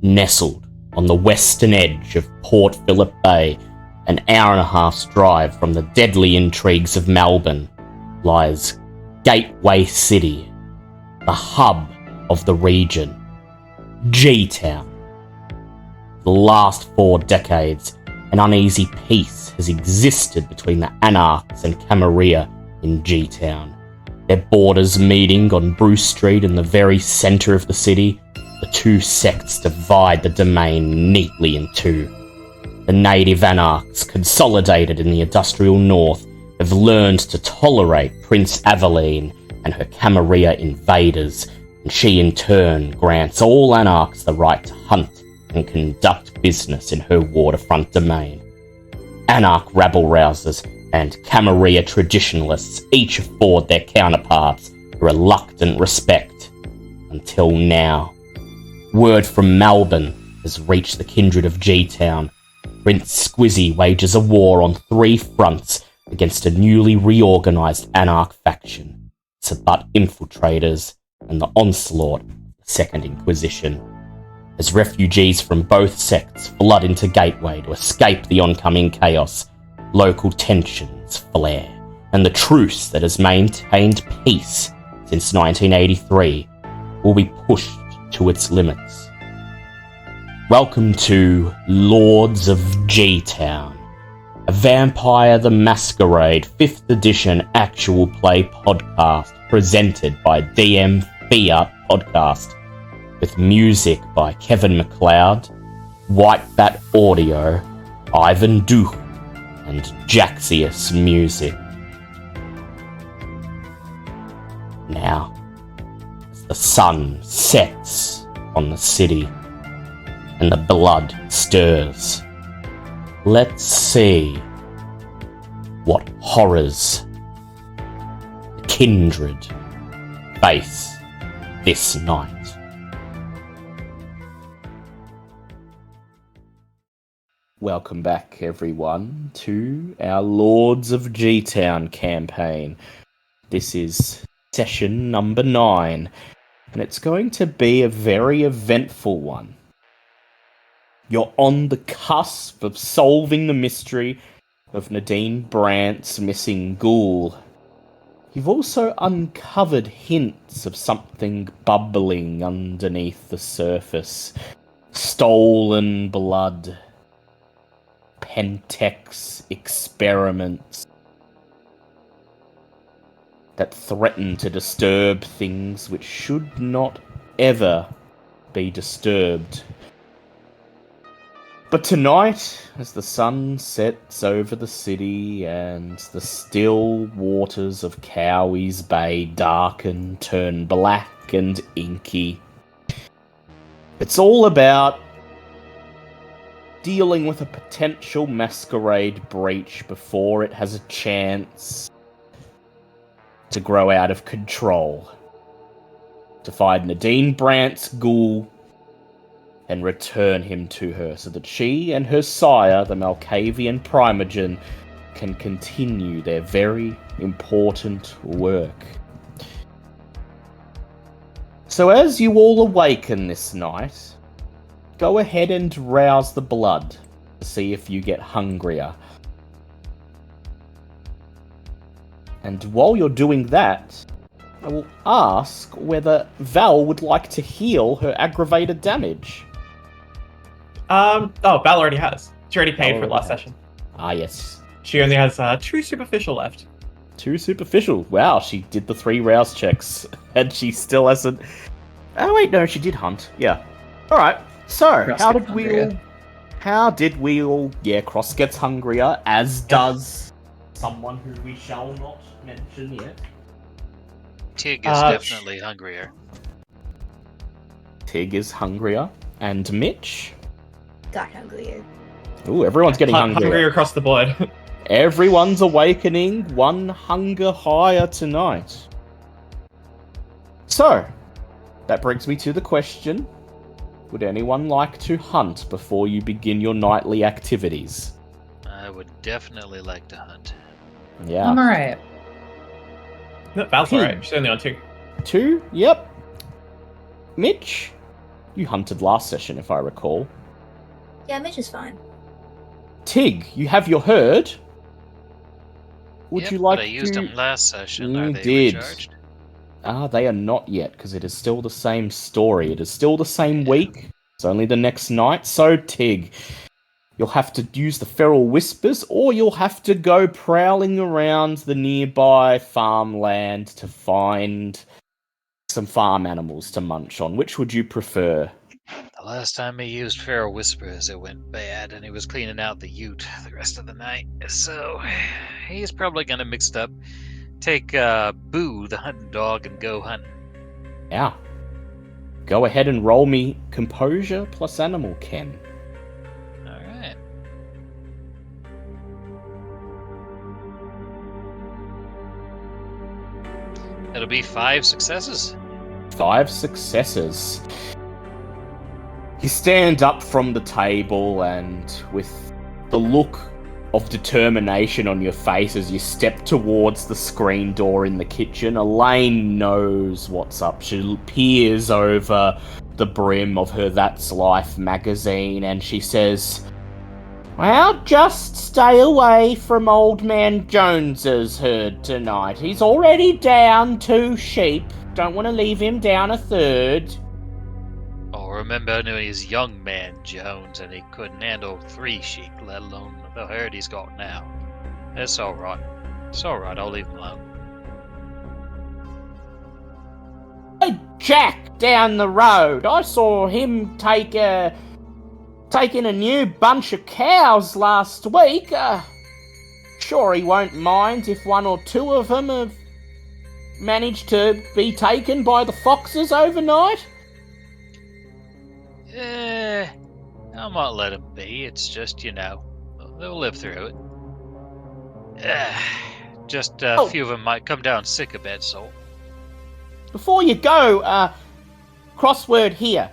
Nestled on the western edge of Port Phillip Bay, an hour and a half's drive from the deadly intrigues of Melbourne, lies Gateway City, the hub of the region, G-Town. For the last 4 decades, an uneasy peace has existed between the Anarchs and Camarilla in G-Town, their borders meeting on Bruce Street in the very centre of the city. The two sects divide the domain neatly in two. The native Anarchs, consolidated in the industrial north, have learned to tolerate Prince Aveline and her Camarilla invaders, and she in turn grants all Anarchs the right to hunt and conduct business in her waterfront domain. Anarch rabble-rousers and Camarilla traditionalists each afford their counterparts a reluctant respect. Until now. Word from Melbourne has reached the kindred of G-Town. Prince Squizzy wages a war on 3 fronts against a newly reorganised Anarch faction, Sabbat infiltrators, and the onslaught of the Second Inquisition. As refugees from both sects flood into Gateway to escape the oncoming chaos, local tensions flare, and the truce that has maintained peace since 1983 will be pushed to its limits. Welcome to Lords of G-Town, a Vampire the Masquerade 5th edition actual play podcast presented by DM Fiat Podcast, with music by Kevin MacLeod, White Bat Audio, Ivan Duch, and Jaxius Music. Now, as the sun sets on the city and the blood stirs, let's see what horrors the kindred face this night. Welcome back, everyone, to our Lords of G-Town campaign. This is session number 9, and it's going to be a very eventful one. You're on the cusp of solving the mystery of Nadine Brandt's missing ghoul. You've also uncovered hints of something bubbling underneath the surface. Stolen blood. Pentex experiments that threaten to disturb things which should not ever be disturbed. But tonight, as the sun sets over the city and the still waters of Cowie's Bay darken, turn black and inky, it's all about dealing with a potential Masquerade breach before it has a chance to grow out of control. To find Nadine Brandt's ghoul and return him to her so that she and her sire, the Malkavian Primogen, can continue their very important work. So as you all awaken this night, go ahead and rouse the blood to see if you get hungrier. And while you're doing that, I will ask whether Val would like to heal her aggravated damage. Val already has. She already paid for last session. Ah, yes. She only has 2 superficial left. 2 superficial. Wow, she did the 3 rouse checks, and she still hasn't... Oh, wait, no, she did hunt. Yeah. Alright. So, how did we all... Yeah, Cross gets hungrier, as does someone who we shall not mention yet. Tig is definitely hungrier. Tig is hungrier. And Mitch? Got hungrier. Ooh, everyone's getting hungrier. Hungrier across the board. Everyone's awakening 1 hunger higher tonight. So, that brings me to the question. Would anyone like to hunt before you begin your nightly activities? I would definitely like to hunt. Yeah. I'm alright. No, Val's alright. She's only on 2. 2? Yep. Mitch? You hunted last session, if I recall. Yeah, Mitch is fine. Tig, you have your herd. Would Yep, you like but I used to... them last session. You Are they did. recharged? They are not yet, because it is still the same story. It is still the same week. It's only the next night. So, Tig, you'll have to use the feral whispers, or you'll have to go prowling around the nearby farmland to find some farm animals to munch on. Which would you prefer? The last time he used Feral Whispers, it went bad, and he was cleaning out the ute the rest of the night. So, he's probably gonna mix it up. Take Boo, the hunting dog, and go hunting. Yeah. Go ahead and roll me composure plus animal ken. Alright. It'll be 5 successes. 5 successes. You stand up from the table and with the look of determination on your face as you step towards the screen door in the kitchen, Elaine knows what's up. She peers over the brim of her That's Life magazine and she says, "Well, just stay away from Old Man Jones's herd tonight. He's already down 2 sheep. Don't want to leave him down a 3rd. Oh, remember when he was young man Jones and he couldn't handle 3 sheep, let alone the herd he's got now. It's alright. It's alright, I'll leave him alone. Hey, Jack down the road. I saw him taking a new bunch of cows last week. Sure he won't mind if 1 or 2 of them have managed to be taken by the foxes overnight." I might let him be. It's just, they'll live through it. Just a few of them might come down sick a bit, so. Before you go, crossword here.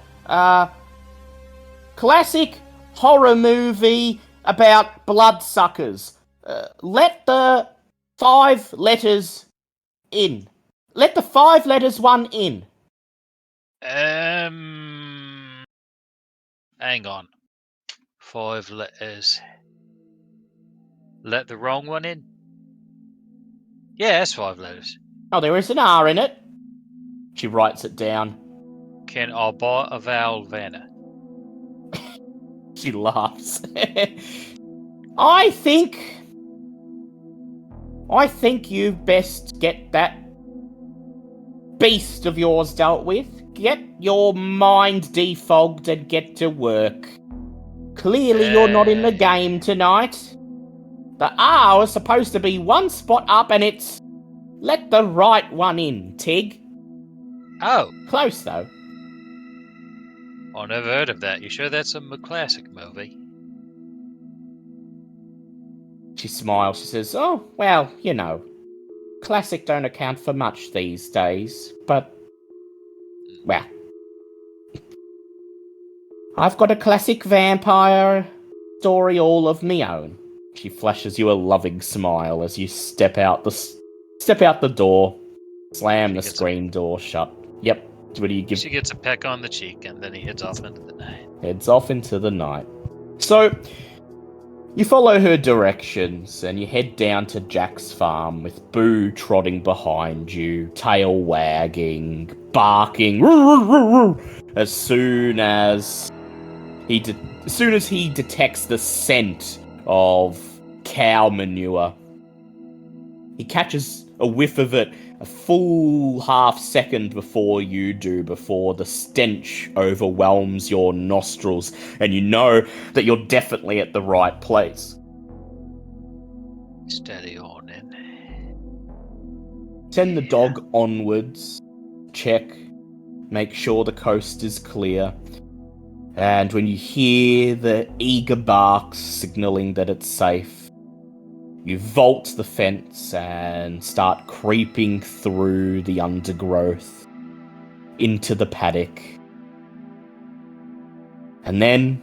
Classic horror movie about bloodsuckers. Let the 5 letters in. Let the 5 letters 1 in. Hang on. 5 letters. Let the wrong one in? Yeah, that's 5 letters. Oh, there is an R in it. She writes it down. Can I buy a vowel Vanna? She laughs. I think you best get that beast of yours dealt with. Get your mind defogged and get to work. Clearly you're not in the game tonight. The R was supposed to be 1 spot up and it's let the right one in, Tig. Oh. Close though. I never heard of that. You sure that's a classic movie? She smiles. She says, "Oh, well, classic don't account for much these days, but, well, I've got a classic vampire story all of me own." She flashes you a loving smile as you step out the door, slam the screen door shut. Yep. What do you give? She gets a peck on the cheek and then he heads off into the night. Heads off into the night. So, you follow her directions and you head down to Jack's farm with Boo trotting behind you, tail wagging, barking, as soon as he detects the scent of cow manure. He catches a whiff of it a full half second before you do, before the stench overwhelms your nostrils, and you know that you're definitely at the right place. Steady on in. Send the dog onwards, check, make sure the coast is clear, and when you hear the eager barks signaling that it's safe, you vault the fence and start creeping through the undergrowth into the paddock. And then,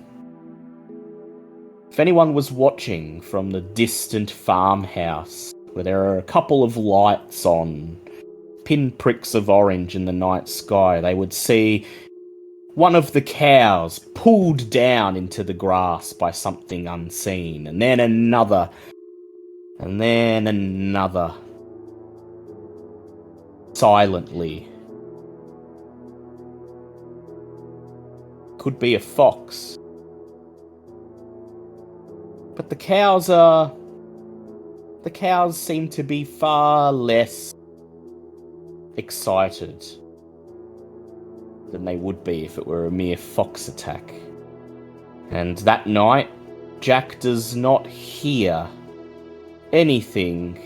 if anyone was watching from the distant farmhouse, where there are a couple of lights on, pinpricks of orange in the night sky, they would see one of the cows pulled down into the grass by something unseen, and then another, and then another. Silently. Could be a fox. But the cows seem to be far less excited than they would be if it were a mere fox attack. And that night, Jack does not hear anything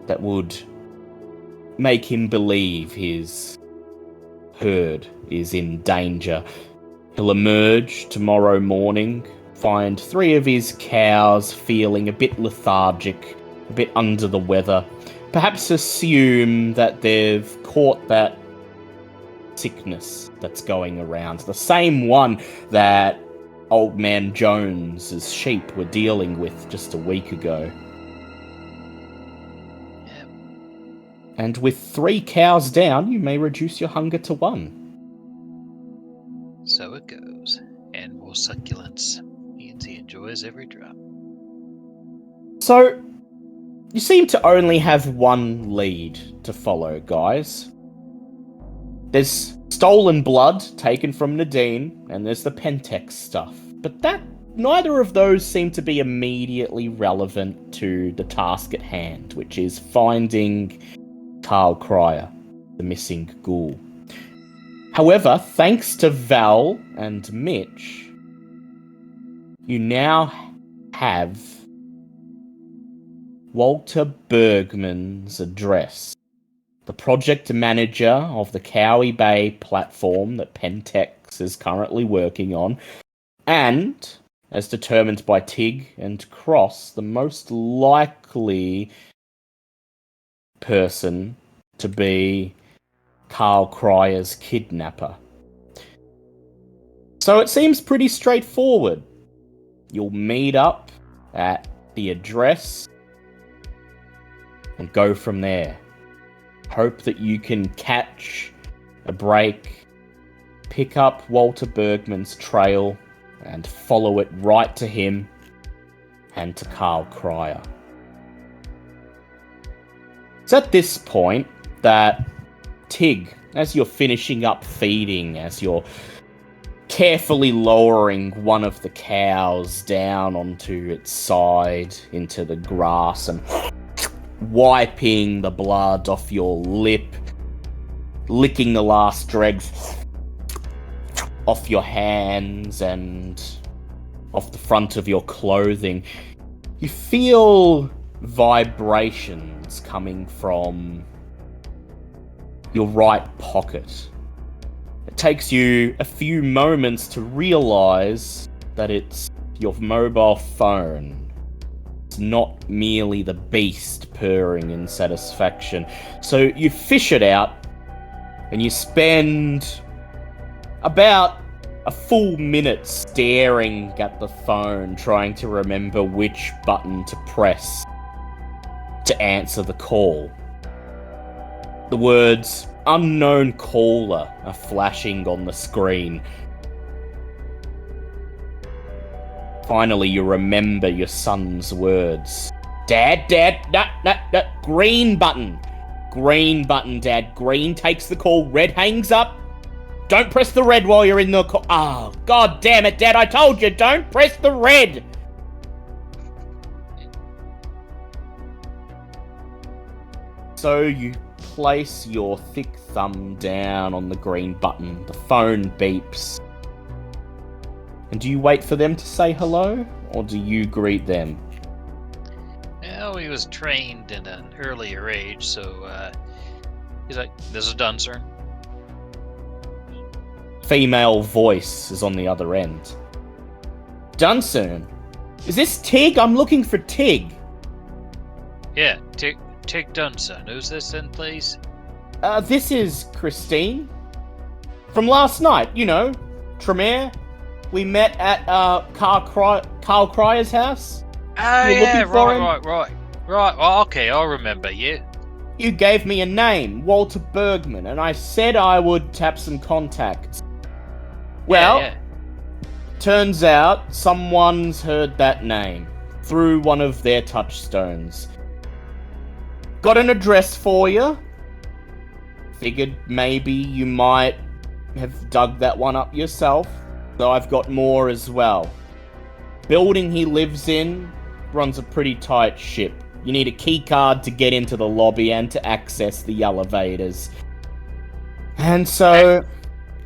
that would make him believe his herd is in danger. He'll emerge tomorrow morning, find 3 of his cows feeling a bit lethargic, a bit under the weather, perhaps assume that they've caught that sickness that's going around, the same one that Old Man Jones's sheep were dealing with just a week ago. And with 3 cows down, you may reduce your hunger to 1. So it goes. And more succulents. He enjoys every drop. So, you seem to only have one lead to follow, guys. There's stolen blood taken from Nadine, and there's the Pentex stuff. But neither of those seem to be immediately relevant to the task at hand, which is finding Karl Crier, the missing ghoul. However, thanks to Val and Mitch, you now have Walter Bergman's address, the project manager of the Cowie Bay platform that Pentex is currently working on, and, as determined by Tig and Cross, the most likely person to be Karl Crier's kidnapper. So it seems pretty straightforward. You'll meet up at the address and go from there. Hope that you can catch a break, pick up Walter Bergman's trail, and follow it right to him and to Karl Crier. It's at this point that Tig, as you're finishing up feeding, as you're carefully lowering one of the cows down onto its side into the grass and wiping the blood off your lip, licking the last dregs off your hands and off the front of your clothing, you feel vibrations coming from your right pocket. It takes you a few moments to realize that it's your mobile phone. It's not merely the beast purring in satisfaction. So you fish it out and you spend about a full minute staring at the phone, trying to remember which button to press to answer the call. The words "unknown caller" are flashing on the screen. Finally, you remember your son's words. Dad, no, green button. Green button, Dad. Green takes the call, red hangs up. Don't press the red while you're in the call. Oh, God damn it, Dad, I told you, don't press the red. So you place your thick thumb down on the green button. The phone beeps. And do you wait for them to say hello, or do you greet them? Well, he was trained in an earlier age, so he's like, "This is done, sir." Female voice is on the other end. Dunson, is this Tig? I'm looking for Tig. Yeah, Tig Dunson. Who's this then, please? This is Christine. From last night, you know, Tremere. We met at Karl Crier's house. Oh, You're yeah, looking for him? right. Well, okay, I'll remember you. You gave me a name, Walter Bergman, and I said I would tap some contacts. Well, Yeah. turns out someone's heard that name through one of their touchstones. Got an address for you. Figured maybe you might have dug that one up yourself, so I've got more as well. Building he lives in runs a pretty tight ship. You need a key card to get into the lobby and to access the elevators. And so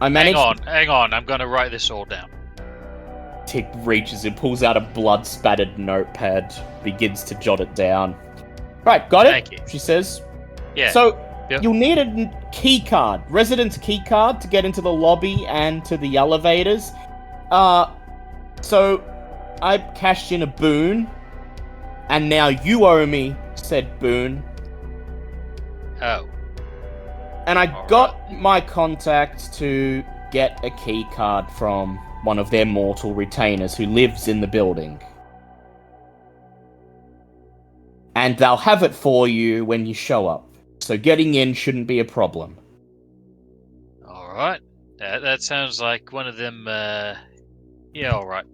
I managed. Hang on. I'm gonna write this all down. Tick reaches and pulls out a blood-spattered notepad, begins to jot it down. Right, got it? Thank you. She says. Yeah. So, Yep. you'll need a key card, residence key card, to get into the lobby and to the elevators. So, I cashed in a boon, and now you owe me said boon. Oh. And I All got my contact to get a key card from one of their mortal retainers who lives in the building. And they'll have it for you when you show up. So getting in shouldn't be a problem. Alright. That sounds like one of them, yeah, alright.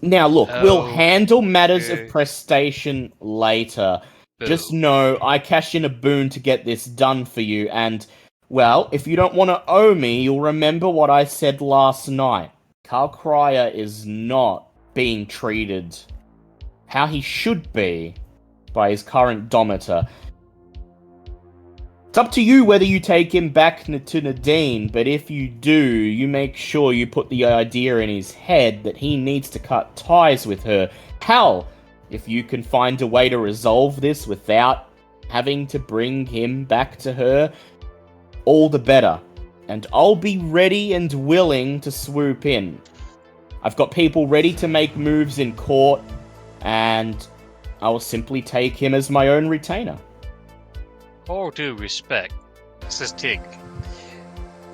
Now look, we'll handle matters Okay. of prestation later. Boo. Just know I cashed in a boon to get this done for you, and, well, if you don't want to owe me, you'll remember what I said last night. Karl Crier is not being treated how he should be by his current domitor. It's up to you whether you take him back to Nadine, but if you do, you make sure you put the idea in his head that he needs to cut ties with her. Hell, if you can find a way to resolve this without having to bring him back to her, all the better. And I'll be ready and willing to swoop in. I've got people ready to make moves in court, and I will simply take him as my own retainer. All due respect, says Tig.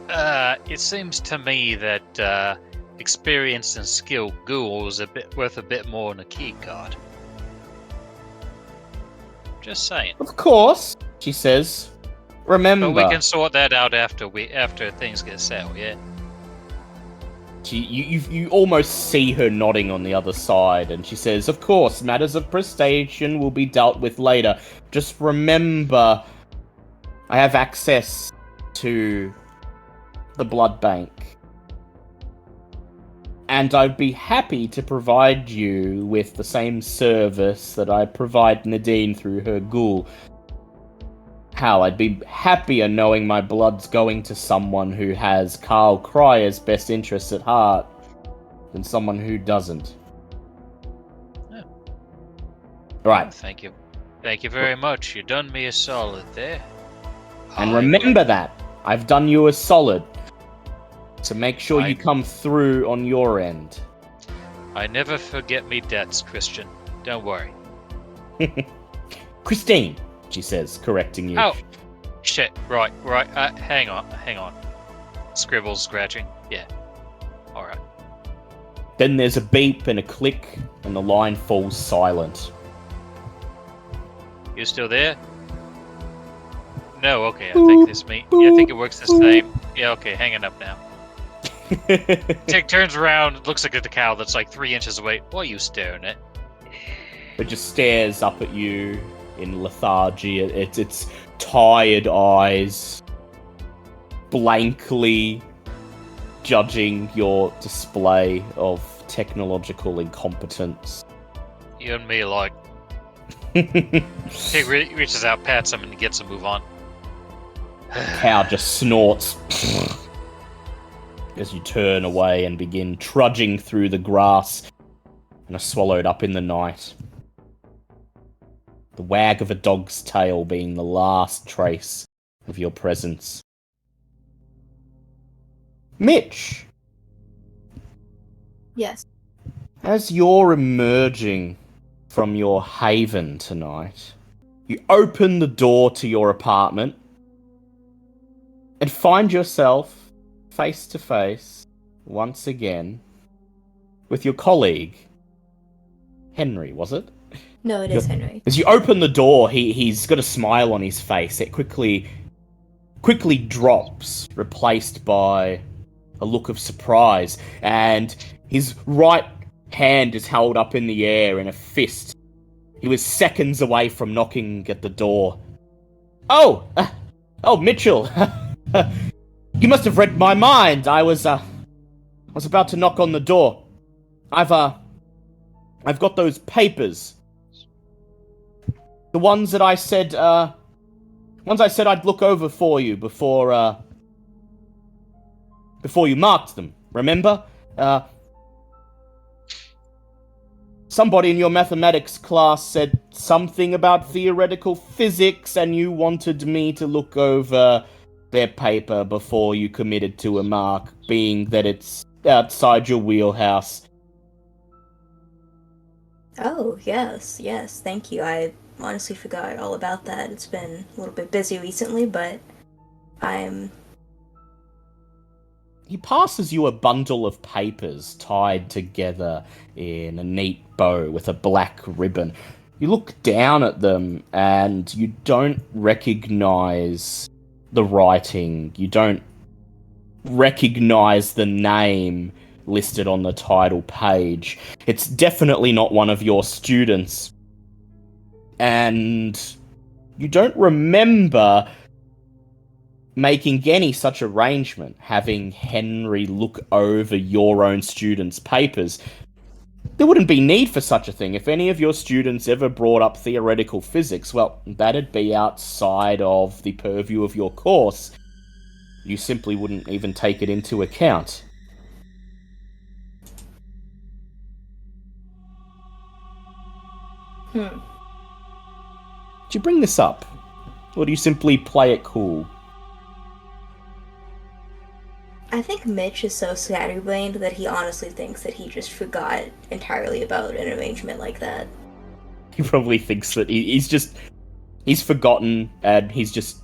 It seems to me that experience and skill ghoul is worth a bit more than a key card. Just saying. Of course, she says. Remember, But we can sort that out after things get settled, yeah? you almost see her nodding on the other side, and she says, of course, matters of prestation will be dealt with later. Just remember, I have access to the blood bank. And I'd be happy to provide you with the same service that I provide Nadine through her ghoul. How I'd be happier knowing my blood's going to someone who has Karl Crier's best interests at heart than someone who doesn't. Yeah. Right. Thank you. Thank you very much. You done me a solid there. And remember that. I've done you a solid. So make sure you come through on your end. I never forget me debts, Christian. Don't worry. Christine, she says, correcting you. Oh, shit. Right. Hang on. Scribbles, scratching. Yeah. Alright. Then there's a beep and a click, and the line falls silent. You still there? No, okay, I think this me. Yeah, I think it works the same. Yeah, okay, hanging up now. Tick turns around, looks like at the cow that's like 3 inches away. What are you staring at? It just stares up at you in lethargy. Its tired eyes blankly judging your display of technological incompetence. You and me like. Tick reaches out, pats him, and gets a move on. Cow just snorts as you turn away and begin trudging through the grass and are swallowed up in the night. The wag of a dog's tail being the last trace of your presence. Mitch, Yes. as you're emerging from your haven tonight, you open the door to your apartment and find yourself face to face, once again, with your colleague, Henry, was it? No, it is Henry. As you open the door, he's got a smile on his face. It quickly drops, replaced by a look of surprise, and his right hand is held up in the air in a fist. He was seconds away from knocking at the door. Oh, Mitchell. You must have read my mind. I was about to knock on the door. I've got those papers. The ones that I said, I'd look over for you before you marked them. Remember? Somebody in your mathematics class said something about theoretical physics, and you wanted me to look over their paper before you committed to a mark, being that it's outside your wheelhouse. Oh, yes, thank you. I honestly forgot all about that. It's been a little bit busy recently, but He passes you a bundle of papers tied together in a neat bow with a black ribbon. You look down at them and you don't recognize the writing. You don't recognize the name listed on the title page. It's definitely not one of your students. And you don't remember making any such arrangement, having Henry look over your own students' papers. There wouldn't be need for such a thing. If any of your students ever brought up theoretical physics, well, that'd be outside of the purview of your course. You simply wouldn't even take it into account. Do you bring this up? Or do you simply play it cool? I think Mitch is so scatterbrained that he honestly thinks that he just forgot entirely about an arrangement like that. He probably thinks that he's forgotten, and he's just,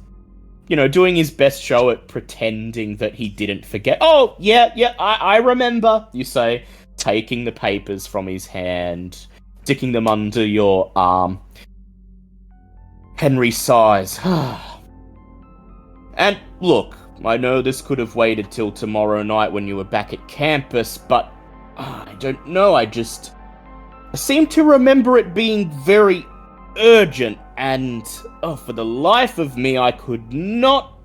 doing his best show at pretending that he didn't forget. Oh, yeah, I remember, you say, taking the papers from his hand, sticking them under your arm. Henry sighs. And look, I know this could have waited till tomorrow night when you were back at campus, but I don't know, I seem to remember it being very urgent, and for the life of me, I could not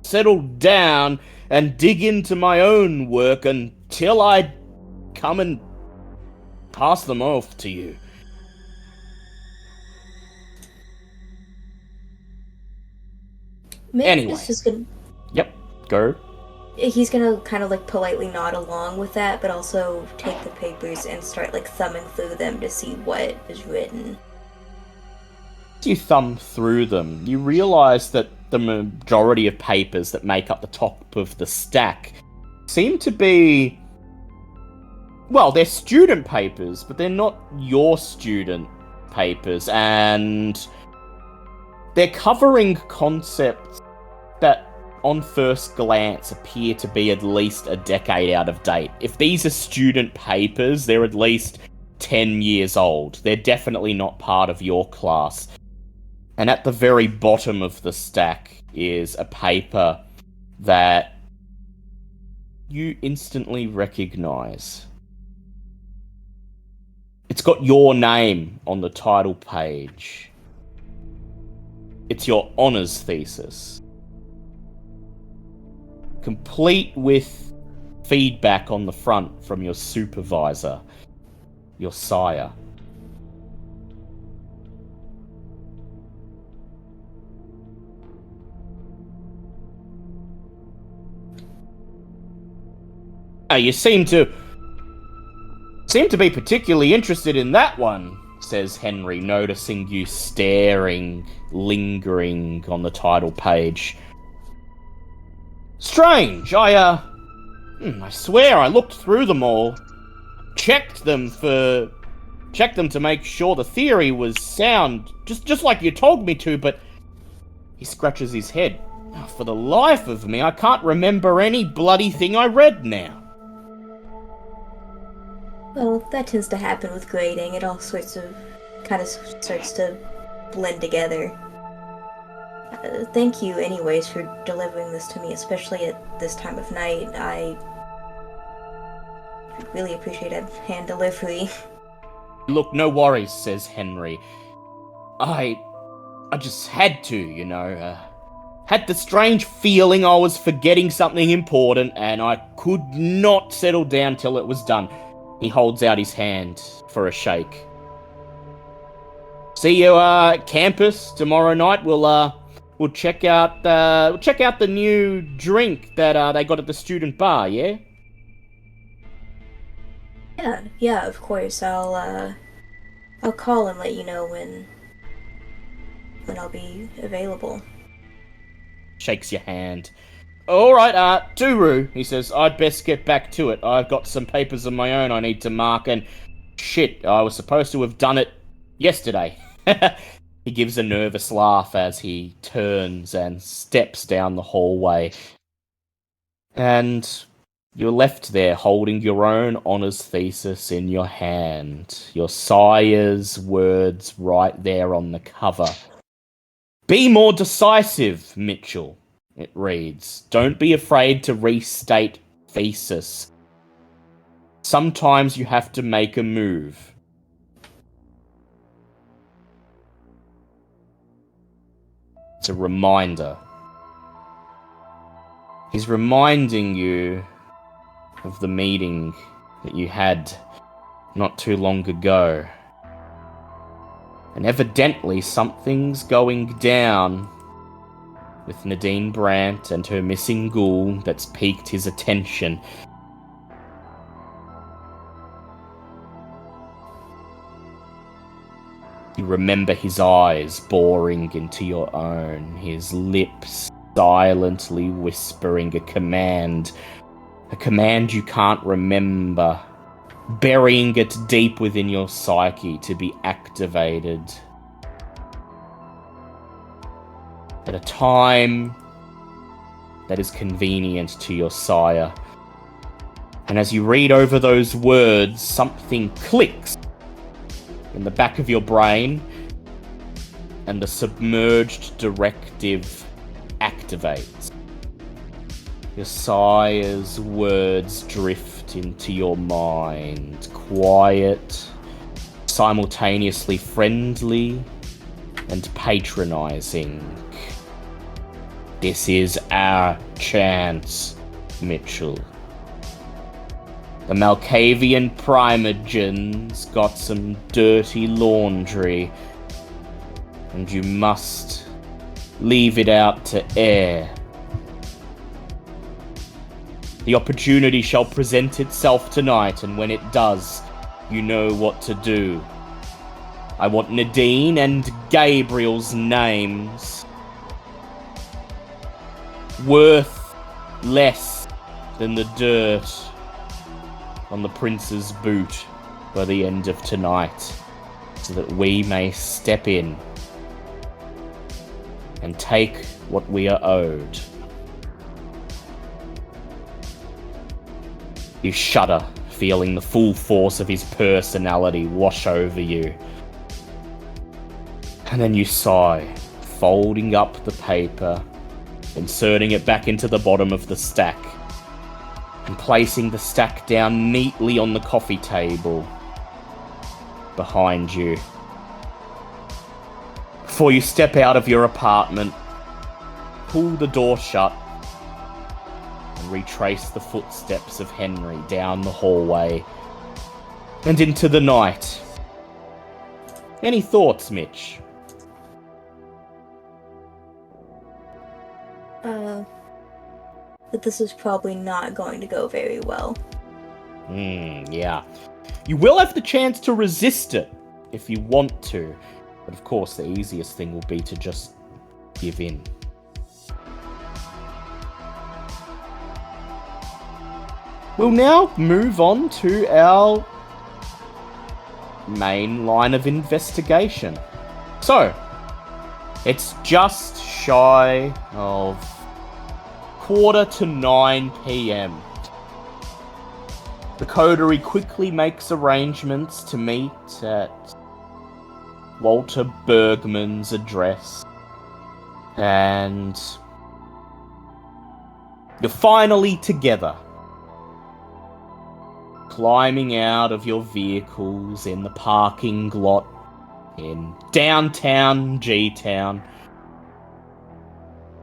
settle down and dig into my own work until I'd come and pass them off to you. Mitch Anyway. is just gonna... Yep, go. He's gonna kind of politely nod along with that, but also take the papers and start thumbing through them to see what is written. As you thumb through them, you realize that the majority of papers that make up the top of the stack seem to be... Well, they're student papers, but they're not your student papers, and they're covering concepts that on first glance appear to be at least a decade out of date. If these are student papers, they're at least 10 years old. They're definitely not part of your class. And at the very bottom of the stack is a paper that you instantly recognize. It's got your name on the title page. It's your honors thesis. Complete with feedback on the front from your supervisor, your sire. You seem to be particularly interested in that one, says Henry, noticing you staring, lingering on the title page. Strange, I swear I looked through them all. Checked them to make sure the theory was sound, just like you told me to, but... He scratches his head. For the life of me, I can't remember any bloody thing I read now. Well, that tends to happen with grading. It all sorts of kind of starts to blend together. Thank you anyways for delivering this to me, especially at this time of night. I really appreciate a hand delivery. Look, no worries, says Henry. I just had to, had the strange feeling I was forgetting something important, and I could not settle down till it was done. He holds out his hand for a shake. See you at campus tomorrow night. We'll check out the new drink that they got at the student bar, yeah? Yeah, of course. I'll call and let you know when I'll be available. Shakes your hand. Alright, Turu, he says, I'd best get back to it. I've got some papers of my own I need to mark, and shit, I was supposed to have done it yesterday. He gives a nervous laugh as he turns and steps down the hallway. And you're left there holding your own honours thesis in your hand. Your sire's words right there on the cover. Be more decisive, Mitchell, it reads. Don't be afraid to restate thesis. Sometimes you have to make a move. It's a reminder. He's reminding you of the meeting that you had not too long ago. And evidently something's going down with Nadine Brandt and her missing ghoul that's piqued his attention. You remember his eyes boring into your own, his lips silently whispering a command you can't remember, burying it deep within your psyche to be activated. At a time that is convenient to your sire. And as you read over those words, something clicks in the back of your brain, and the submerged directive activates. Your sire's words drift into your mind, quiet, simultaneously friendly and patronizing. This is our chance, Mitchell. The Malkavian Primogen's got some dirty laundry, and you must leave it out to air. The opportunity shall present itself tonight, and when it does, you know what to do. I want Nadine and Gabriel's names. Worth less than the dirt on the prince's boot by the end of tonight, so that we may step in and take what we are owed. You shudder, feeling the full force of his personality wash over you. And then you sigh, folding up the paper, inserting it back into the bottom of the stack, and placing the stack down neatly on the coffee table behind you. Before you step out of your apartment, pull the door shut, and retrace the footsteps of Henry down the hallway and into the night. Any thoughts, Mitch? But this is probably not going to go very well. Yeah. You will have the chance to resist it if you want to, but of course the easiest thing will be to just give in. We'll now move on to our main line of investigation. So, it's just shy of 8:45 p.m. The coterie quickly makes arrangements to meet at Walter Bergman's address, and you're finally together, climbing out of your vehicles in the parking lot in downtown G-Town.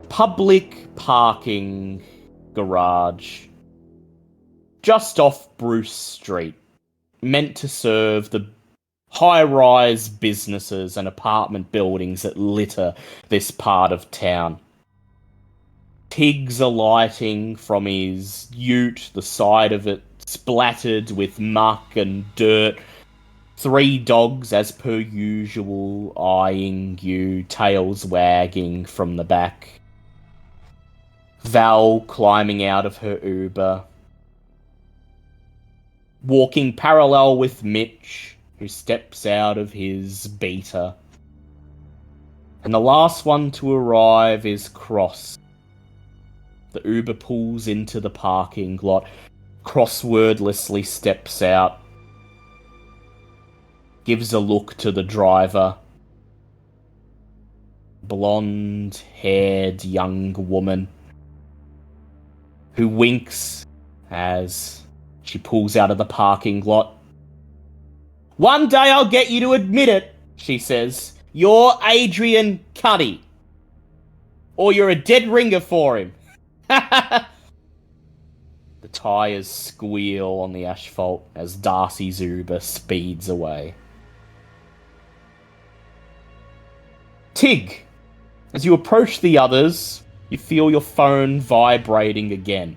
Public parking garage just off Bruce Street, meant to serve the high-rise businesses and apartment buildings that litter this part of town. Tig's alighting from his ute, the side of it splattered with muck and dirt. 3 dogs, as per usual, eyeing you, tails wagging from the back. Val climbing out of her Uber. Walking parallel with Mitch, who steps out of his beater. And the last one to arrive is Cross. The Uber pulls into the parking lot. Cross wordlessly steps out. Gives a look to the driver. Blonde-haired young woman who winks as she pulls out of the parking lot. "One day I'll get you to admit it," she says. "You're Adrian Cuddy. Or you're a dead ringer for him." The tyres squeal on the asphalt as Darcy's Uber speeds away. Tig, as you approach the others, you feel your phone vibrating again.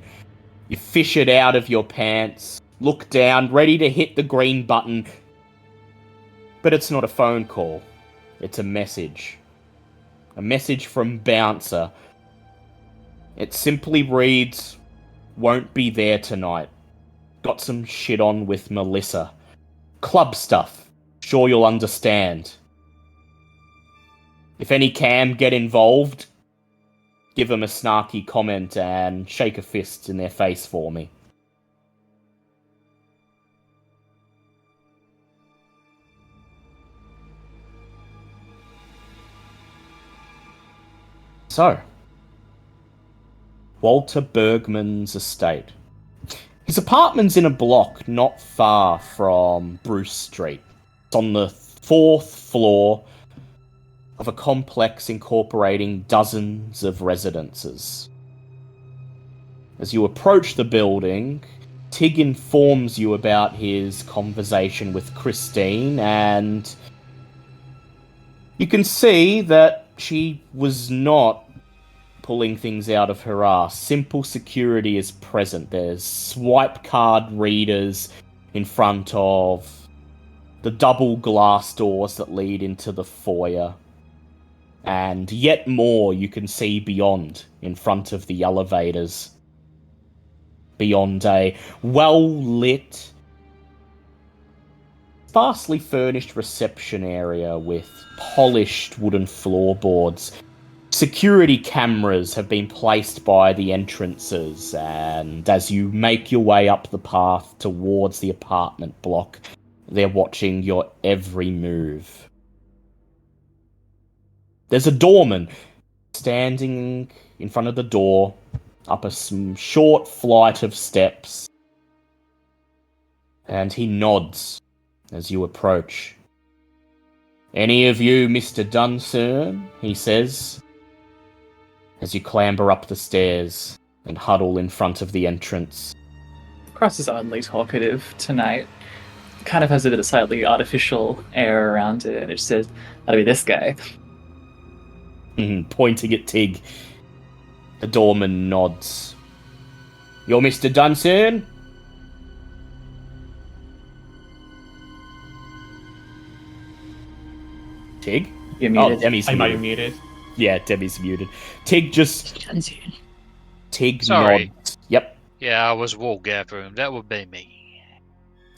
You fish it out of your pants, look down, ready to hit the green button. But it's not a phone call. It's a message. A message from Bouncer. It simply reads, "Won't be there tonight. Got some shit on with Melissa. Club stuff. Sure you'll understand. If any cam get involved, give them a snarky comment and shake a fist in their face for me." So, Walter Bergman's estate. His apartment's in a block not far from Bruce Street. It's on the 4th floor of a complex incorporating dozens of residences. As you approach the building, Tig informs you about his conversation with Christine, and you can see that she was not pulling things out of her ass. Simple security is present. There's swipe card readers in front of the double glass doors that lead into the foyer. And yet more you can see beyond, in front of the elevators. Beyond a well-lit, sparsely furnished reception area with polished wooden floorboards. Security cameras have been placed by the entrances, and as you make your way up the path towards the apartment block, they're watching your every move. There's a doorman standing in front of the door, up a short flight of steps, and he nods as you approach. "Any of you Mr. Duncern?" he says, as you clamber up the stairs and huddle in front of the entrance. Cross is oddly talkative tonight. Kind of has a bit of slightly artificial air around it, and it says, "That'll be this guy." Pointing at Tig. The doorman nods. "You're Mr. Duncern?" Tig? You're muted. Oh, Demi's I know you're muted. muted. Yeah, Demi's muted. Tig just... Tig Sorry. nods. Yep. Yeah, I was wall gap room. That would be me.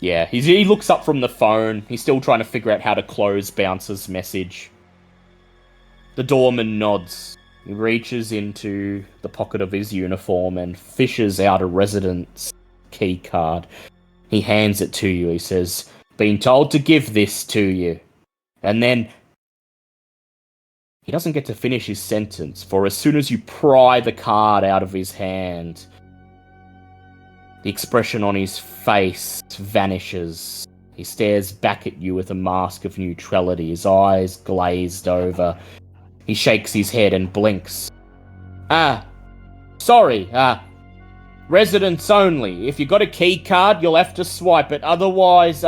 Yeah, he looks up from the phone. He's still trying to figure out how to close Bouncer's message. The doorman nods. He reaches into the pocket of his uniform and fishes out a residence key card. He hands it to you. He says, "Been told to give this to you." And then He doesn't get to finish his sentence, for as soon as you pry the card out of his hand, the expression on his face vanishes. He stares back at you with a mask of neutrality, his eyes glazed over. He shakes his head and blinks. Sorry, residents only. If you got a key card, you'll have to swipe it. Otherwise,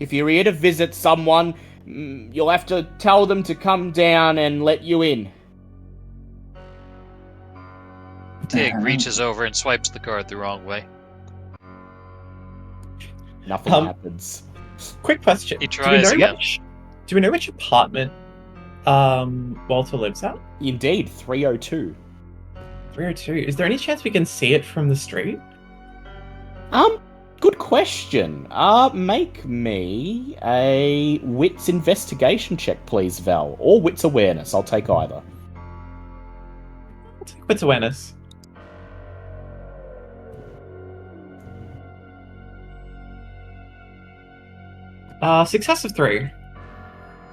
if you're here to visit someone, you'll have to tell them to come down and let you in. Tig reaches over and swipes the card the wrong way. Nothing happens. Quick question. He tries again. Do we know which apartment Walter lives at? Indeed, 302. 302. Is there any chance we can see it from the street? Good question. Make me a wits investigation check, please, Val. Or wits awareness. I'll take either. I'll take wits awareness. Success of 3.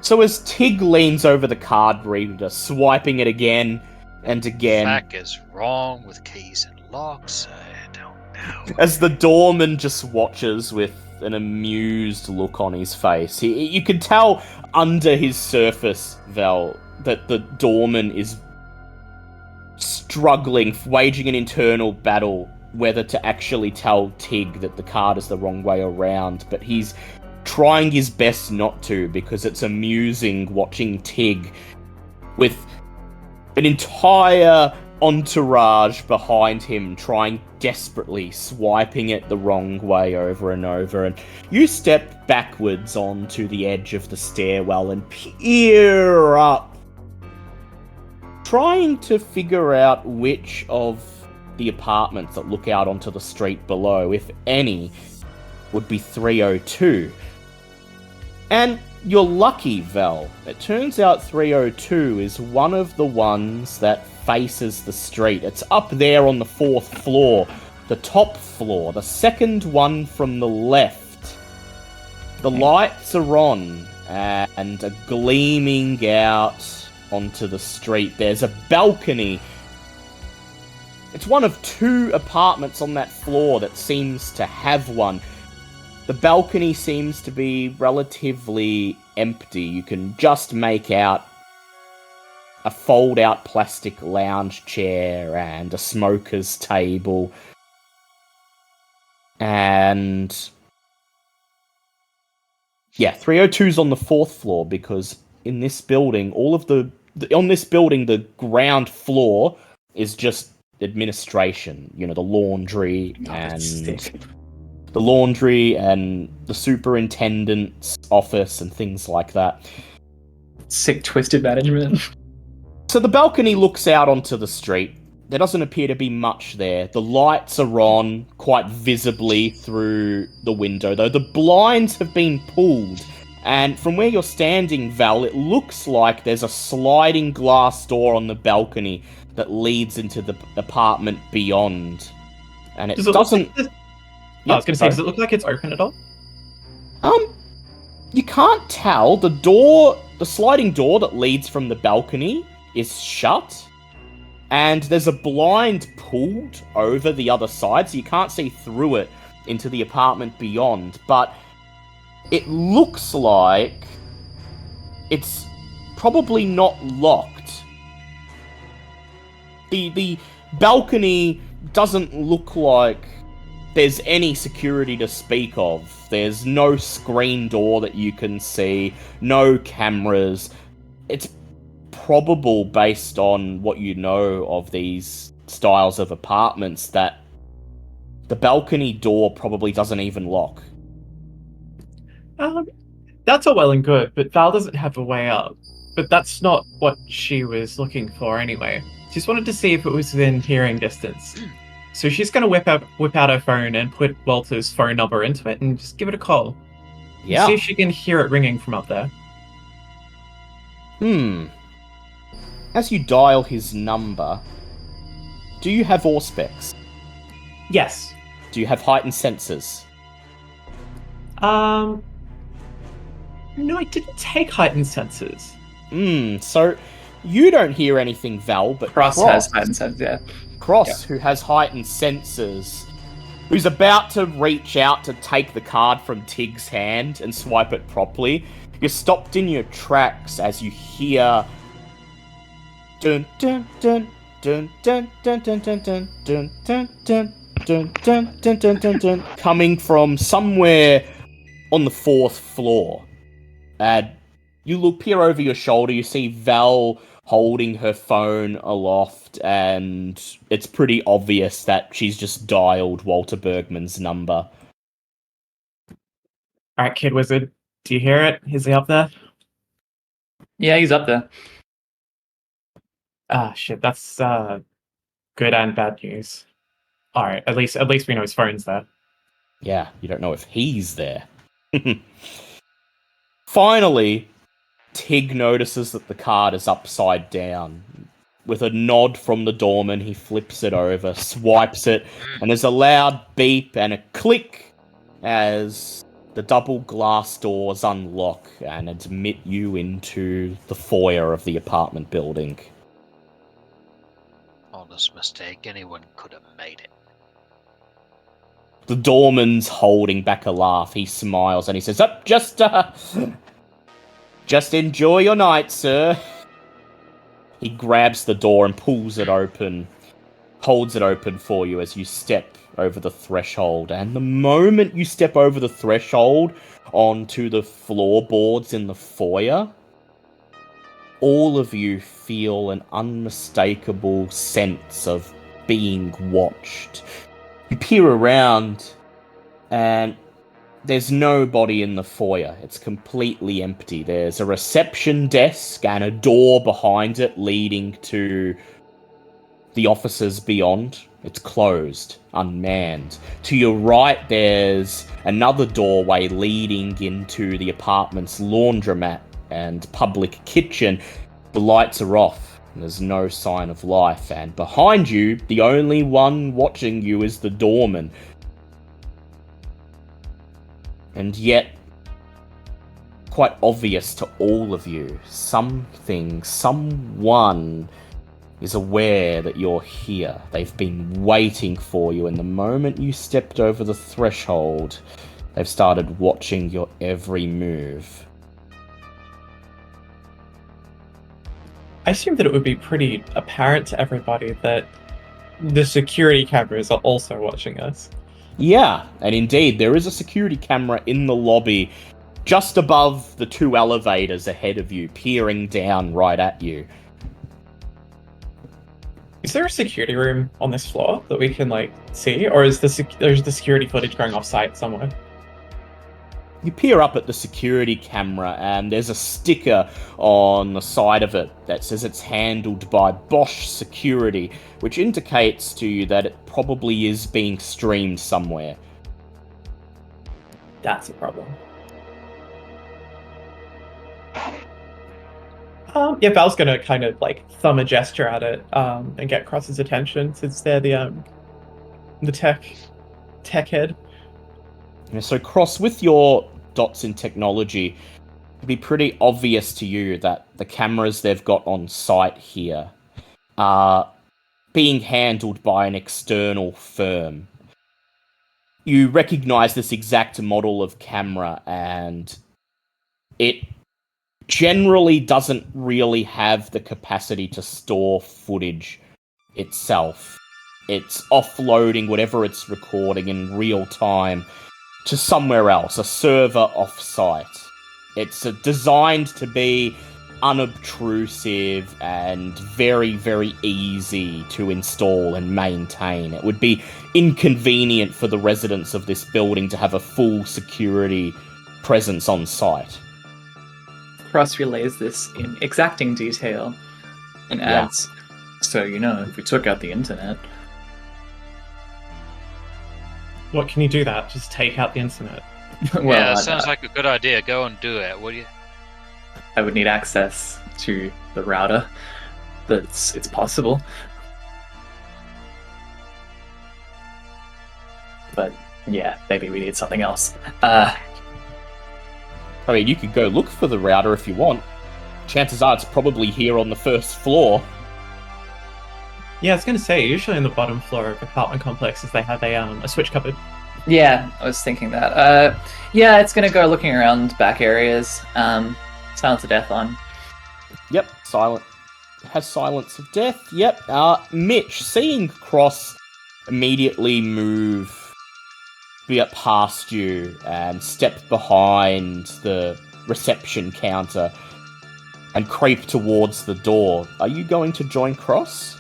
So as Tig leans over the card reader, swiping it again and again. What the fuck is wrong with keys and locks? I don't know. As the doorman just watches with an amused look on his face. You can tell under his surface, Val, that the doorman is struggling, waging an internal battle, whether to actually tell Tig that the card is the wrong way around, but he's trying his best not to, because it's amusing watching Tig with an entire entourage behind him trying desperately, swiping it the wrong way over and over. And you step backwards onto the edge of the stairwell and peer up, trying to figure out which of the apartments that look out onto the street below, if any, would be 302. And you're lucky, Val. It turns out 302 is one of the ones that faces the street. It's up there on the 4th floor, the top floor, the second one from the left. The lights are on and are gleaming out onto the street. There's a balcony. It's one of 2 apartments on that floor that seems to have one. The balcony seems to be relatively empty. You can just make out a fold-out plastic lounge chair and a smoker's table. And yeah, 302's on the 4th floor, because in this building, on this building, the ground floor is just administration. You know, the laundry and the superintendent's office and things like that. Sick, twisted management. So the balcony looks out onto the street. There doesn't appear to be much there. The lights are on quite visibly through the window, though the blinds have been pulled. And from where you're standing, Val, it looks like there's a sliding glass door on the balcony that leads into the apartment beyond. And it doesn't... I was going to say, does it look like it's open at all? You can't tell. The sliding door that leads from the balcony is shut, and there's a blind pulled over the other side, so you can't see through it into the apartment beyond, but it looks like it's probably not locked. The balcony doesn't look like there's any security to speak of. There's no screen door that you can see, no cameras. It's probable, based on what you know of these styles of apartments, that the balcony door probably doesn't even lock. That's all well and good, but Val doesn't have a way up. But that's not what she was looking for anyway. She just wanted to see if it was within hearing distance. So she's going to whip out her phone and put Walter's phone number into it and just give it a call. Yeah. See if she can hear it ringing from up there. As you dial his number, do you have Auspex? Yes. Do you have heightened senses? No, I didn't take heightened senses. So You don't hear anything, Val, but Cross has heightened sense, yeah. Cross, who has heightened senses, who's about to reach out to take the card from Tig's hand and swipe it properly. You're stopped in your tracks as you hear dun dun dun dun dun dun dun dun dun dun dun dun dun dun dun dun dun dun coming from somewhere on the 4th floor. And you peer over your shoulder, you see Val holding her phone aloft, and it's pretty obvious that she's just dialed Walter Bergman's number. Alright, Kid Wizard, do you hear it? Is he up there? Yeah, he's up there. Ah, shit, that's good and bad news. Alright, at least we know his phone's there. Yeah, you don't know if he's there. Finally, Tig notices that the card is upside down. With a nod from the doorman, he flips it over, swipes it, and there's a loud beep and a click as the double glass doors unlock and admit you into the foyer of the apartment building. Honest mistake, anyone could have made it. The doorman's holding back a laugh. He smiles and he says, just enjoy your night, sir. He grabs the door and pulls it open, holds it open for you as you step over the threshold. And the moment you step over the threshold onto the floorboards in the foyer, all of you feel an unmistakable sense of being watched. You peer around, and there's nobody in the foyer. It's completely empty. There's a reception desk and a door behind it leading to the offices beyond. It's closed, unmanned. To your right, there's another doorway leading into the apartment's laundromat and public kitchen. The lights are off. There's no sign of life, and behind you, the only one watching you is the doorman. And yet, quite obvious to all of you, someone is aware that you're here. They've been waiting for you, and the moment you stepped over the threshold, they've started watching your every move. I assume that it would be pretty apparent to everybody that the security cameras are also watching us. Yeah, and indeed, there is a security camera in the lobby just above the 2 elevators ahead of you, peering down right at you. Is there a security room on this floor that we can, see? Or is the security footage going off-site somewhere? You peer up at the security camera, and there's a sticker on the side of it that says it's handled by Bosch Security, which indicates to you that it probably is being streamed somewhere. That's a problem. Yeah, Val's gonna kind of thumb a gesture at it and get Cross's attention since they're the tech head. And so, Cross, with your dots in technology, it'd be pretty obvious to you that the cameras they've got on site here are being handled by an external firm. You recognize this exact model of camera, and it generally doesn't really have the capacity to store footage itself. It's offloading whatever it's recording in real time to somewhere else, a server off-site. It's designed to be unobtrusive and very, very easy to install and maintain. It would be inconvenient for the residents of this building to have a full security presence on site. Cross relays this in exacting detail and adds, so if we took out the internet... What can you do that? Just take out the internet? Yeah, that sounds like a good idea. Go and do it, would you? I would need access to the router, but it's possible. But yeah, maybe we need something else. I mean, you could go look for the router if you want. chances are it's probably here on the first floor. Yeah, I was going to say, usually on the bottom floor of apartment complexes, they have a switch cupboard. Yeah, I was thinking that. Yeah, it's gonna go looking around back areas. Silence of Death on. Yep, silent. Has Silence of Death. Yep. Mitch, seeing Cross immediately move past you and step behind the reception counter and creep towards the door, are you going to join Cross?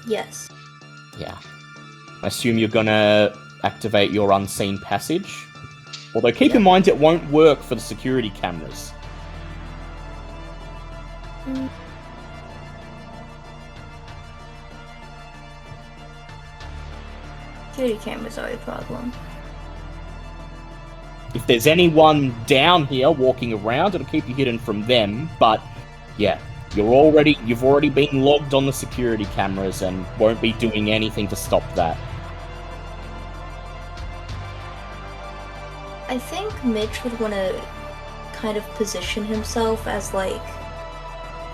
Yes. Yeah. I assume you're gonna activate your unseen passage. Although keep in mind it won't work for the security cameras. Security cameras are a problem. If there's anyone down here walking around, it'll keep you hidden from them, but yeah, you've already been logged on the security cameras and won't be doing anything to stop that. I think Mitch would want to kind of position himself as like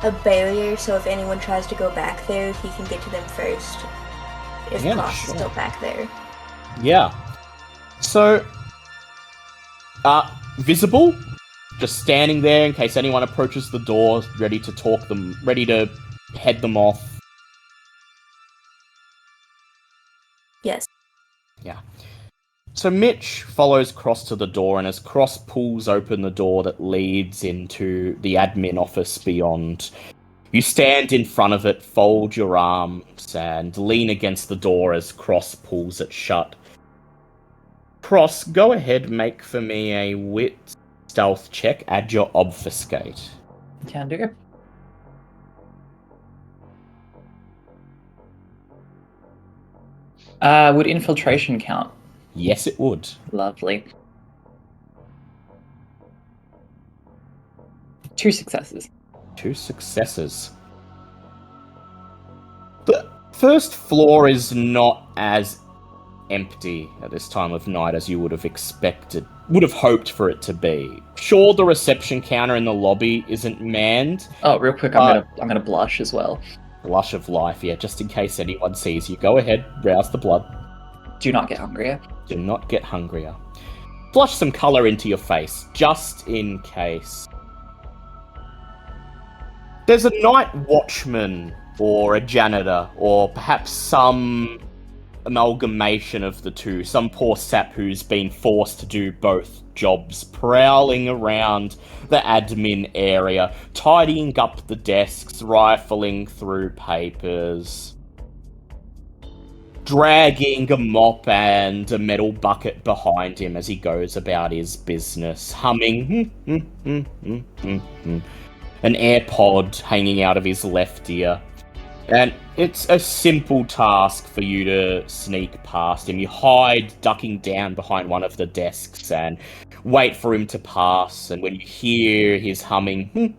a barrier, so if anyone tries to go back there, he can get to them first. If Cross is still back there. Yeah. So, visible, just standing there in case anyone approaches the door, ready to head them off. Yes. Yeah. So Mitch follows Cross to the door, and as Cross pulls open the door that leads into the admin office beyond, you stand in front of it, fold your arms, and lean against the door as Cross pulls it shut. Cross, go ahead, make for me a wit stealth check, add your obfuscate. Can do. Would infiltration count? Yes, it would. Lovely. 2 successes. 2 successes. The first floor is not as empty at this time of night as you would have hoped for it to be. Sure, the reception counter in the lobby isn't manned. Oh, real quick, I'm gonna blush as well. Blush of life, yeah, just in case anyone sees you. Go ahead, rouse the blood. Do not get hungrier. Do not get hungrier. Flush some colour into your face, just in case. There's a night watchman, or a janitor, or perhaps some amalgamation of the two. Some poor sap who's been forced to do both jobs, prowling around the admin area, tidying up the desks, rifling through papers, dragging a mop and a metal bucket behind him as he goes about his business, humming an AirPod hanging out of his left ear. And it's a simple task for you to sneak past him. You hide, ducking down behind one of the desks, and wait for him to pass. And when you hear his humming,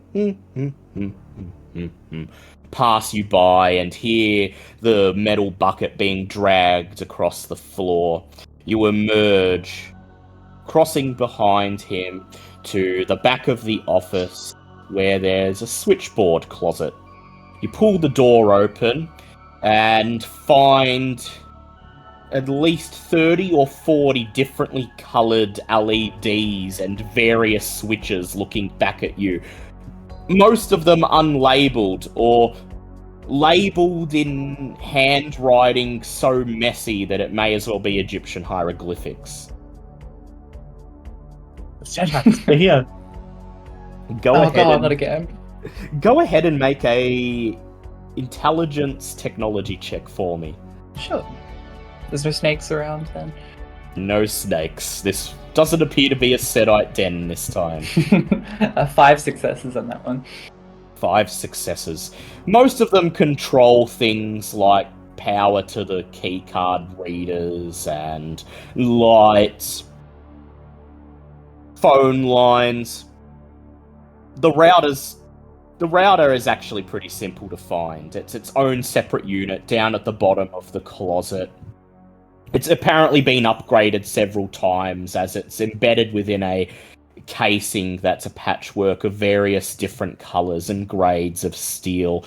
pass you by and hear the metal bucket being dragged across the floor, you emerge, crossing behind him to the back of the office where there's a switchboard closet. You pull the door open and find at least 30 or 40 differently coloured LEDs and various switches looking back at you. Most of them unlabelled or labelled in handwriting so messy that it may as well be Egyptian hieroglyphics. Syntax, they're here. Go ahead. Not again. Go ahead and make a intelligence technology check for me. Sure. There's no snakes around then. No snakes. This doesn't appear to be a Sedite den this time. 5 successes on that one. 5 successes. Most of them control things like power to the keycard readers and lights, phone lines. The router is actually pretty simple to find. It's its own separate unit down at the bottom of the closet. It's apparently been upgraded several times as it's embedded within a casing that's a patchwork of various different colours and grades of steel.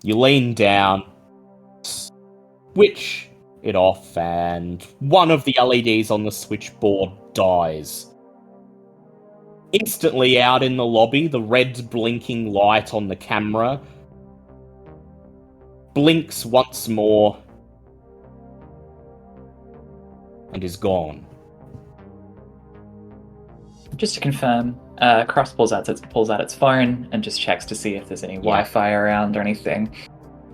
You lean down, switch it off, and one of the LEDs on the switchboard dies. Instantly out in the lobby, the red blinking light on the camera blinks once more and is gone. Just to confirm, Cross pulls out its phone and just checks to see if there's any Wi-Fi around or anything.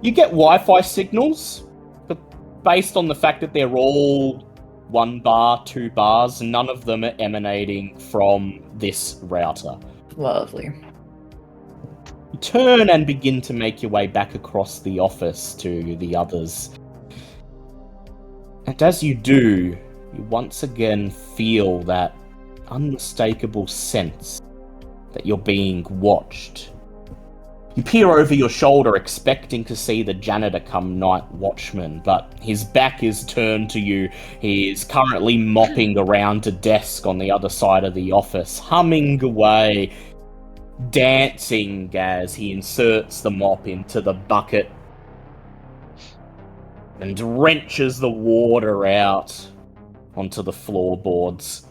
You get Wi-Fi signals, but based on the fact that they're all 1 bar, 2 bars, none of them are emanating from this router. Lovely. You turn and begin to make your way back across the office to the others. And as you do, you once again feel that unmistakable sense that you're being watched. You peer over your shoulder expecting to see the janitor come night watchman, but his back is turned to you. He is currently mopping around a desk on the other side of the office, humming away, dancing as he inserts the mop into the bucket and wrenches the water out onto the floorboards.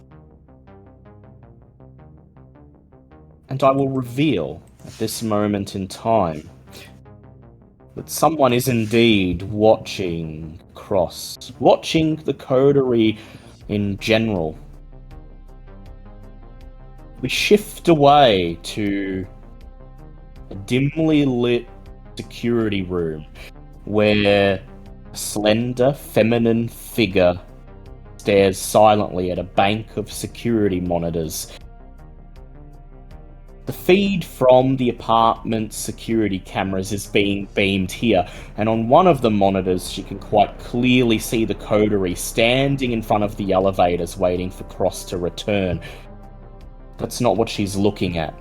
And I will reveal at this moment in time that someone is indeed watching Cross, watching the coterie in general. We shift away to a dimly lit security room where a slender feminine figure stares silently at a bank of security monitors. The feed from the apartment's security cameras is being beamed here, and on one of the monitors she can quite clearly see the coterie standing in front of the elevators waiting for Cross to return. That's not what she's looking at.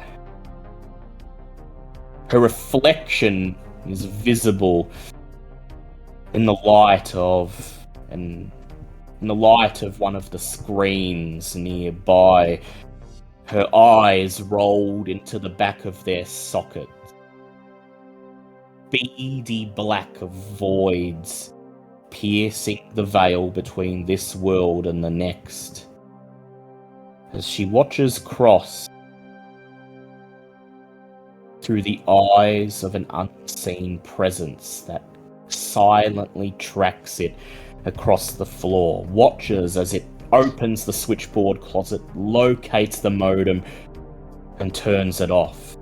Her reflection is visible in the light of one of the screens nearby. Her eyes rolled into the back of their sockets. Beady black voids piercing the veil between this world and the next. As she watches Cross through the eyes of an unseen presence that silently tracks it across the floor, watches as it opens the switchboard closet, locates the modem, and turns it off.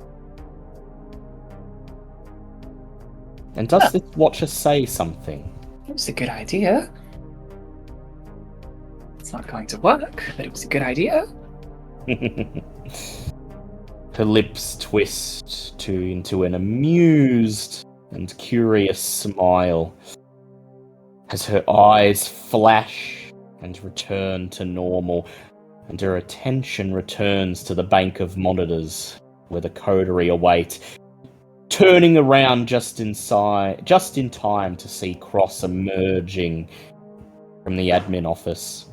And does this watcher say something? It was a good idea. It's not going to work, but it was a good idea. Her lips twist into an amused and curious smile as her eyes flash and return to normal, and her attention returns to the bank of monitors where the coterie await, turning around just in time to see Cross emerging from the admin office.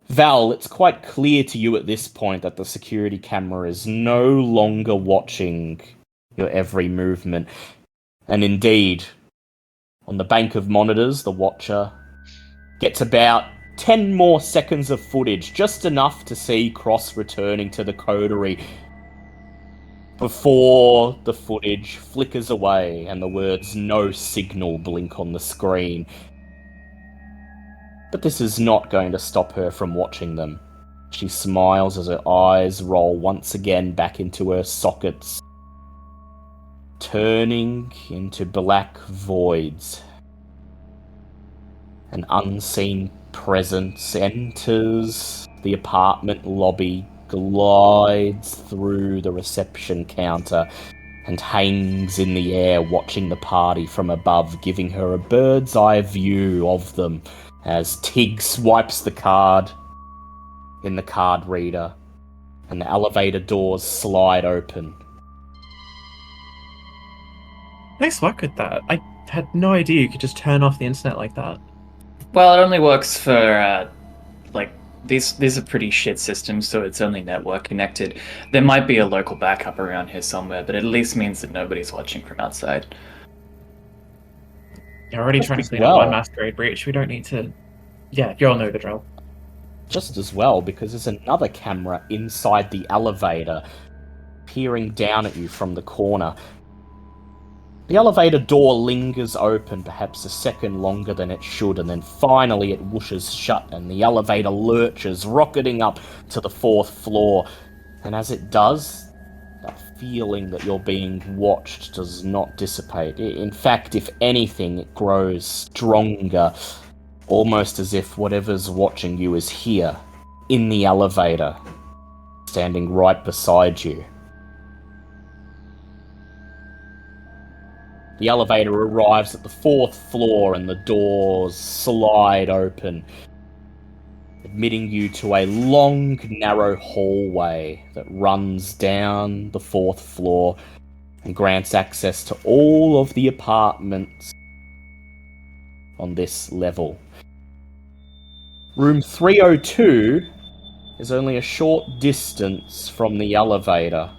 Val, it's quite clear to you at this point that the security camera is no longer watching your every movement, and indeed, on the bank of monitors, the watcher gets about 10 more seconds of footage, just enough to see Cross returning to the coterie before the footage flickers away and the words "no signal" blink on the screen. But this is not going to stop her from watching them. She smiles as her eyes roll once again back into her sockets, turning into black voids. An unseen presence enters the apartment lobby, glides through the reception counter, and hangs in the air watching the party from above, giving her a bird's eye view of them as Tig swipes the card in the card reader and the elevator doors slide open. Nice work with that. I had no idea you could just turn off the internet like that. Well, it only works for like these are pretty shit systems, so it's only network connected. There might be a local backup around here somewhere, but it at least means that nobody's watching from outside. You're already trying to clean up one Masquerade breach. We don't need to. Yeah, you all know the drill. Just as well, because there's another camera inside the elevator, peering down at you from the corner. The elevator door lingers open perhaps a second longer than it should, and then finally it whooshes shut and the elevator lurches, rocketing up to the 4th floor. And as it does, that feeling that you're being watched does not dissipate. In fact, if anything, it grows stronger, almost as if whatever's watching you is here, in the elevator, standing right beside you. The elevator arrives at the 4th floor and the doors slide open, admitting you to a long, narrow hallway that runs down the 4th floor and grants access to all of the apartments on this level. Room 302 is only a short distance from the elevator.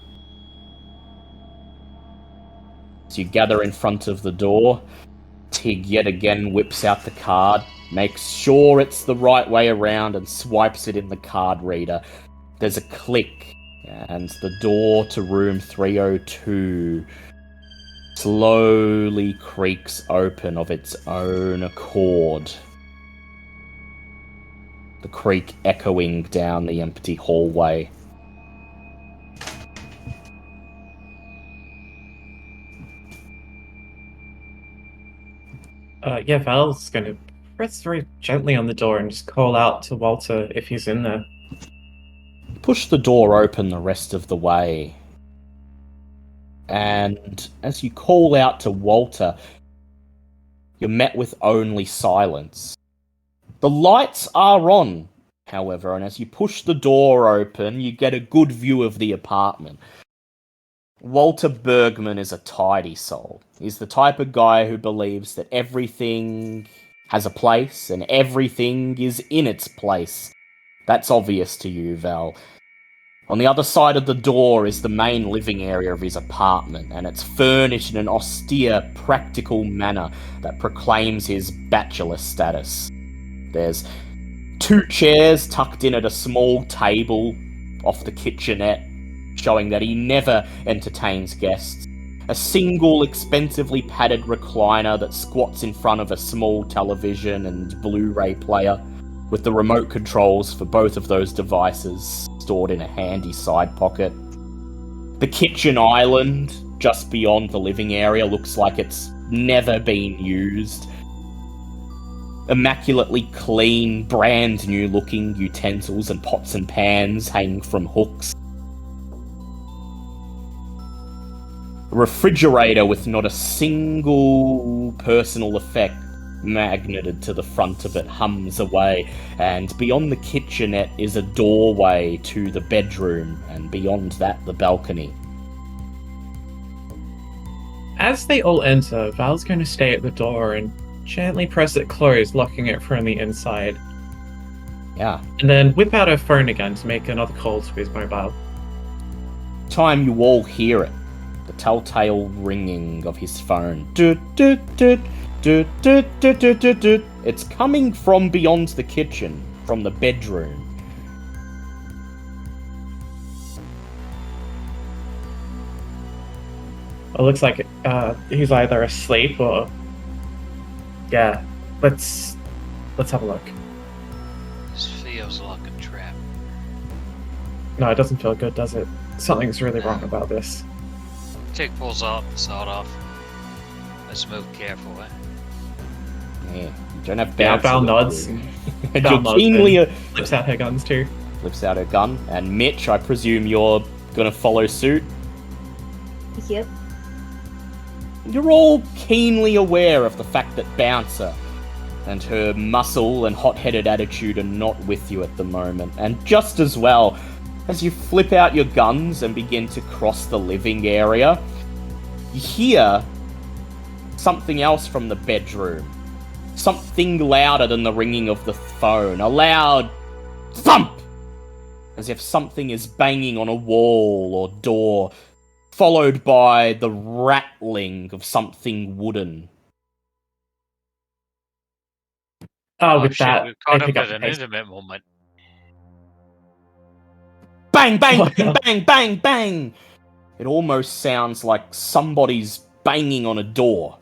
As you gather in front of the door, Tig yet again whips out the card, makes sure it's the right way around, and swipes it in the card reader. There's a click, and the door to room 302 slowly creaks open of its own accord. The creak echoing down the empty hallway. Yeah, Val's gonna press very gently on the door and just call out to Walter if he's in there. Push the door open the rest of the way. And as you call out to Walter, you're met with only silence. The lights are on, however, and as you push the door open, you get a good view of the apartment. Walter Bergman is a tidy soul. He's the type of guy who believes that everything has a place and everything is in its place. That's obvious to you, Val. On the other side of the door is the main living area of his apartment, and it's furnished in an austere, practical manner that proclaims his bachelor status. There's 2 chairs tucked in at a small table off the kitchenette, showing that he never entertains guests. A single expensively padded recliner that squats in front of a small television and Blu-ray player, with the remote controls for both of those devices stored in a handy side pocket. The kitchen island, just beyond the living area, looks like it's never been used. Immaculately clean, brand new looking utensils and pots and pans hanging from hooks. A refrigerator with not a single personal effect magneted to the front of it hums away, and beyond the kitchenette is a doorway to the bedroom, and beyond that the balcony. As they all enter, Val's going to stay at the door and gently press it closed, locking it from the inside. Yeah. And then whip out her phone again to make another call to his mobile. Time you all hear it. The telltale ringing of his phone. Doot, doot, doot, doot, doot, doot, doot, doot, doot. It's coming from beyond the kitchen, from the bedroom. It looks like he's either asleep or... Yeah, let's have a look. This feels like a trap. No, it doesn't feel good, does it? Something's really wrong about this. Tick pulls out the sawed off. Let's move careful, eh? Yeah, you don't have Yeah, bounce. Val nods. And Val you're nods keenly... and flips out her guns too. Flips out her gun. And Mitch, I presume you're gonna follow suit? Yep. You're all keenly aware of the fact that Bouncer and her muscle and hot-headed attitude are not with you at the moment. And just as well, as you flip out your guns and begin to cross the living area, you hear something else from the bedroom. Something louder than the ringing of the phone. A loud thump! As if something is banging on a wall or door, followed by the rattling of something wooden. With shit, that, we've I caught pick up up at the an pace. intimate moment. Bang, bang, Oh, bang, God. bang, bang, bang! It almost sounds like somebody's banging on a door.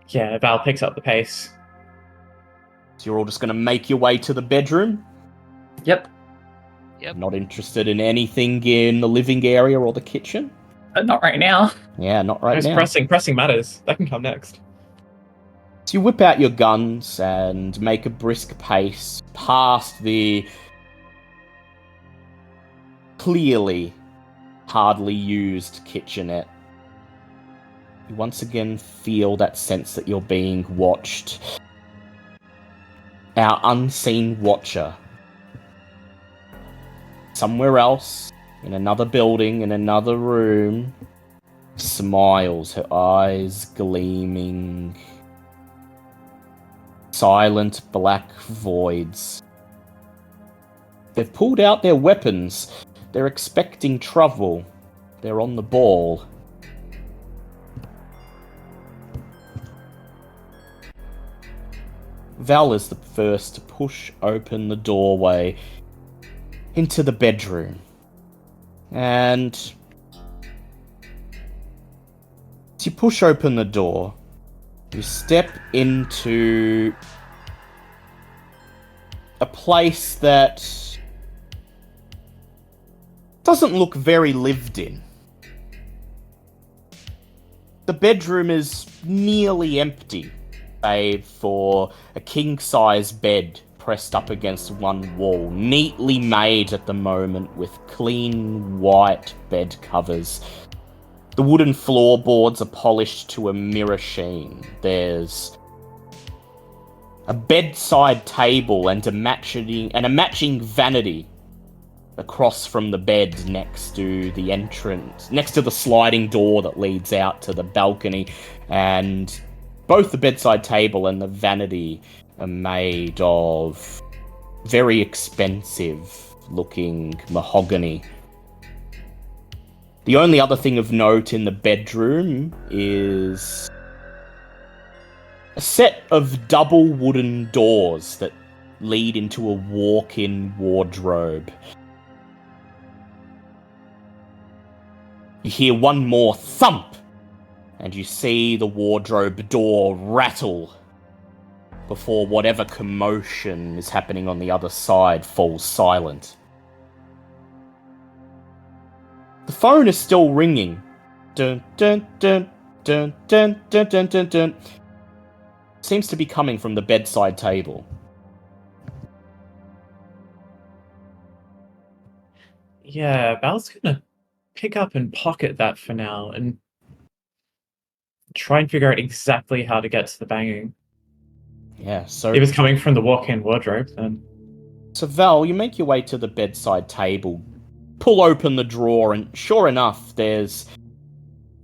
Yeah, Val picks up the pace. So you're all just going to make your way to the bedroom? Yep. Yep. Not interested in anything in the living area or the kitchen? Not right now. Yeah, not right It's now. pressing matters. That can come next. So you whip out your guns and make a brisk pace past the clearly hardly used kitchenette. You once again feel that sense that you're being watched. Our unseen watcher. Somewhere else, in another building, in another room, smiles, her eyes gleaming. Silent black voids. They've pulled out their weapons. They're expecting trouble. They're on the ball. Val is the first to push open the doorway into the bedroom. And as you push open the door, you step into a place that doesn't look very lived in. The bedroom is nearly empty, save for a king-size bed pressed up against one wall, neatly made at the moment with clean white bed covers. The wooden floorboards are polished to a mirror sheen. There's a bedside table and a matching vanity across from the bed next to the entrance, next to the sliding door that leads out to the balcony, and both the bedside table and the vanity are made of very expensive looking mahogany. The only other thing of note in the bedroom is a set of double wooden doors that lead into a walk-in wardrobe. You hear one more thump, and you see the wardrobe door rattle before whatever commotion is happening on the other side falls silent. The phone is still ringing. Dun dun dun dun dun dun dun dun dun. Seems to be coming from the bedside table. Yeah, Val's gonna pick up and pocket that for now and try and figure out exactly how to get to the banging. Yeah, so If it's coming from the walk-in wardrobe, then So Val, you make your way to the bedside table, pull open the drawer, and sure enough, there's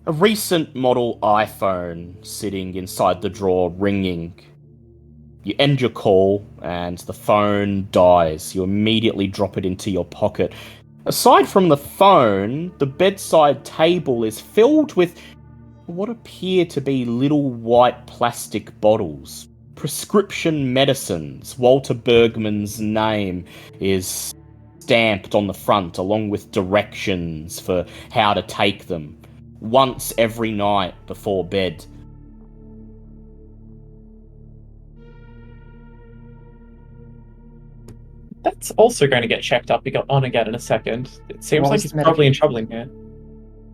a recent model iPhone sitting inside the drawer ringing. You end your call, and the phone dies. You immediately drop it into your pocket. Aside from the phone, the bedside table is filled with what appear to be little white plastic bottles. Prescription medicines. Walter Bergman's name is stamped on the front, along with directions for how to take them. Once every night before bed. that's also going to get checked up on again in a second. It seems What like was he's the probably in trouble in here.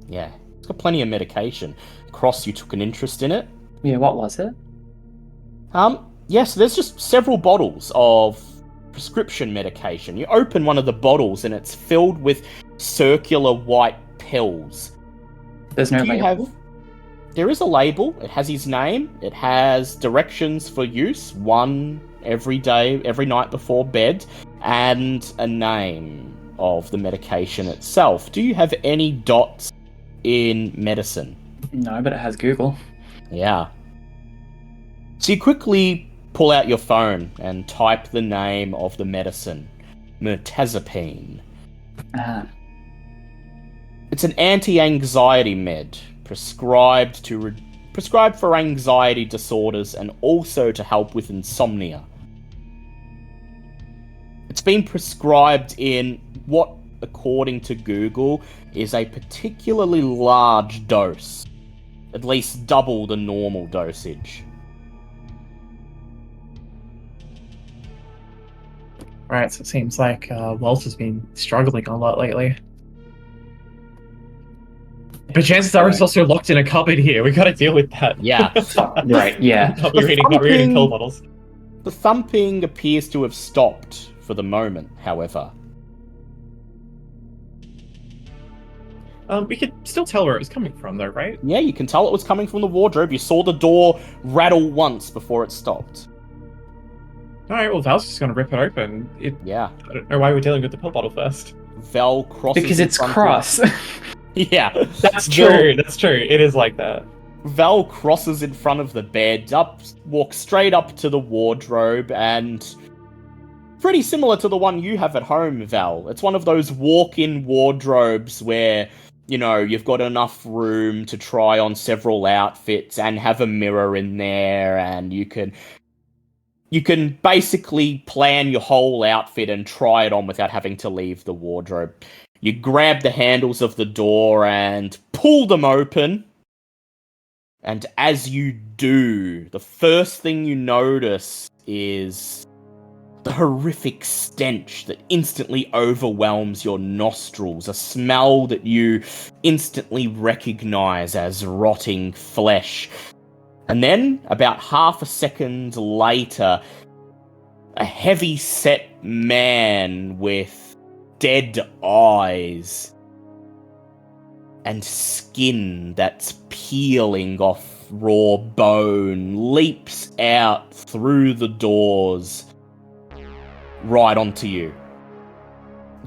Yeah, it's got plenty of medication. Cross, you took an interest in it. Yeah, what was it? Yes, there's just several bottles of prescription medication. You open one of the bottles and it's filled with circular white pills. There's no Do you label? have... There is a label. It has his name. It has directions for use. One every day, every night before bed, and a name of the medication itself. Do you have any dots in medicine? No, but it has Google. Yeah. So you quickly pull out your phone and type the name of the medicine, mirtazapine. Ah. It's an anti-anxiety med prescribed for anxiety disorders and also to help with insomnia. It's been prescribed in what, according to Google, is a particularly large dose, at least double the normal dosage. Right, so it seems like Walt has been struggling a lot lately. But chances are he's also locked in a cupboard here. We gotta deal with that. Yeah. Right, yeah. Not be reading pill bottles. The thumping appears to have stopped for the moment, however. We could still tell where it was coming from, though, right? Yeah, you can tell it was coming from the wardrobe. You saw the door rattle once before it stopped. Alright, well, Val's just gonna rip it open. Yeah. I don't know why we're dealing with the pill bottle first. Val crosses Because in it's front of- cross. Yeah. That's true, that's true. It is like that. Val crosses in front of the bed, walks straight up to the wardrobe, and pretty similar to the one you have at home, Val. It's one of those walk-in wardrobes where, you know, you've got enough room to try on several outfits and have a mirror in there, and you can basically plan your whole outfit and try it on without having to leave the wardrobe. You grab the handles of the door and pull them open. And as you do, the first thing you notice is the horrific stench that instantly overwhelms your nostrils, a smell that you instantly recognize as rotting flesh. And then, about half a second later, a heavy-set man with dead eyes and skin that's peeling off raw bone leaps out through the doors right onto you.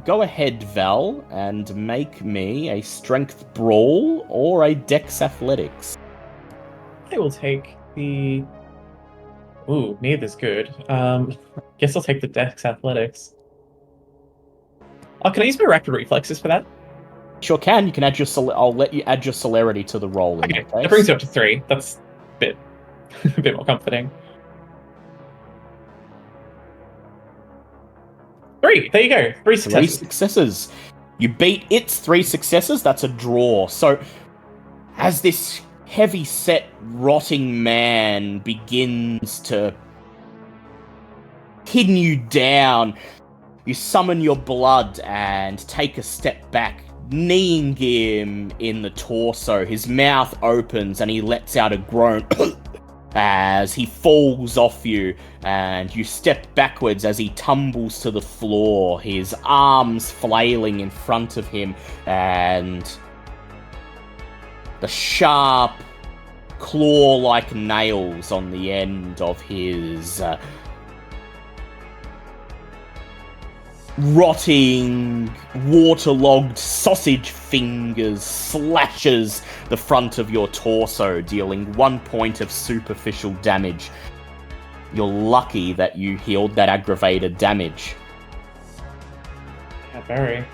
Go ahead, Val, and make me a strength brawl or a dex athletics. I will take the... Ooh, neither's good. Guess I'll take the Dex Athletics. Oh, can I use my Rapid Reflexes for that? Sure can. You can add your I'll let you add your celerity to the roll in Okay, that case. that brings it up to 3. That's a bit more comforting. 3! There you go. 3 successes. 3 successes. You beat its 3 successes, that's a draw. So, as this heavy-set, rotting man begins to pin you down, you summon your blood and take a step back, kneeing him in the torso. His mouth opens and he lets out a groan as he falls off you, and you step backwards as he tumbles to the floor, his arms flailing in front of him, and the sharp, claw-like nails on the end of his rotting, waterlogged sausage fingers slashes the front of your torso, dealing 1 point of superficial damage. You're lucky that you healed that aggravated damage. Yeah, very.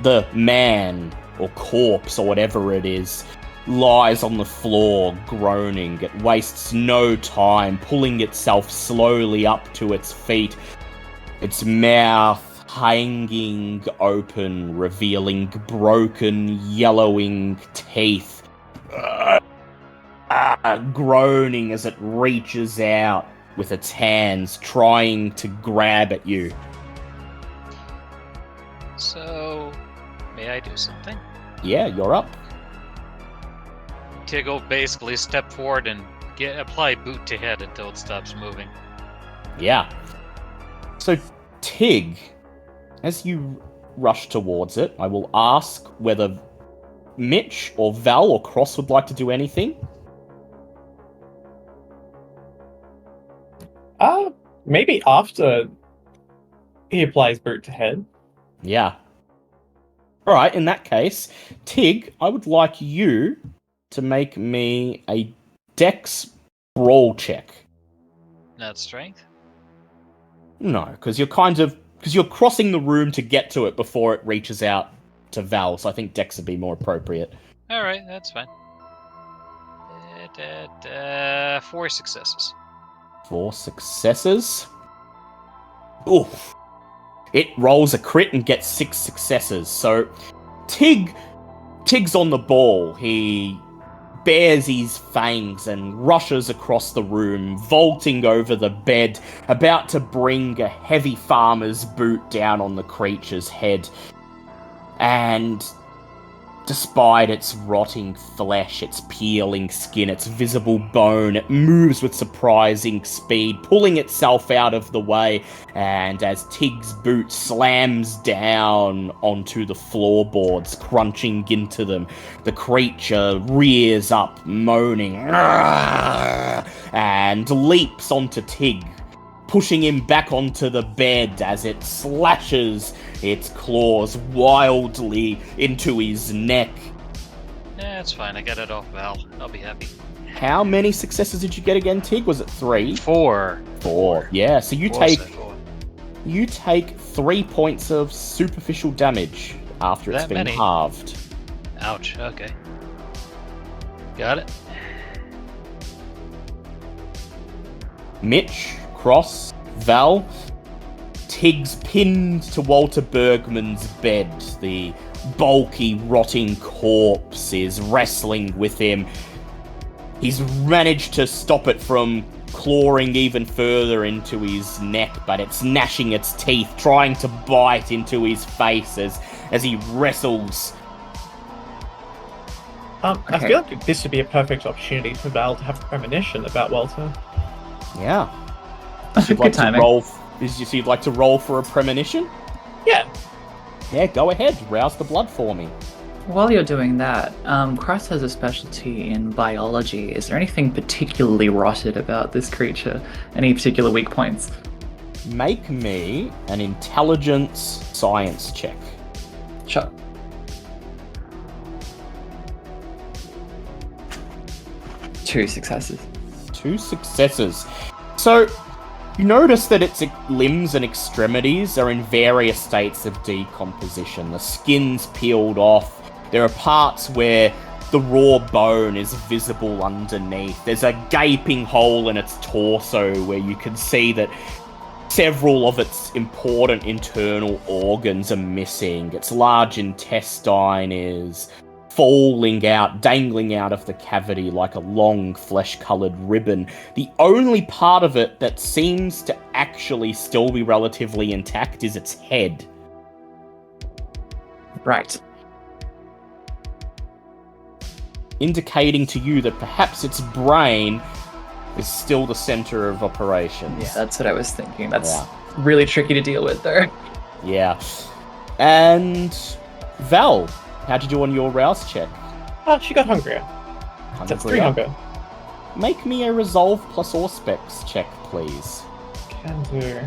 The man, or corpse, or whatever it is, lies on the floor, groaning. It wastes no time, pulling itself slowly up to its feet, its mouth hanging open, revealing broken, yellowing teeth. Groaning as it reaches out with its hands, trying to grab at you. So, may I do something? Yeah, you're up. Tig will basically step forward and apply boot to head until it stops moving. Yeah. So, Tig, as you rush towards it, I will ask whether Mitch or Val or Cross would like to do anything. Maybe after he applies boot to head. Yeah. Alright, in that case, Tig, I would like you to make me a Dex brawl check. Not strength? No, because you're crossing the room to get to it before it reaches out to Val, so I think Dex would be more appropriate. Alright, that's fine. 4 successes. 4 successes. Oof. It rolls a crit and gets 6 successes. So Tig's on the ball. He bares his fangs and rushes across the room, vaulting over the bed, about to bring a heavy farmer's boot down on the creature's head. And despite its rotting flesh, its peeling skin, its visible bone, it moves with surprising speed, pulling itself out of the way, and as Tig's boot slams down onto the floorboards, crunching into them, the creature rears up, moaning, and leaps onto Tig, pushing him back onto the bed as it slashes its claws wildly into his neck. Yeah, it's fine. I got it off Val. I'll be happy. How many successes did you get again, Tig? Was it 3? 4. 4. Yeah, so you Four, take so 4. you take 3 points of superficial damage after it's That been many? halved. Ouch. Okay. Got it. Mitch, Cross, Val, Tig's pinned to Walter Bergman's bed. The bulky, rotting corpse is wrestling with him. He's managed to stop it from clawing even further into his neck, but it's gnashing its teeth, trying to bite into his face as he wrestles. I feel like this would be a perfect opportunity for Val to have a premonition about Walter. Yeah. Good timing. You'd like to roll for a premonition? Yeah. Yeah, go ahead. Rouse the blood for me. While you're doing that, Christ has a specialty in biology. Is there anything particularly rotted about this creature? Any particular weak points? Make me an intelligence science check. Sure. Two successes. 2 successes. So, you notice that its limbs and extremities are in various states of decomposition. The skin's peeled off. There are parts where the raw bone is visible underneath. There's a gaping hole in its torso where you can see that several of its important internal organs are missing. Its large intestine is falling out, dangling out of the cavity like a long flesh-coloured ribbon. The only part of it that seems to actually still be relatively intact is its head. Right. Indicating to you that perhaps its brain is still the center of operations. Yeah, that's what I was thinking. That's really tricky to deal with there. Yeah. And Val, how'd you do on your rouse check? Oh, she got hungrier. That's 3 hunger. Make me a resolve plus auspex check, please. Can do.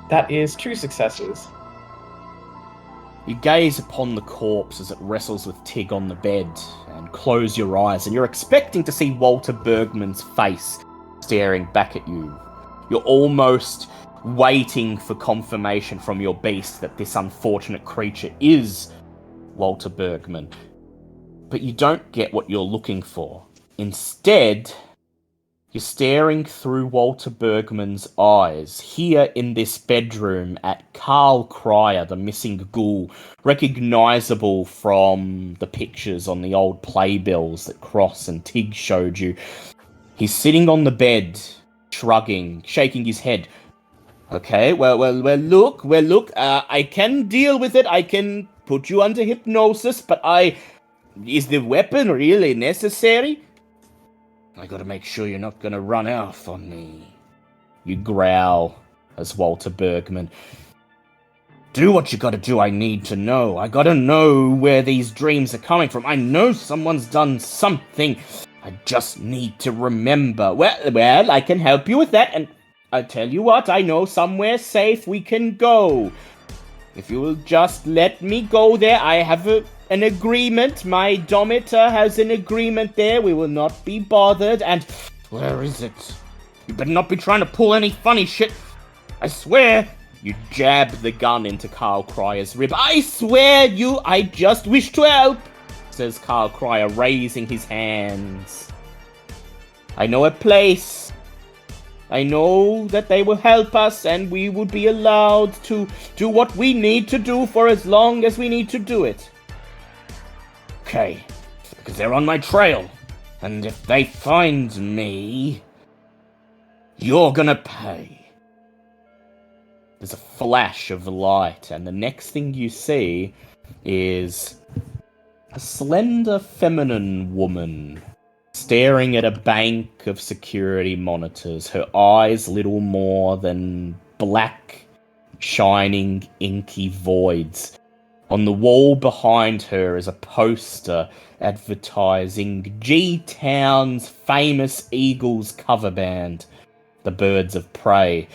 That is 2 successes. You gaze upon the corpse as it wrestles with Tig on the bed and close your eyes, and you're expecting to see Walter Bergman's face staring back at you. You're almost waiting for confirmation from your beast that this unfortunate creature is Walter Bergman. But you don't get what you're looking for. Instead, you're staring through Walter Bergman's eyes, here in this bedroom at Karl Crier, the missing ghoul, recognisable from the pictures on the old playbills that Cross and Tig showed you. He's sitting on the bed, shrugging, shaking his head. Okay, well, look, I can deal with it, I can put you under hypnosis, but is the weapon really necessary? I gotta make sure you're not gonna run off on me. You growl as Walter Bergman. Do what you gotta do, I need to know. I gotta know where these dreams are coming from. I know someone's done something. I just need to remember. Well, I can help you with that, and I tell you what, I know somewhere safe we can go. If you will just let me go there, I have an agreement. My Domitor has an agreement there. We will not be bothered. And where is it? You better not be trying to pull any funny shit. I swear. You jab the gun into Karl Crier's rib. I swear I just wish to help, says Karl Crier, raising his hands. I know a place. I know that they will help us, and we will be allowed to do what we need to do for as long as we need to do it. Okay, because they're on my trail, and if they find me, you're gonna pay. There's a flash of light, and the next thing you see is a slender feminine woman staring at a bank of security monitors, her eyes little more than black, shining, inky voids. On the wall behind her is a poster advertising G-Town's famous Eagles cover band, the Birds of Prey.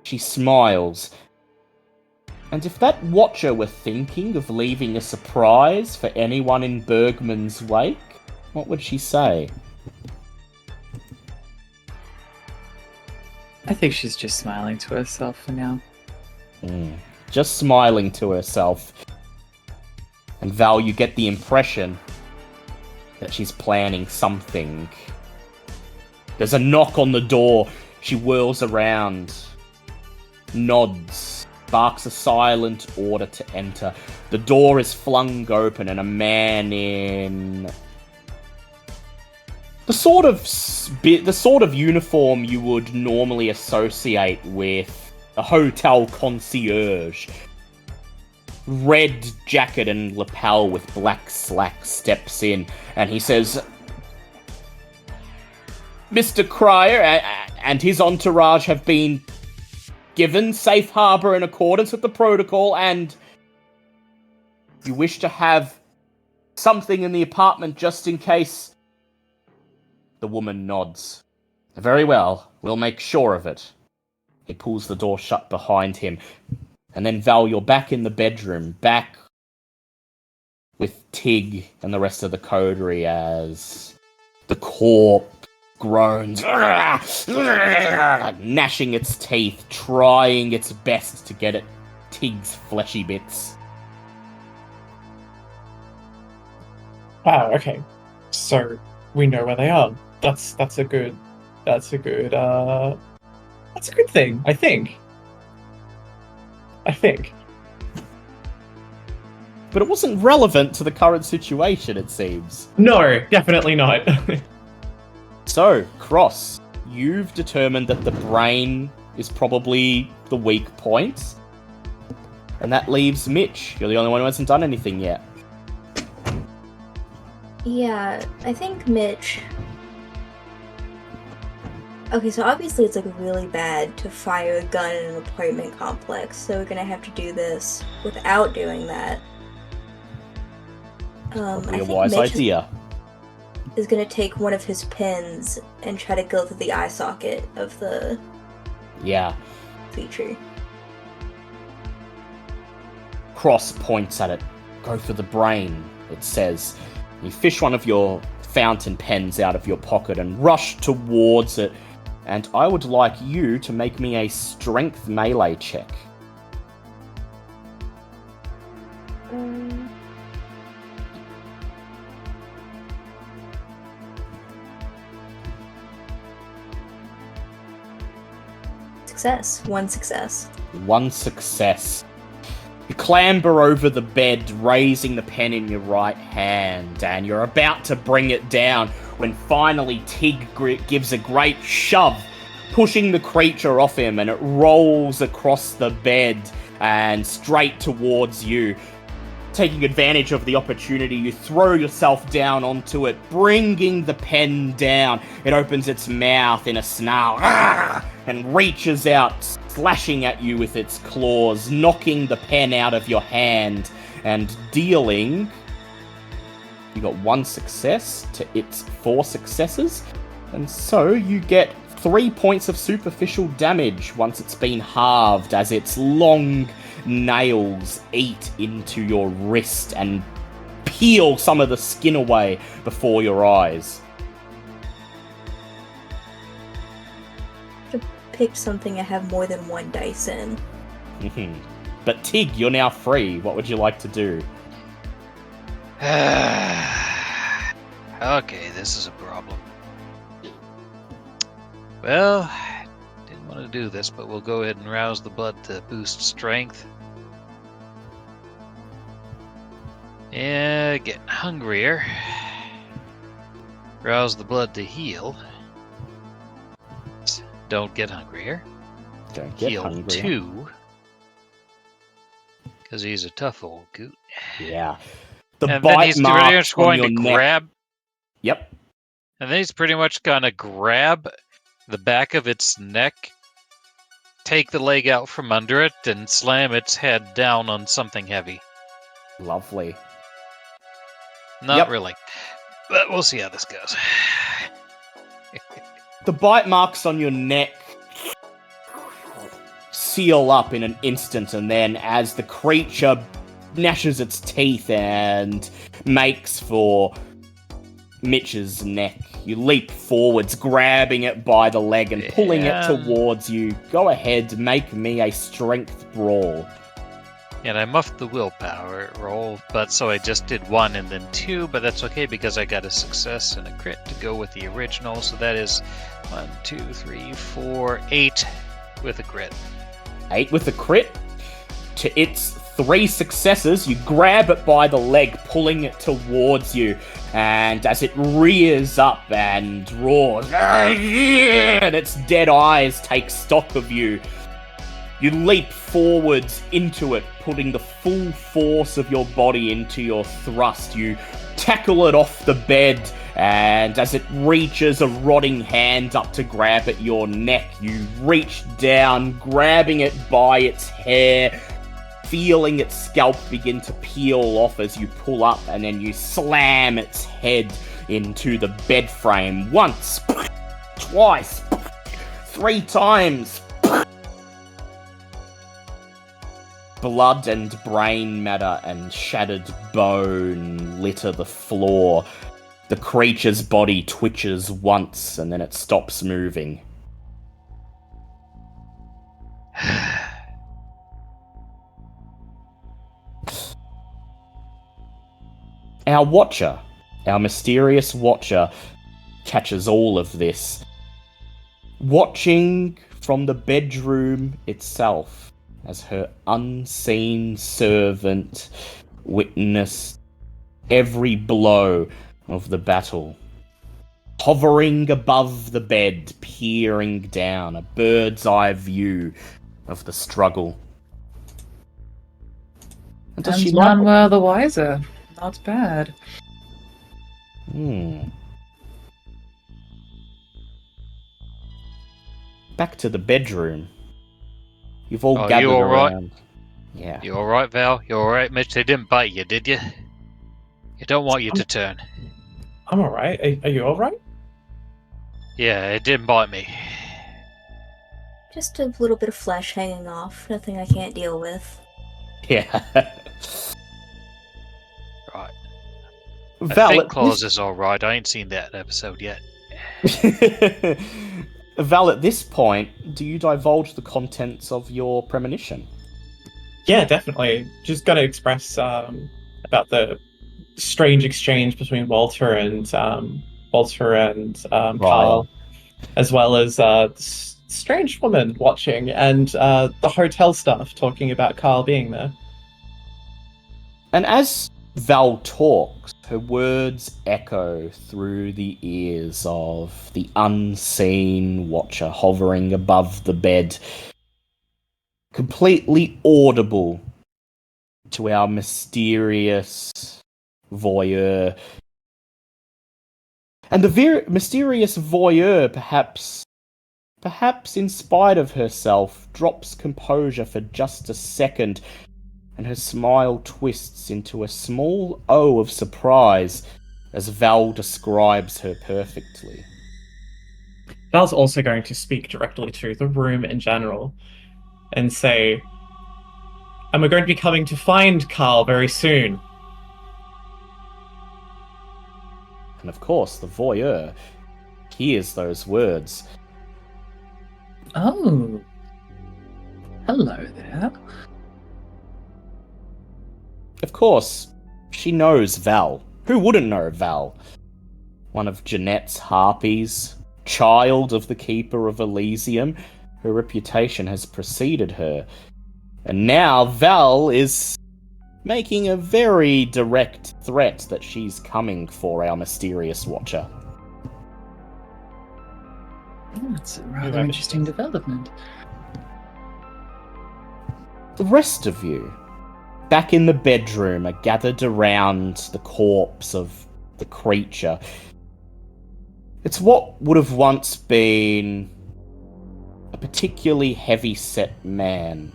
She smiles. And if that watcher were thinking of leaving a surprise for anyone in Bergman's wake, what would she say? I think she's just smiling to herself for now. Just smiling to herself. And Val, you get the impression that she's planning something. There's a knock on the door. She whirls around, nods, barks a silent order to enter. The door is flung open and a man in the sort of uniform you would normally associate with a hotel concierge, red jacket and lapel with black slacks, steps in, and he says, Mr. Crier and his entourage have been given safe harbor in accordance with the protocol, and you wish to have something in the apartment just in case. The woman nods. Very well, we'll make sure of it. He pulls the door shut behind him. And then, Val, you're back in the bedroom, back with Tig and the rest of the coterie as the corpse groans, gnashing its teeth, trying its best to get at Tig's fleshy bits. Wow, okay. So we know where they are. That's a good thing, I think. But it wasn't relevant to the current situation, it seems. No, definitely not. So, Cross, you've determined that the brain is probably the weak point. And that leaves Mitch. You're the only one who hasn't done anything yet. Yeah, I think Mitch... Okay, so obviously it's like really bad to fire a gun in an apartment complex, so we're gonna have to do this without doing that. Probably I a think wise Mitch idea. is gonna take one of his pins and try to go through the eye socket of the Yeah. creature. Cross points at it. Go for the brain, it says. You fish one of your fountain pens out of your pocket and rush towards it. And I would like you to make me a strength melee check. Success. One success. One success. You clamber over the bed, raising the pen in your right hand, and you're about to bring it down when finally Tig gives a great shove, pushing the creature off him, and it rolls across the bed and straight towards you. Taking advantage of the opportunity, you throw yourself down onto it, bringing the pen down. It opens its mouth in a snarl and reaches out, slashing at you with its claws, knocking the pen out of your hand and dealing... You got one success to its 4 successes, and so you get 3 points of superficial damage once it's been halved as its long nails eat into your wrist and peel some of the skin away before your eyes. To pick something I have more than one dice in. But Tig, you're now free. What would you like to do? Okay, this is a problem. Well, didn't want to do this, but we'll go ahead and rouse the blood to boost strength. Yeah, getting hungrier. Rouse the blood to heal. Don't get hungrier. Don't get Heal hungry. 2. Because he's a tough old goot. Yeah. The And then bite he's pretty marks much on going your to neck. grab. Yep. And then he's pretty much going to grab the back of its neck, take the leg out from under it, and slam its head down on something heavy. Lovely. Not Yep. really. But we'll see how this goes. The bite marks on your neck seal up in an instant, and then as the creature gnashes its teeth and makes for Mitch's neck, you leap forwards, grabbing it by the leg and pulling it towards you. Go ahead, make me a strength brawl. And I muffed the willpower roll, but so I just did 1 and then 2, but that's okay because I got a success and a crit to go with the original, so that is 1, 2, 3, 4, 8 with a crit. 8 with a crit. To its 3 successes, you grab it by the leg, pulling it towards you, and as it rears up and roars, and its dead eyes take stock of you, you leap forwards into it, putting the full force of your body into your thrust. You tackle it off the bed, and as it reaches a rotting hand up to grab at your neck, you reach down, grabbing it by its hair, feeling its scalp begin to peel off as you pull up, and then you slam its head into the bed frame once, twice, 3 times. Blood and brain matter and shattered bone litter the floor. The creature's body twitches once and then it stops moving. Our watcher, our mysterious watcher, catches all of this. Watching from the bedroom itself, as her unseen servant witnessed every blow of the battle. Hovering above the bed, peering down, a bird's eye view of the struggle. And does she none like were the wiser. Not bad. Back to the bedroom. You've all Oh, gathered you all right? around. Yeah. You alright, Val? You alright, Mitch? They didn't bite you, did you? You don't want you to turn. I'm alright. Are you alright? Yeah, it didn't bite me. Just a little bit of flesh hanging off. Nothing I can't deal with. Yeah. Right. Val, I think at Claus is alright. I ain't seen that episode yet. Val, at this point, do you divulge the contents of your premonition? Yeah, definitely. Just got to express about the strange exchange between Walter and Carl, as well as this strange woman watching, and the hotel staff talking about Carl being there. And as Val talks, her words echo through the ears of the unseen watcher hovering above the bed, completely audible to our mysterious voyeur. And the mysterious voyeur, perhaps in spite of herself, drops composure for just a second, and her smile twists into a small O of surprise as Val describes her perfectly. Val's also going to speak directly to the room in general and say, and we're going to be coming to find Karl very soon. And of course, the voyeur hears those words. Oh. Hello there. Of course, she knows Val. Who wouldn't know Val? One of Jeanette's harpies, child of the Keeper of Elysium. Her reputation has preceded her. And now Val is making a very direct threat that she's coming for our mysterious watcher. That's a rather interesting development. The rest of you, back in the bedroom, are gathered around the corpse of the creature. It's what would have once been a particularly heavy-set man.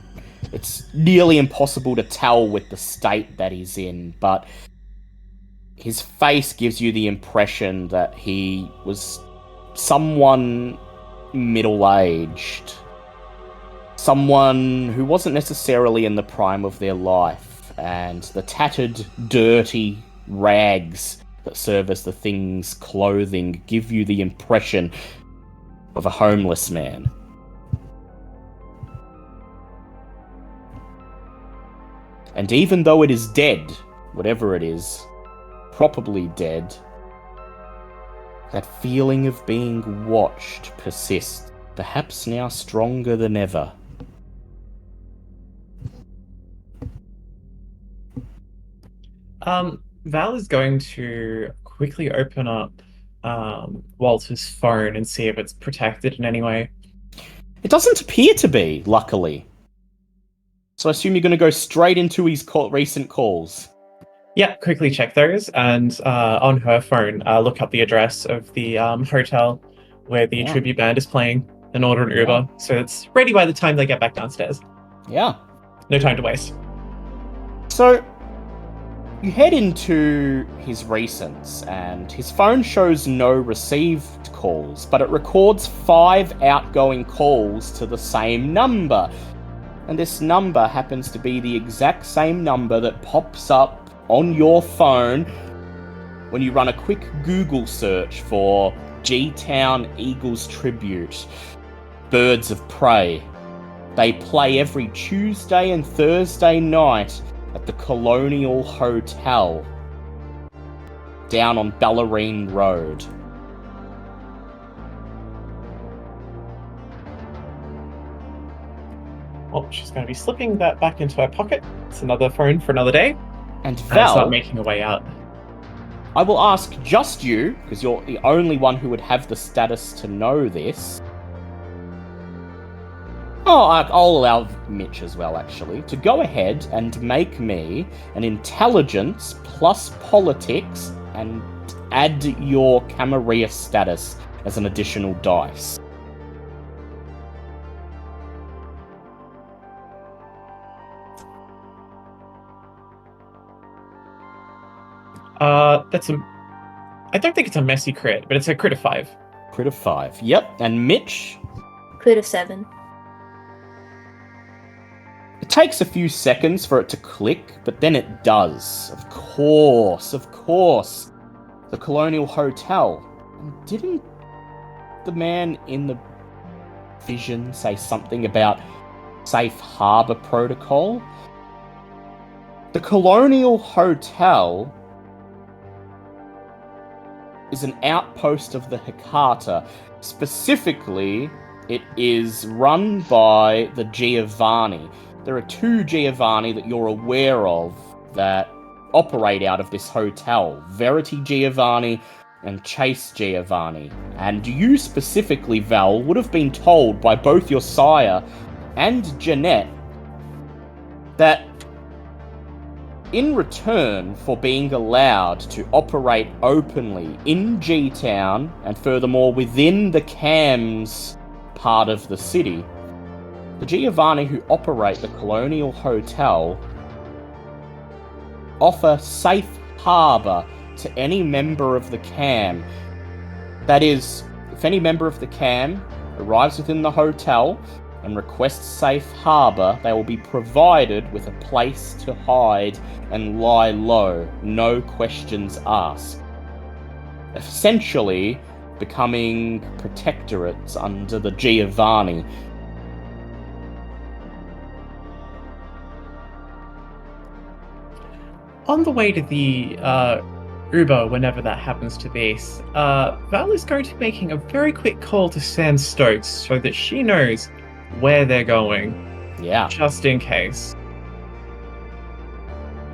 It's nearly impossible to tell with the state that he's in, but his face gives you the impression that he was someone middle-aged. Someone who wasn't necessarily in the prime of their life, and the tattered, dirty rags that serve as the thing's clothing give you the impression of a homeless man. And even though it is dead, whatever it is, probably dead, that feeling of being watched persists, perhaps now stronger than ever. Val is going to quickly open up Walter's phone and see if it's protected in any way. It doesn't appear to be, luckily. So I assume you're going to go straight into his recent calls. Yeah, quickly check those, and on her phone, look up the address of the hotel where the tribute band is playing, and order an Uber, so it's ready by the time they get back downstairs. Yeah. No time to waste. So, you head into his recents, and his phone shows no received calls, but it records 5 outgoing calls to the same number. And this number happens to be the exact same number that pops up on your phone when you run a quick Google search for G-Town Eagles Tribute, Birds of Prey. They play every Tuesday and Thursday night at the Colonial Hotel down on Ballerine Road. Well, she's going to be slipping that back into her pocket. It's another phone for another day. And And Val, start making her way out. I will ask just you, because you're the only one who would have the status to know this. Oh, I'll allow Mitch as well, actually, to go ahead and make me an intelligence plus politics and add your Camarilla status as an additional dice. I don't think it's a messy crit, but it's a crit of 5. Crit of 5. Yep. And Mitch? Crit of 7. It takes a few seconds for it to click, but then it does. Of course. The Colonial Hotel. And didn't the man in the vision say something about safe harbor protocol? The Colonial Hotel is an outpost of the Hecata. Specifically, it is run by the Giovanni. There are 2 Giovanni that you're aware of that operate out of this hotel. Verity Giovanni and Chase Giovanni. And you specifically, Val, would have been told by both your sire and Jeanette that in return for being allowed to operate openly in G-Town, and furthermore within the CAMS part of the city, the Giovanni who operate the Colonial Hotel offer safe harbor to any member of the CAM. That is, if any member of the cam arrives within the hotel and requests safe harbor, they will be provided with a place to hide and lie low, no questions asked. Essentially, becoming protectorates under the Giovanni. On the way to the Uber, whenever that happens to be, Val is going to be making a very quick call to Sam Stokes so that she knows where they're going, Yeah. just in case.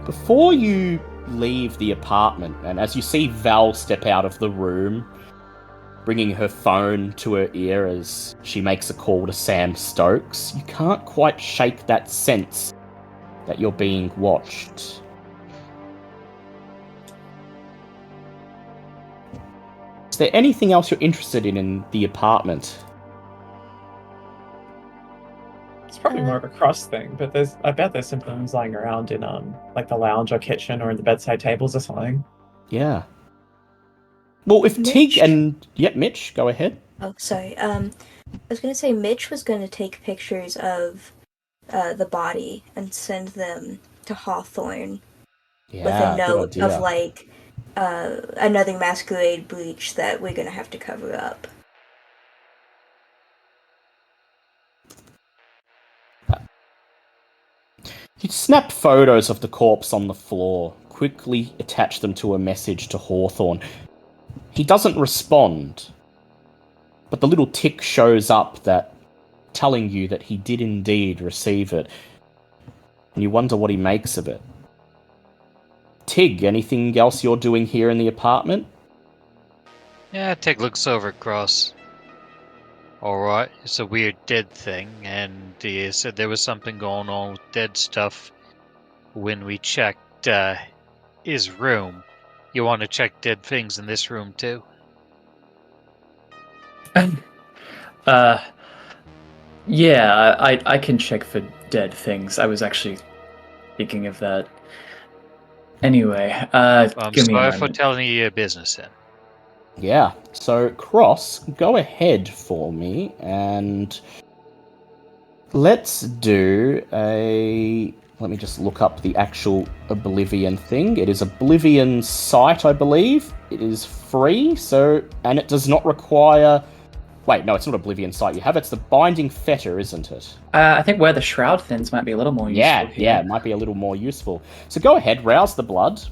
Before you leave the apartment, and as you see Val step out of the room, bringing her phone to her ear as she makes a call to Sam Stokes, you can't quite shake that sense that you're being watched. Is there anything else you're interested in the apartment? It's probably more of a cross thing, but I bet there's some things lying around in like the lounge or kitchen or in the bedside tables or something. Yeah. Well, if Tig Mitch? and... Yeah, Mitch, go ahead. Oh, sorry. I was gonna say Mitch was gonna take pictures of the body and send them to Hawthorne with Yeah, a good note idea. of like another Masquerade breach that we're gonna have to cover up. You snap photos of the corpse on the floor, quickly attach them to a message to Hawthorne. He doesn't respond, but the little tick shows up that telling you that he did indeed receive it, and you wonder what he makes of it. Tig, anything else you're doing here in the apartment? Yeah, Tig looks over at Cross. Alright, it's a weird dead thing, and he said there was something going on with dead stuff when we checked his room. You want to check dead things in this room too? Yeah, I can check for dead things. I was actually thinking of that. Anyway, I'm give me a sorry for moment. telling you your business then. Yeah, so Cross, go ahead for me, and let's do a... Let me just look up the actual Oblivion thing. It is Oblivion site, I believe. It is free, and it does not require... Wait, no, it's not Oblivion site you have. It's the Binding Fetter, isn't it? I think where the shroud thins might be a little more useful Yeah, here. yeah, it might be a little more useful. So go ahead, rouse the blood.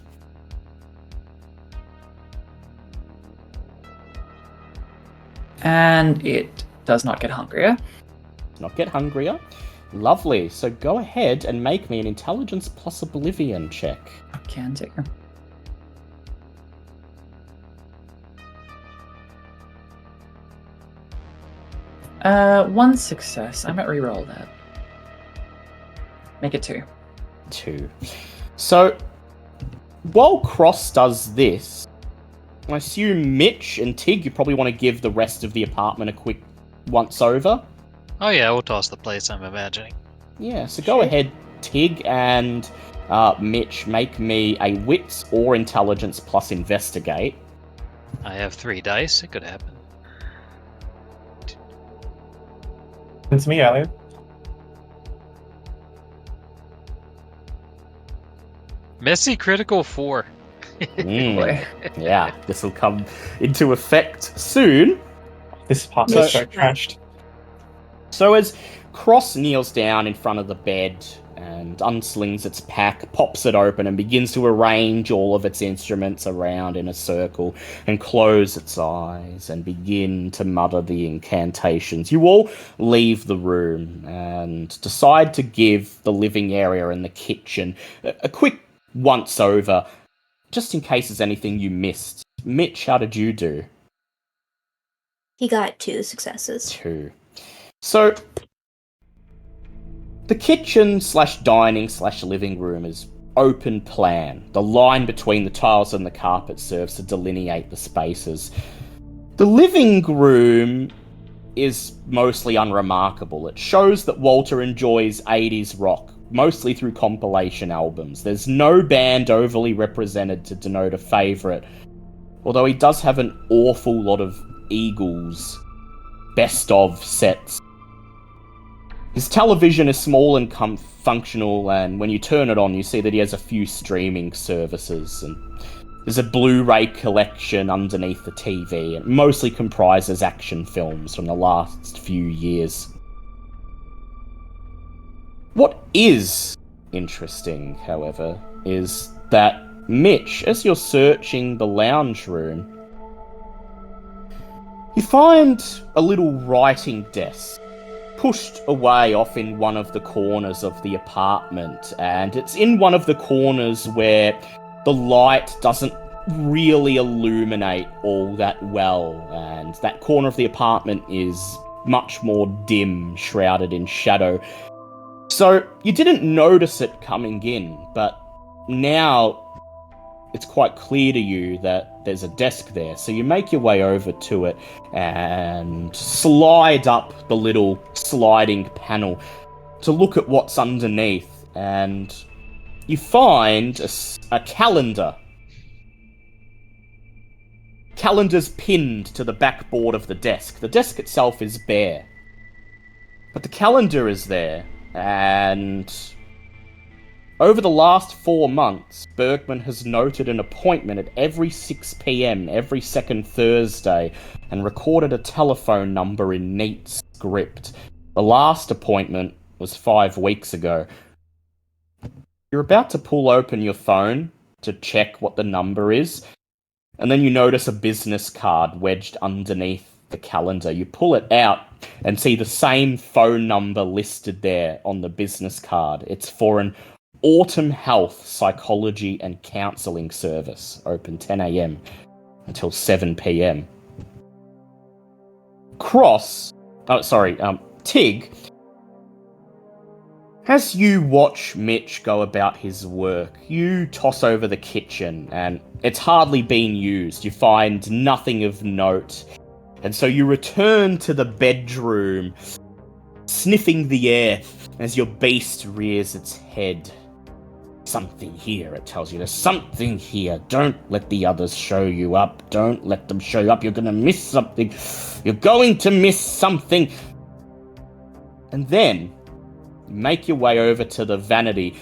And it does not get hungrier. Not get hungrier. Lovely. So go ahead and make me an Intelligence plus Oblivion check. Can do. One success. I might re-roll that. Make it 2. 2. So, while Cross does this, I assume Mitch and Tig, you probably want to give the rest of the apartment a quick once-over. Oh yeah, we'll toss the place, I'm imagining. Yeah, so go ahead, Tig and Mitch, make me a Wits or Intelligence plus Investigate. I have 3 dice, it could happen. It's me, Elliot. Messy critical 4. Boy. Yeah, this will come into effect soon. This apartment is So- so trashed. So as Cross kneels down in front of the bed and unslings its pack, pops it open and begins to arrange all of its instruments around in a circle and close its eyes and begin to mutter the incantations, you all leave the room and decide to give the living area and the kitchen a quick once-over, just in case there's anything you missed. Mitch, how did you do? He got 2 successes. 2. So, the kitchen slash dining slash living room is open plan. The line between the tiles and the carpet serves to delineate the spaces. The living room is mostly unremarkable. It shows that Walter enjoys 80s rock, mostly through compilation albums. There's no band overly represented to denote a favourite, although he does have an awful lot of Eagles best of sets. His television is small and functional, and when you turn it on, you see that he has a few streaming services, and there's a Blu-ray collection underneath the TV, and it mostly comprises action films from the last few years. What is interesting, however, is that Mitch, as you're searching the lounge room, you find a little writing desk pushed away off in one of the corners of the apartment, and it's in one of the corners where the light doesn't really illuminate all that well, and that corner of the apartment is much more dim, shrouded in shadow. So you didn't notice it coming in, but now it's quite clear to you that there's a desk there. So you make your way over to it and slide up the little sliding panel to look at what's underneath, and you find a calendar. Calendar's pinned to the backboard of the desk. The desk itself is bare, but the calendar is there, and over the last 4 months, Bergman has noted an appointment at every 6 p.m. every second Thursday and recorded a telephone number in neat script. The last appointment was 5 weeks ago. You're about to pull open your phone to check what the number is, and then you notice a business card wedged underneath the calendar. You pull it out and see the same phone number listed there on the business card. It's for an Autumn Health Psychology and Counselling Service, open 10 a.m. until 7 p.m. Tig, as you watch Mitch go about his work, you toss over the kitchen, and it's hardly been used. You find nothing of note, and so you return to the bedroom, sniffing the air as your beast rears its head. Something here, it tells you. There's something here. Don't let the others show you up. Don't let them show you up. You're gonna miss something. You're going to miss something. And then you make your way over to the vanity,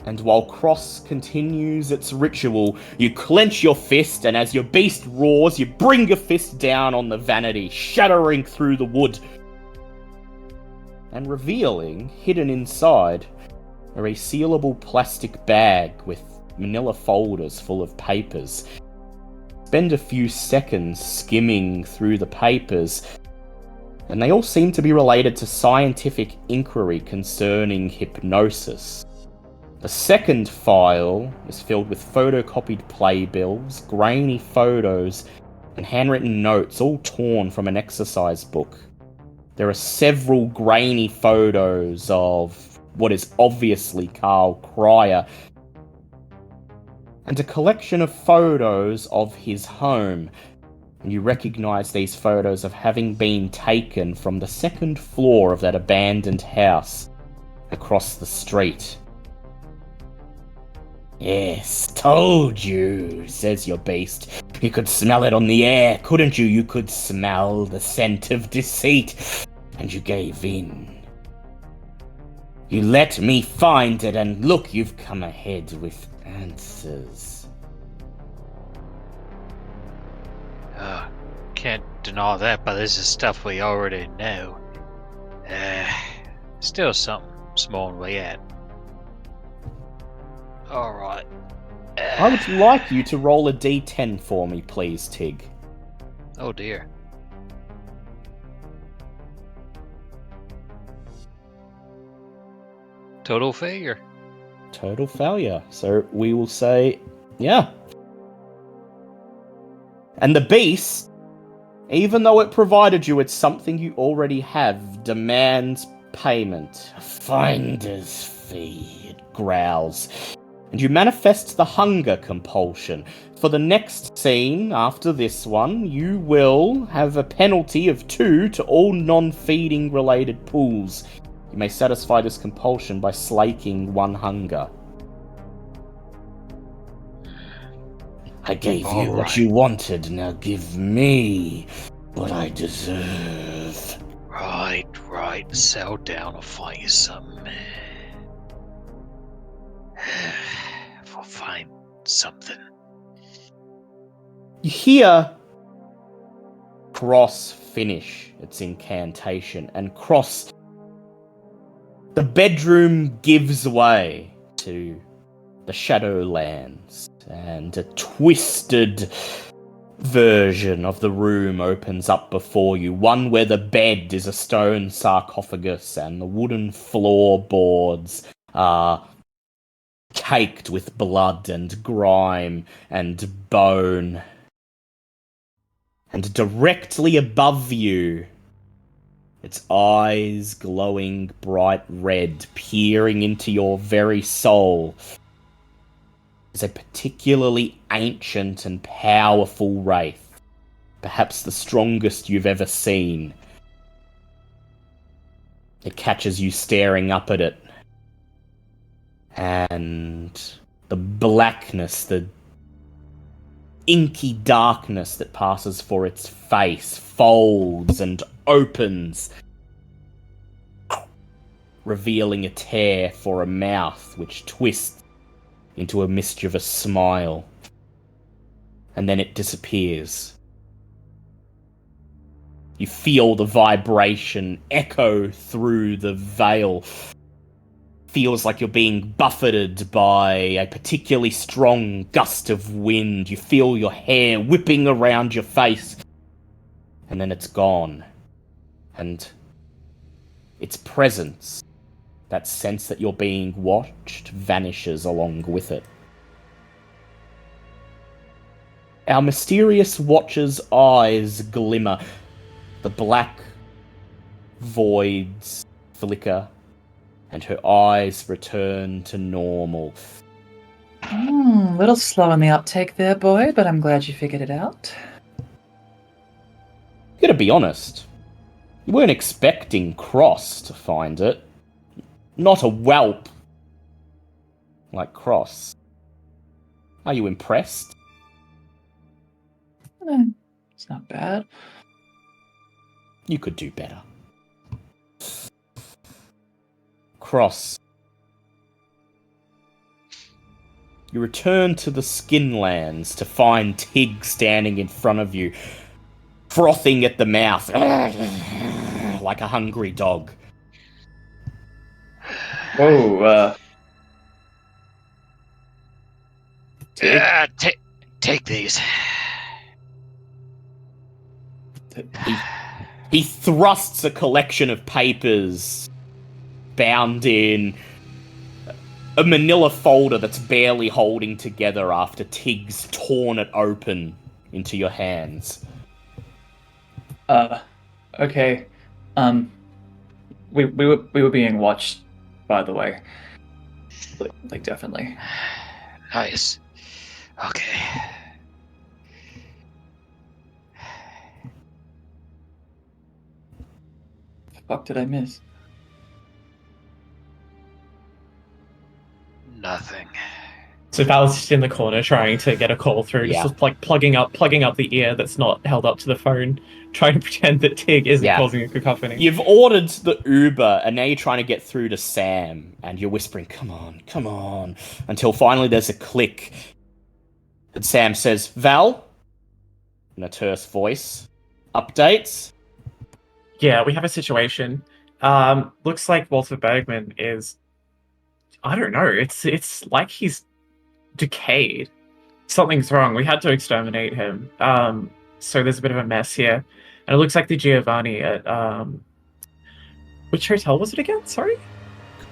and while Cross continues its ritual, you clench your fist, and as your beast roars, you bring your fist down on the vanity, shattering through the wood, and revealing, hidden inside, a resealable plastic bag with manila folders full of papers. Spend a few seconds skimming through the papers, and they all seem to be related to scientific inquiry concerning hypnosis. The second file is filled with photocopied playbills, grainy photos, and handwritten notes, all torn from an exercise book. There are several grainy photos of what is obviously Karl Crier, and a collection of photos of his home. And you recognize these photos of having been taken from the second floor of that abandoned house across the street. Yes, told you, says your beast. You could smell it on the air, couldn't you? You could smell the scent of deceit, and you gave in. You let me find it, and look, you've come ahead with answers. Can't deny that, but this is stuff we already know. Still something small and we add. Alright. I would like you to roll a d10 for me, please, Tig. Oh dear. Total failure. Total failure. So we will say, yeah. And the beast, even though it provided you with something you already have, demands payment. A finder's fee, it growls. And you manifest the hunger compulsion. For the next scene, after this one, you will have a penalty of 2 to all non-feeding related pools. You may satisfy this compulsion by slaking 1 hunger. I gave All you what right. you wanted, now give me what I deserve. Right. Settle down, I'll find you something. I'll find something. You hear Cross finish its incantation, and Cross, the bedroom gives way to the Shadowlands, and a twisted version of the room opens up before you, one where the bed is a stone sarcophagus and the wooden floorboards are caked with blood and grime and bone. And directly above you, its eyes glowing bright red, peering into your very soul, is a particularly ancient and powerful wraith, perhaps the strongest you've ever seen. It catches you staring up at it, and the blackness, the inky darkness that passes for its face folds and opens, revealing a tear for a mouth which twists into a mischievous smile. And then it disappears. You feel the vibration echo through the veil. Feels like you're being buffeted by a particularly strong gust of wind. You feel your hair whipping around your face. And then it's gone. And its presence, that sense that you're being watched, vanishes along with it. Our mysterious watcher's eyes glimmer. The black voids flicker, and her eyes return to normal. A little slow on the uptake there, boy, but I'm glad you figured it out. Gotta be honest, you weren't expecting Cross to find it. Not a whelp like Cross. Are you impressed? It's not bad. You could do better. Cross. You return to the Skinlands to find Tig standing in front of you, frothing at the mouth, like a hungry dog. Whoa, Take these. He thrusts a collection of papers bound in a manila folder that's barely holding together after Tig's torn it open into your hands. Okay. We were being watched, by the way. Like definitely. Nice. Okay. The fuck did I miss? Nothing. So Val's just in the corner trying to get a call through, Yeah. just like plugging up the ear that's not held up to the phone, trying to pretend that Tig isn't Yeah. causing a cacophony. You've ordered the Uber, and now you're trying to get through to Sam, and you're whispering, come on, until finally there's a click. And Sam says, Val? In a terse voice. Updates? Yeah, we have a situation. Looks like Walter Bergman is, I don't know, it's like he's decayed. Something's wrong. We had to exterminate him. So there's a bit of a mess here. And it looks like the Giovanni at, which hotel was it again? Sorry?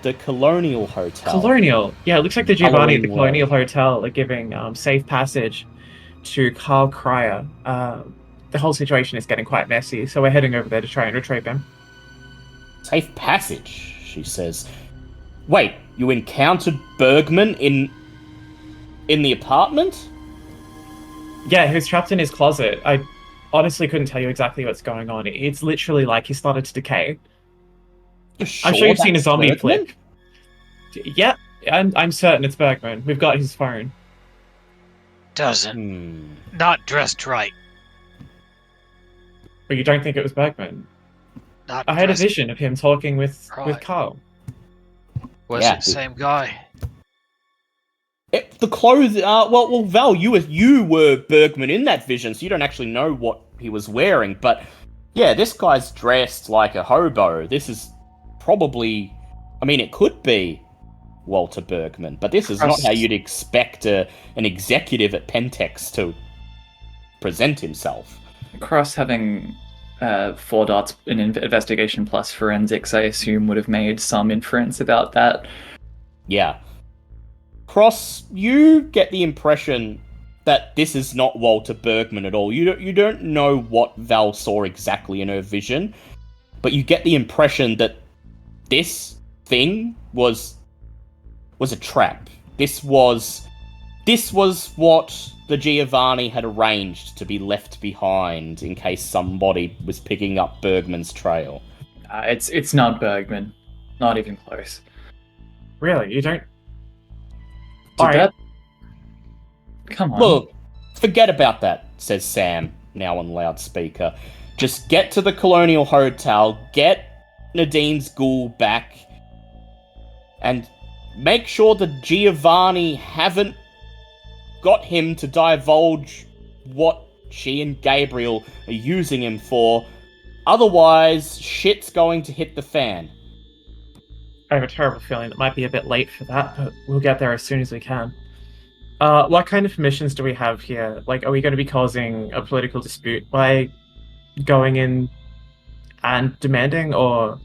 The Colonial Hotel. Colonial. Yeah, it looks like the Giovanni at the Halloween Colonial Hotel are giving safe passage to Karl Crier. The whole situation is getting quite messy, so we're heading over there to try and retrieve him. Safe passage, she says. Wait, you encountered Bergman in the apartment? Yeah, he was trapped in his closet. I honestly couldn't tell you exactly what's going on. It's literally like he started to decay. You're sure I'm sure you've seen a that's zombie Bergman? clip. Yeah, I'm certain it's Bergman. We've got his phone. Doesn't. Not dressed right. But you don't think it was Bergman? Not I had a dressed vision of him talking with right. Karl. Was Yeah, it the same guy? The clothes. Well, Val, you were Bergman in that vision, so you don't actually know what he was wearing. But yeah, this guy's dressed like a hobo. This is probably. I mean, it could be Walter Bergman, but this is not how you'd expect an executive at Pentex to present himself. Cross having 4 dots in investigation plus forensics, I assume, would have made some inference about that. Yeah. Cross, you get the impression that this is not Walter Bergman at all. You don't know what Val saw exactly in her vision, but you get the impression that this thing was a trap. This was what the Giovanni had arranged to be left behind in case somebody was picking up Bergman's trail. It's not Bergman. Not even close. Really? You don't? Did Alright. that? Come on. Look, forget about that, says Sam, now on loudspeaker. Just get to the Colonial Hotel, get Nadine's ghoul back, and make sure the Giovanni haven't got him to divulge what she and Gabriel are using him for. Otherwise, shit's going to hit the fan. I have a terrible feeling it might be a bit late for that, but we'll get there as soon as we can. What kind of missions do we have here? Like, are we going to be causing a political dispute by going in and demanding, or...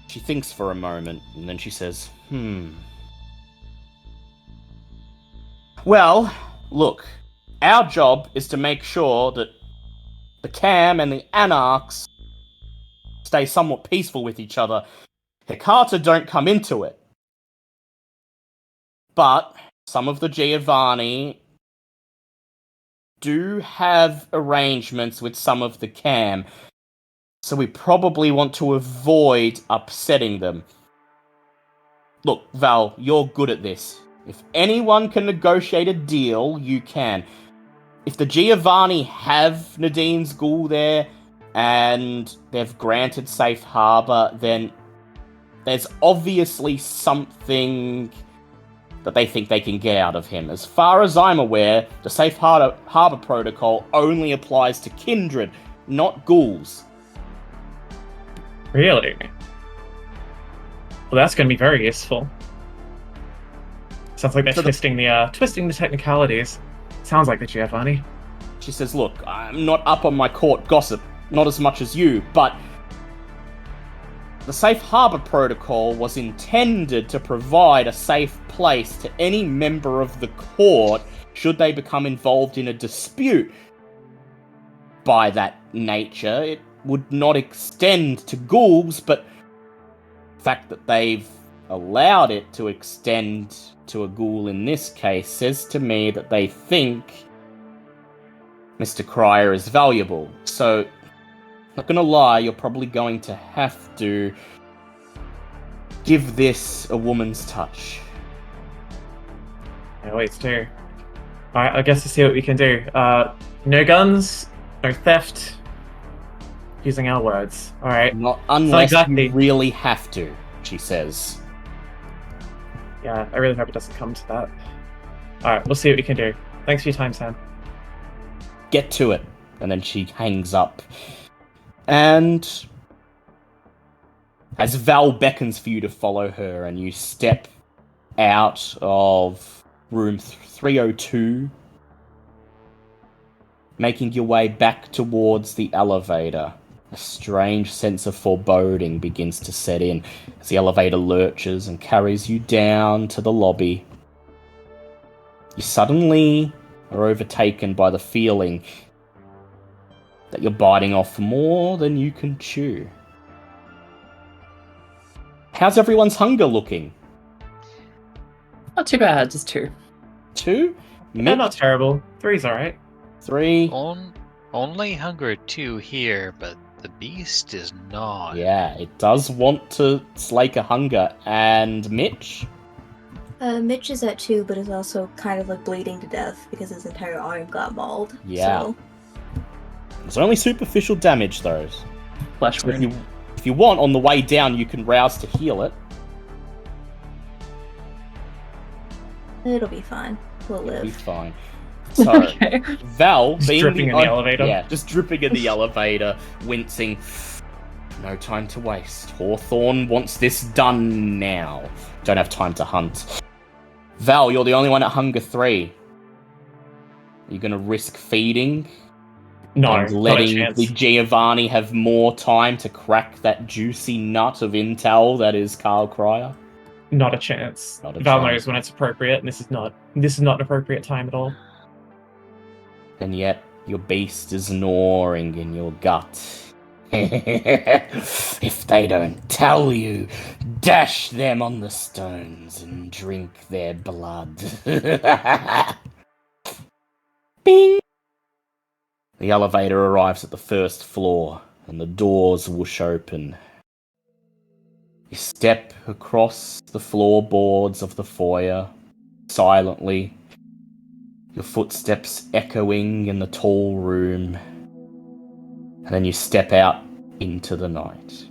She thinks for a moment, and then she says, Well, look, our job is to make sure that the Cam and the Anarchs stay somewhat peaceful with each other. Hecata don't come into it. But some of the Giovanni do have arrangements with some of the Cam, so we probably want to avoid upsetting them. Look, Val, you're good at this. If anyone can negotiate a deal, you can. If the Giovanni have Nadine's ghoul there, and they've granted safe harbor, then there's obviously something that they think they can get out of him. As far as I'm aware, the safe harbor protocol only applies to kindred, not ghouls. Really? Well, that's going to be very useful. Sounds like they're twisting the technicalities. Sounds like the Giovanni. She says, look, I'm not up on my court gossip, not as much as you, but the safe harbor protocol was intended to provide a safe place to any member of the court should they become involved in a dispute. By that nature, it would not extend to ghouls, but the fact that they've allowed it to extend to a ghoul in this case says to me that they think Mr. Crier is valuable. So, not gonna lie, you're probably going to have to give this a woman's touch. I always do. Alright, I guess to see what we can do. No guns, no theft. Using our words. Alright. Not unless exactly. you really have to, she says. Yeah, I really hope it doesn't come to that. Alright, we'll see what we can do. Thanks for your time, Sam. Get to it. And then she hangs up. And as Val beckons for you to follow her, and you step out of room 302, making your way back towards the elevator, a strange sense of foreboding begins to set in as the elevator lurches and carries you down to the lobby. You suddenly are overtaken by the feeling that you're biting off more than you can chew. How's everyone's hunger looking? Not too bad, just 2. 2? They're not terrible. 3's alright. 3? Only hunger 2 here, but the beast is not. Yeah, it does want to slake a hunger. And Mitch? Mitch is at 2, but is also kind of like bleeding to death because his entire arm got mauled. Yeah. So. It's only superficial damage, though. Flesh So wound. if you want, on the way down, you can rouse to heal it. It'll be fine. We'll It'll be live. fine. So, Okay. Val, Just being dripping in the elevator. Yeah, just dripping in the elevator, wincing. No time to waste. Hawthorne wants this done now. Don't have time to hunt. Val, you're the only one at Hunger 3. Are you going to risk feeding? No, And not a letting chance. the Giovanni have more time to crack that juicy nut of intel that is Karl Crier? Not a chance. Not a Val chance. knows when it's appropriate, and this is not an appropriate time at all. And yet, your beast is gnawing in your gut. If they don't tell you, dash them on the stones and drink their blood. Bing! The elevator arrives at the first floor, and the doors whoosh open. You step across the floorboards of the foyer, silently, your footsteps echoing in the tall room, and then you step out into the night.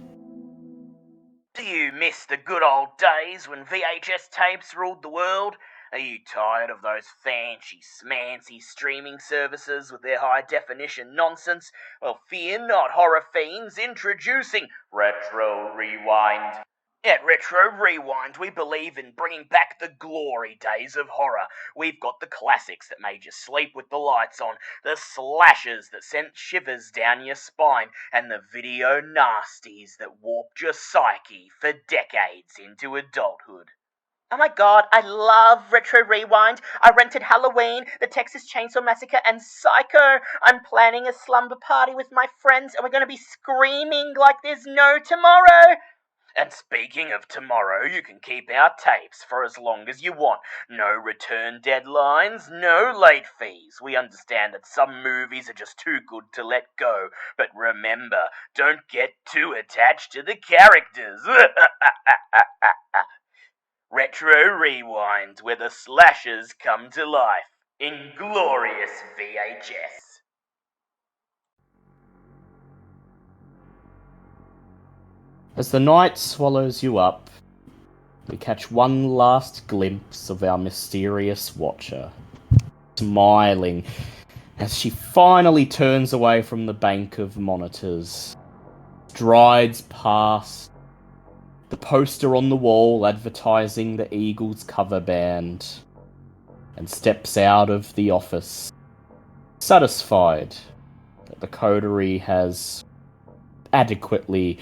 Do you miss the good old days when VHS tapes ruled the world? Are you tired of those fancy smancy streaming services with their high definition nonsense? Well, fear not, horror fiends, introducing Retro Rewind. At Retro Rewind, we believe in bringing back the glory days of horror. We've got the classics that made you sleep with the lights on, the slashers that sent shivers down your spine, and the video nasties that warped your psyche for decades into adulthood. Oh my god, I love Retro Rewind. I rented Halloween, the Texas Chainsaw Massacre, and Psycho. I'm planning a slumber party with my friends, and we're going to be screaming like there's no tomorrow. And speaking of tomorrow, you can keep our tapes for as long as you want. No return deadlines, no late fees. We understand that some movies are just too good to let go. But remember, don't get too attached to the characters. Retro Rewind, where the slashers come to life in glorious VHS. As the night swallows you up, we catch one last glimpse of our mysterious watcher, smiling as she finally turns away from the bank of monitors, strides past the poster on the wall advertising the Eagles cover band, and steps out of the office, satisfied that the coterie has adequately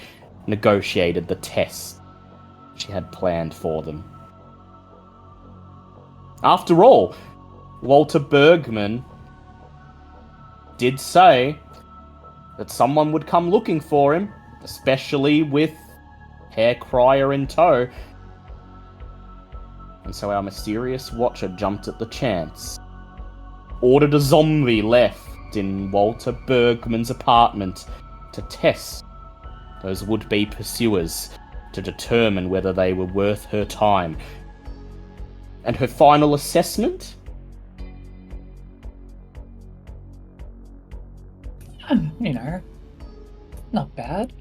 negotiated the test she had planned for them. After all, Walter Bergman did say that someone would come looking for him, especially with Herr Crier in tow. And so our mysterious watcher jumped at the chance, ordered a zombie left in Walter Bergman's apartment to test those would-be pursuers, to determine whether they were worth her time. And her final assessment? You know, not bad.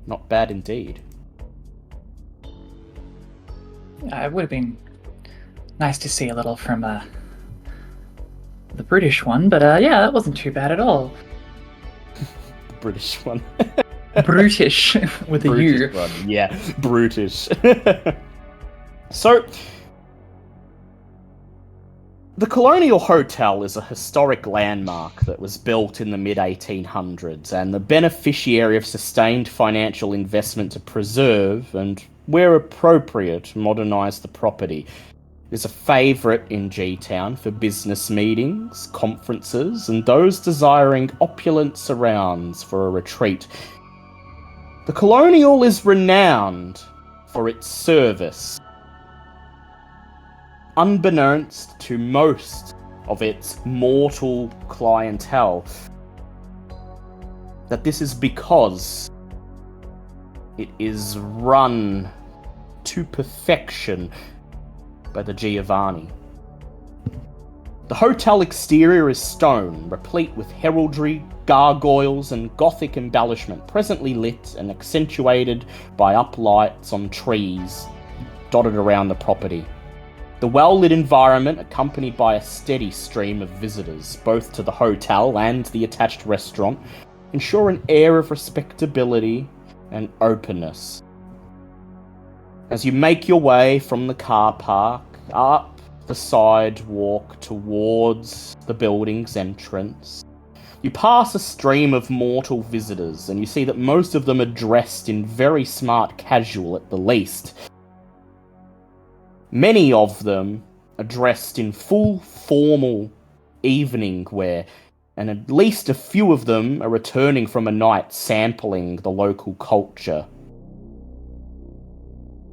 Not bad indeed. It would have been nice to see a little from the British one, but yeah, that wasn't too bad at all. British one. Brutish with a U. Brutish one. Yeah, brutish. So, the Colonial Hotel is a historic landmark that was built in the mid-1800s, and the beneficiary of sustained financial investment to preserve and, where appropriate, modernise the property. It is a favourite in G-Town for business meetings, conferences, and those desiring opulent surrounds for a retreat. The Colonial is renowned for its service. Unbeknownst to most of its mortal clientele, that this is because it is run to perfection by the Giovanni. The hotel exterior is stone, replete with heraldry, gargoyles, and Gothic embellishment, presently lit and accentuated by uplights on trees dotted around the property. The well-lit environment, accompanied by a steady stream of visitors, both to the hotel and the attached restaurant, ensure an air of respectability and openness. As you make your way from the car park up the sidewalk towards the building's entrance, you pass a stream of mortal visitors, and you see that most of them are dressed in very smart casual at the least. Many of them are dressed in full formal evening wear, and at least a few of them are returning from a night sampling the local culture.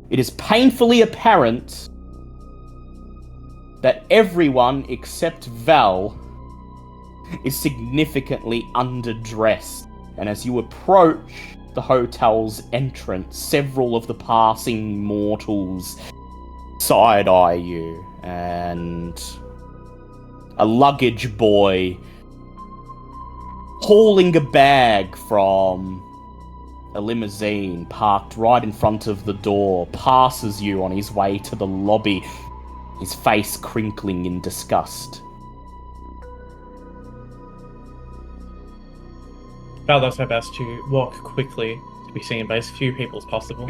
It is painfully apparent that everyone except Val is significantly underdressed, and as you approach the hotel's entrance, several of the passing mortals side-eye you, and a luggage boy hauling a bag from a limousine parked right in front of the door passes you on his way to the lobby, his face crinkling in disgust. Val does her best to walk quickly to be seen by as few people as possible.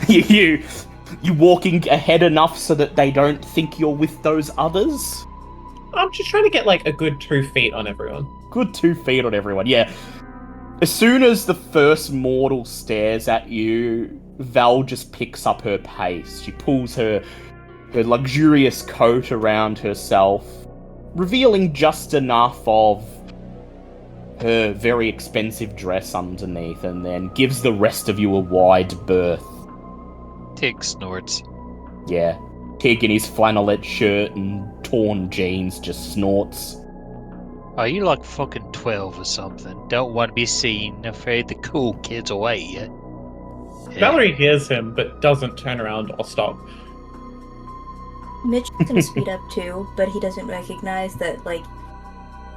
You walking ahead enough so that they don't think you're with those others? I'm just trying to get like a good 2 feet on everyone. Good 2 feet on everyone, yeah. As soon as the first mortal stares at you, Val just picks up her pace. She pulls her luxurious coat around herself, revealing just enough of her very expensive dress underneath, and then gives the rest of you a wide berth. Tig snorts. Yeah. Tig in his flannelette shirt and torn jeans just snorts. Are you like fucking 12 or something? Don't want to be seen, afraid the cool kids away yet. Yeah. Valerie hears him, but doesn't turn around or stop. Mitch can speed up too, but he doesn't recognize that, like,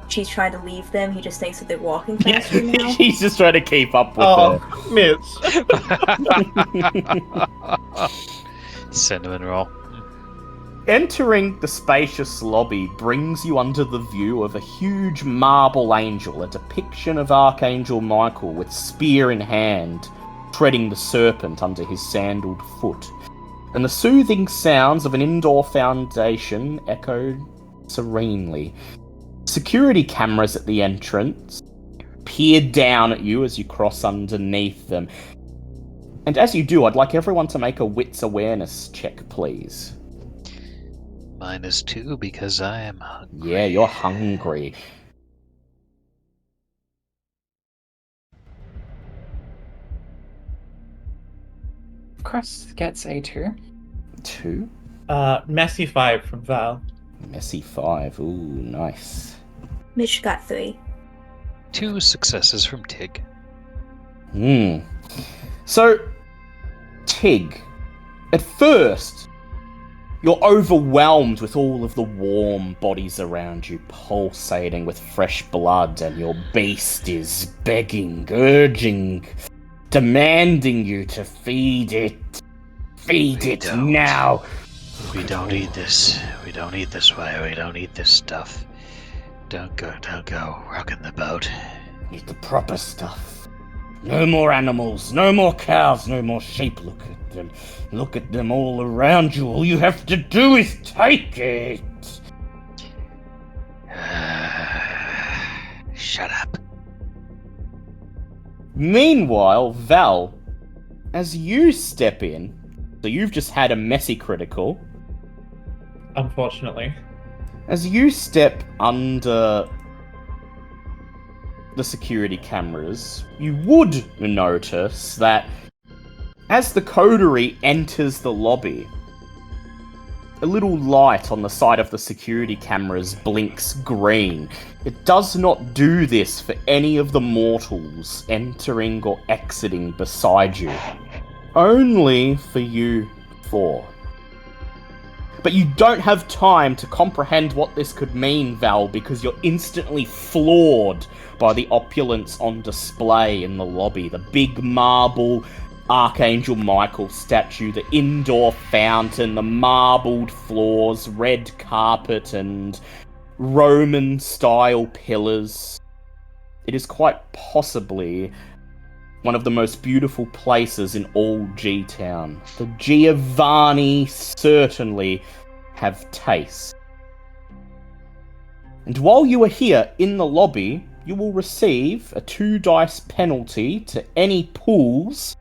she's trying to leave them. He just thinks that they're walking faster now. He's just trying to keep up with her. Mitch. Cinnamon roll. Entering the spacious lobby brings you under the view of a huge marble angel, a depiction of Archangel Michael with spear in hand, treading the serpent under his sandaled foot. And the soothing sounds of an indoor fountain echoed serenely. Security cameras at the entrance peer down at you as you cross underneath them. And as you do, I'd like everyone to make a wits awareness check, please. -2 because I am hungry. Yeah, you're hungry. Cross gets a 2. 2? Messy 5 from Val. Messy 5. Ooh, nice. Mitch got 3. 2 successes from Tig. So, Tig, at first, you're overwhelmed with all of the warm bodies around you, pulsating with fresh blood, and your beast is begging, urging, demanding you to feed it. Feed it now. We don't eat this. We don't eat this way. We don't eat this stuff. Don't go. Rocking the boat. Eat the proper stuff. No more animals, no more cows, no more sheep. Look at them. Look at them all around you. All you have to do is take it. Shut up. Meanwhile, Val, as you step in, so you've just had a messy critical. Unfortunately. As you step under the security cameras, you would notice that as the coterie enters the lobby, a little light on the side of the security cameras blinks green. It does not do this for any of the mortals entering or exiting beside you. only for you four. But you don't have time to comprehend what this could mean, Val, because you're instantly floored by the opulence on display in the lobby. The big marble Archangel Michael statue, the indoor fountain, the marbled floors, red carpet, and Roman-style pillars. It is quite possibly one of the most beautiful places in all G-Town. The Giovanni certainly have taste. And while you are here in the lobby, you will receive a 2-dice penalty to any pools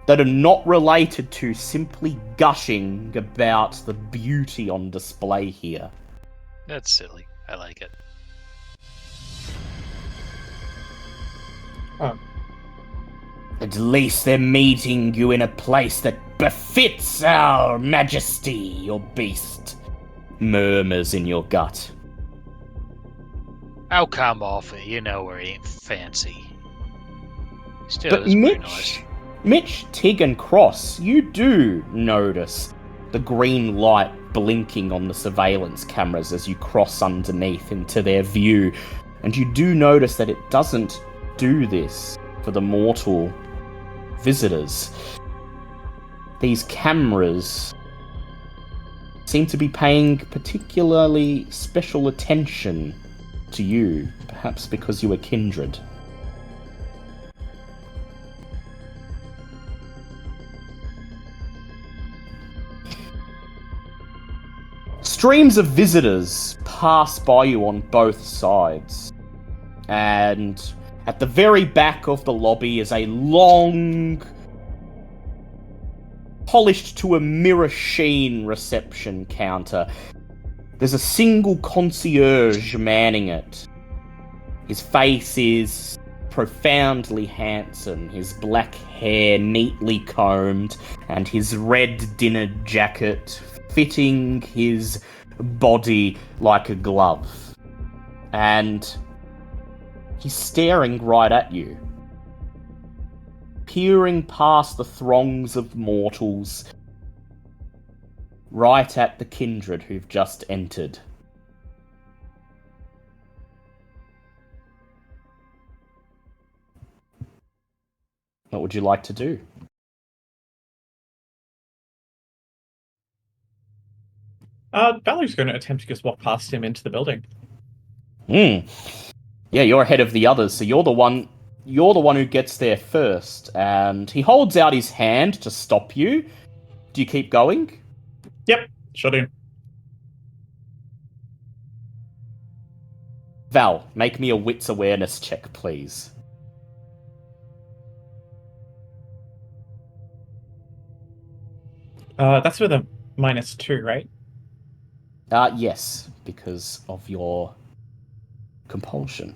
that are not related to simply gushing about the beauty on display here. That's silly. I like it. Oh. At least they're meeting you in a place that befits our majesty, your beast murmurs in your gut. I'll come off it. You know where he ain't fancy. Still, But it's pretty nice. Mitch, Tig, and Cross, you do notice the green light blinking on the surveillance cameras as you cross underneath into their view, and you do notice that it doesn't do this for the mortal visitors. These cameras seem to be paying particularly special attention to you, perhaps because you are kindred. Streams of visitors pass by you on both sides, and at the very back of the lobby is a long, polished to a mirror sheen reception counter. There's a single concierge manning it. His face is profoundly handsome, his black hair neatly combed, and his red dinner jacket fitting his body like a glove. And he's staring right at you, peering past the throngs of mortals, right at the kindred who've just entered. What would you like to do? Valerie's going to attempt to just walk past him into the building. Yeah, you're ahead of the others, so you're the one who gets there first, and he holds out his hand to stop you. Do you keep going? Yep, sure do. Val, make me a wits awareness check, please. That's with a -2, right? Yes, because of your compulsion.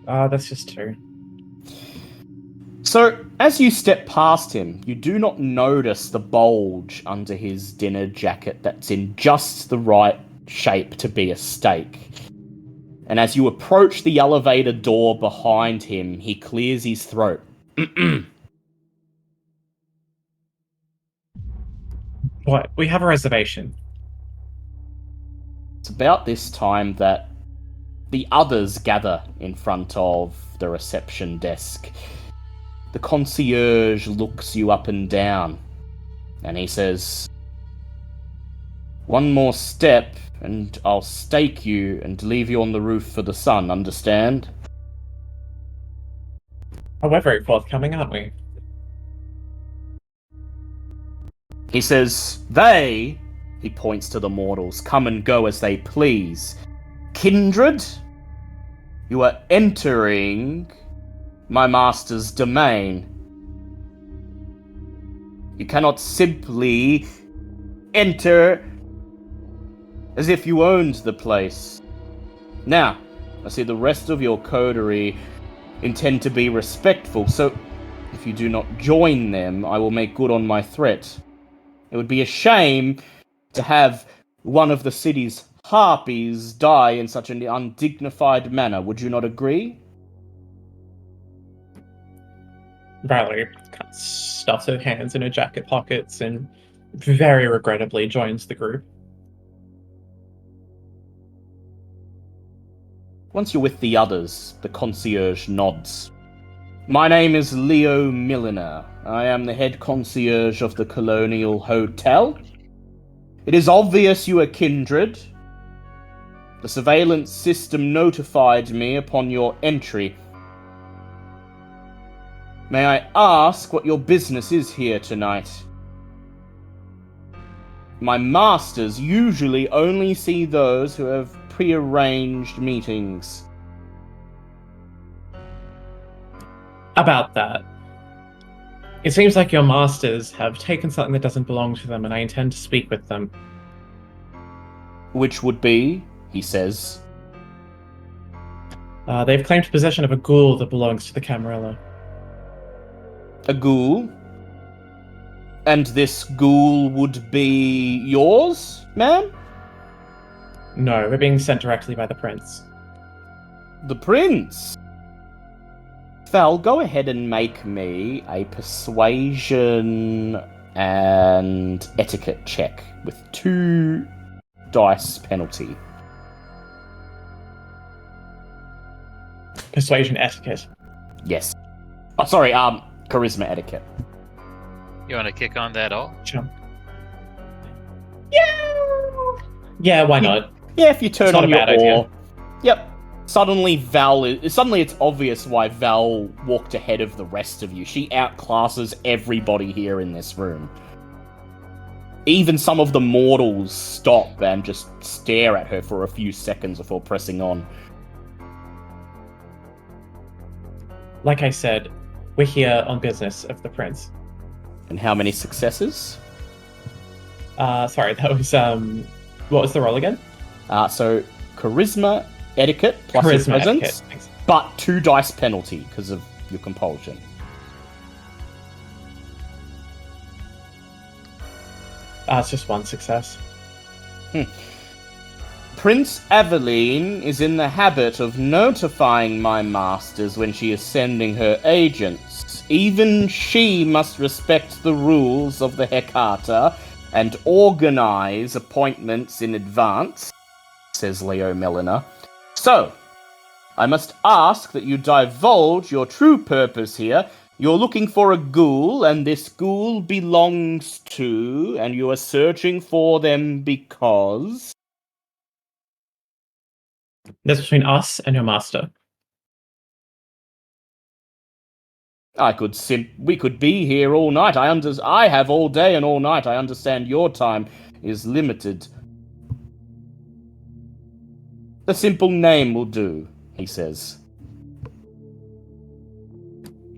That's just 2. So, as you step past him, you do not notice the bulge under his dinner jacket that's in just the right shape to be a steak. And as you approach the elevator door behind him, he clears his throat. What? We have a reservation. It's about this time that the others gather in front of the reception desk. The concierge looks you up and down, and he says, "One more step, and I'll stake you and leave you on the roof for the sun, understand?" Oh, we're very forthcoming, aren't we? He says, "They," he points to the mortals, "come and go as they please. Kindred, you are entering my master's domain. You cannot simply enter as if you owned the place. Now, I see the rest of your coterie intend to be respectful, so if you do not join them, I will make good on my threat. It would be a shame to have one of the city's harpies die in such an undignified manner. Would you not agree? Valerie kind of stuffs her hands in her jacket pockets and very regrettably joins the group. Once you're with the others, the concierge nods. My name is Leo Milliner. I am the head concierge of the Colonial Hotel. It is obvious you are kindred. The surveillance system notified me upon your entry. May I ask what your business is here tonight? My masters usually only see those who have prearranged meetings. About that, it seems like your masters have taken something that doesn't belong to them, and I intend to speak with them. Which would be, he says. They've claimed possession of a ghoul that belongs to the Camarilla. A ghoul? And this ghoul would be yours, ma'am? No, they're being sent directly by the prince. The prince? Val, go ahead and make me a persuasion and etiquette check with 2 dice penalty. Persuasion etiquette. Yes. Oh, sorry, charisma etiquette. You want to kick on that all? Jump. Yeah, why not? Yeah, if you turn It's not on a your bad idea. oar. Yep. Suddenly it's obvious why Val walked ahead of the rest of you. She outclasses everybody here in this room. Even some of the mortals stop and just stare at her for a few seconds before pressing on. Like I said, we're here on business of the prince. And how many successes? Sorry, that was, what was the roll again? So, charisma, etiquette, plus your Charisma presence, etiquette, thanks. but 2 dice penalty because of your compulsion. It's just 1 success. Prince Aveline is in the habit of notifying my masters when she is sending her agents. Even she must respect the rules of the Hecata and organize appointments in advance, says Leo Melliner. So, I must ask that you divulge your true purpose here. You're looking for a ghoul, and this ghoul belongs to, and you are searching for them because... That's between us and your master. We could be here all night. I have all day and all night. I understand your time is limited. The simple name will do, he says.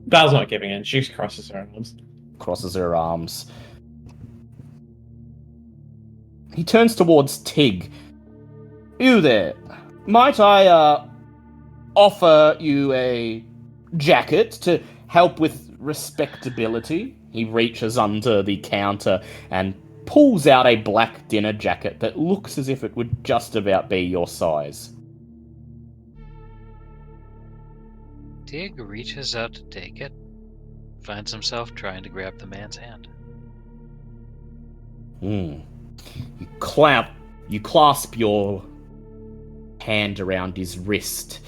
Val's not giving in. She just crosses her arms. Crosses her arms. He turns towards Tig. You there. Might I, offer you a jacket to help with respectability? He reaches under the counter and pulls out a black dinner jacket that looks as if it would just about be your size. Tig reaches out to take it, finds himself trying to grab the man's hand. You clasp your hand around his wrist.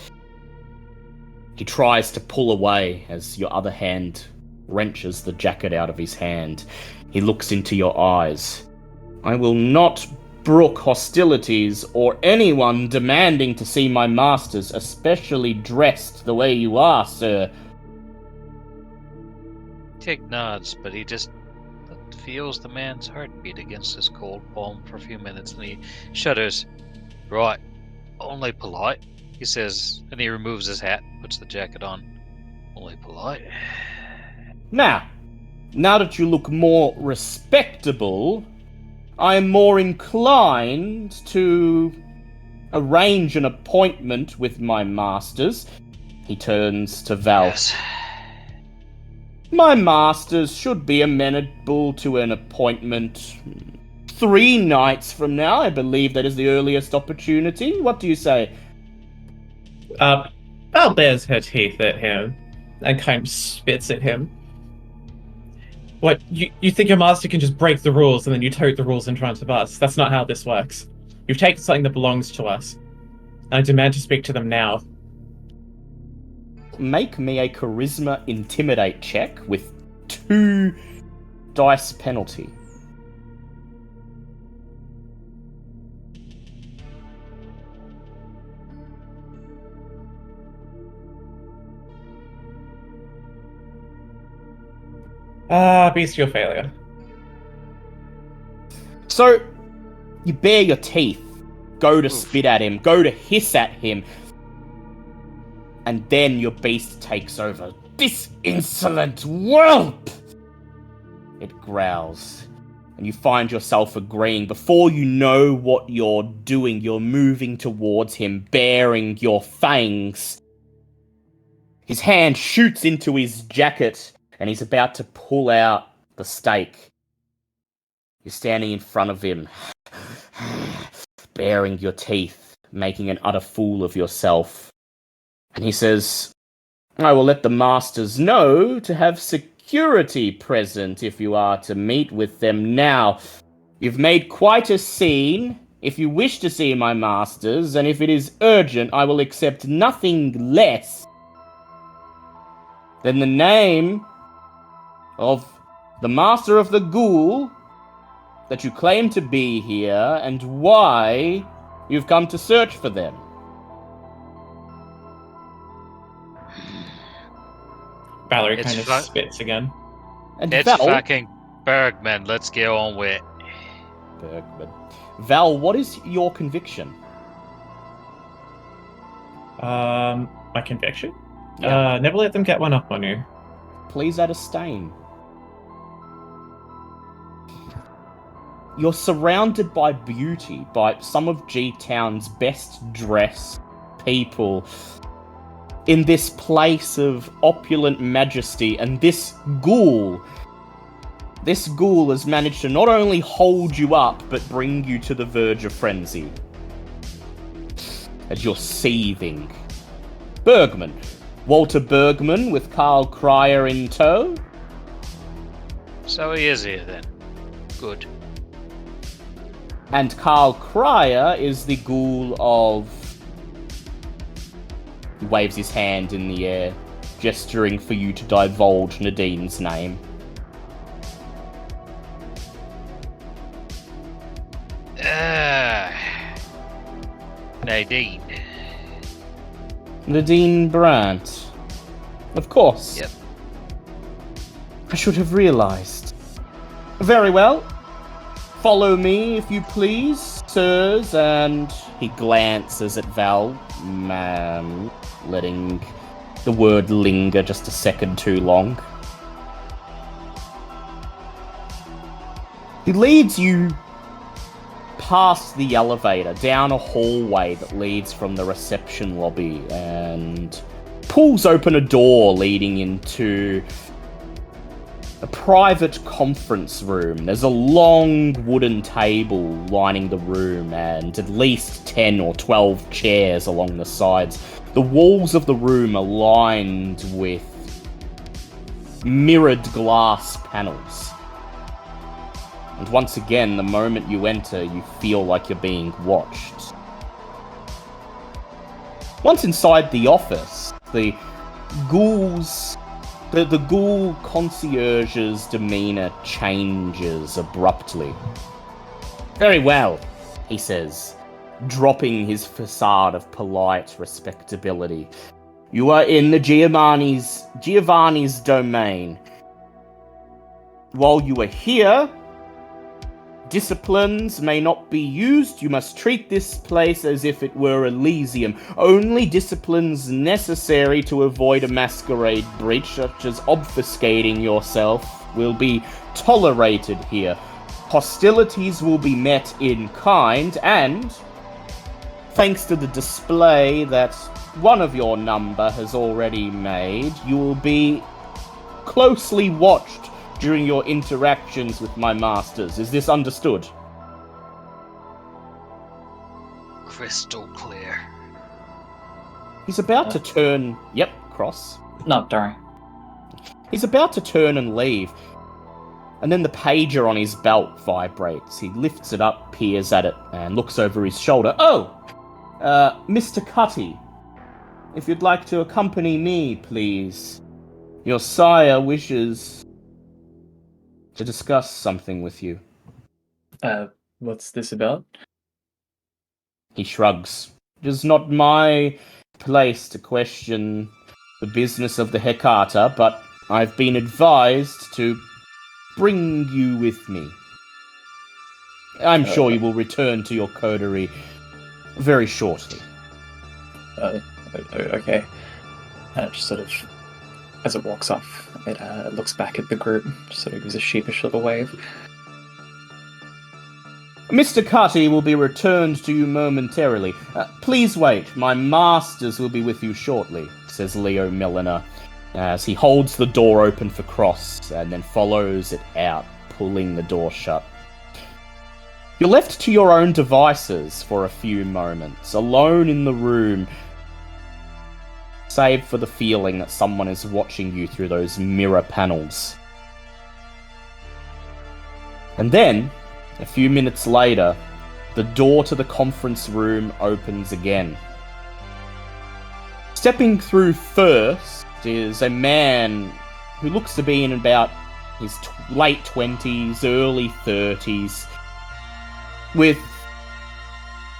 He tries to pull away as your other hand wrenches the jacket out of his hand. He looks into your eyes. I will not brook hostilities or anyone demanding to see my masters, especially dressed the way you are, sir. Tig nods, but he just feels the man's heartbeat against his cold palm for a few minutes, and he shudders. Right, only polite, he says, and he removes his hat, puts the jacket on. Only polite. Now that you look more respectable, I am more inclined to arrange an appointment with my masters. He turns to Val. Yes. My masters should be amenable to an appointment 3 nights from now. I believe that is the earliest opportunity. What do you say? Val bares her teeth at him and kind of spits at him. What, you think your master can just break the rules and then you tote the rules in front of us? That's not how this works. You've taken something that belongs to us. And I demand to speak to them now. Make me a charisma intimidate check with 2 dice penalty. Bestial failure. So, you bare your teeth, go to spit at him, go to hiss at him, and then your beast takes over. This insolent whelp! It growls, and you find yourself agreeing. Before you know what you're doing, you're moving towards him, baring your fangs. His hand shoots into his jacket, and he's about to pull out the stake. You're standing in front of him, baring your teeth, making an utter fool of yourself. And he says, I will let the masters know to have security present if you are to meet with them now. You've made quite a scene. If you wish to see my masters, and if it is urgent, I will accept nothing less than the name of the master of the ghoul that you claim to be here, and why you've come to search for them. Valerie It's kind of spits again. And It's Val, fucking Bergman. Let's get on with it. Bergman. Val, what is your conviction? My conviction? Yeah. Never let them get one up on you. Please add a stain. You're surrounded by beauty, by some of G-Town's best dressed people in this place of opulent majesty, and this ghoul has managed to not only hold you up, but bring you to the verge of frenzy. As you're seething. Bergman. Walter Bergman with Karl Crier in tow. So he is here then. Good. And Karl Crier is the ghoul of... He waves his hand in the air, gesturing for you to divulge Nadine's name. Nadine. Nadine Brandt. Of course. Yep. I should have realized. Very well. Follow me, if you please, sirs, and he glances at Val, ma'am, letting the word linger just a second too long. He leads you past the elevator, down a hallway that leads from the reception lobby, and pulls open a door leading into a private conference room. There's a long wooden table lining the room, and at least 10 or 12 chairs along the sides. The walls of the room are lined with mirrored glass panels. And once again, the moment you enter, you feel like you're being watched. Once inside the office, the ghoul concierge's demeanor changes abruptly. Very well, he says, dropping his facade of polite respectability. You are in the Giovanni's domain. While you are here, disciplines may not be used. You must treat this place as if it were Elysium. Only disciplines necessary to avoid a masquerade breach, such as obfuscating yourself, will be tolerated here. Hostilities will be met in kind, and, thanks to the display that one of your number has already made, you will be closely watched during your interactions with my masters. Is this understood? crystal clear. He's about to turn... Yep, cross. No, don't. He's about to turn and leave. And then the pager on his belt vibrates. He lifts it up, peers at it, and looks over his shoulder. Oh! Mr. Cutty. If you'd like to accompany me, please. Your sire wishes to discuss something with you. What's this about? He shrugs. It is not my place to question the business of the Hecata, but I've been advised to bring you with me. I'm sure you will return to your coterie very shortly. Okay. And it just sort of, as it walks off, it looks back at the group, sort of gives a sheepish little wave. Mr. Cutty will be returned to you momentarily. Please wait, my masters will be with you shortly, says Leo Milliner, as he holds the door open for Cross and then follows it out, pulling the door shut. You're left to your own devices for a few moments, alone in the room, save for the feeling that someone is watching you through those mirror panels. And then, a few minutes later, the door to the conference room opens again. Stepping through first is a man who looks to be in about his late 20s, early 30s, with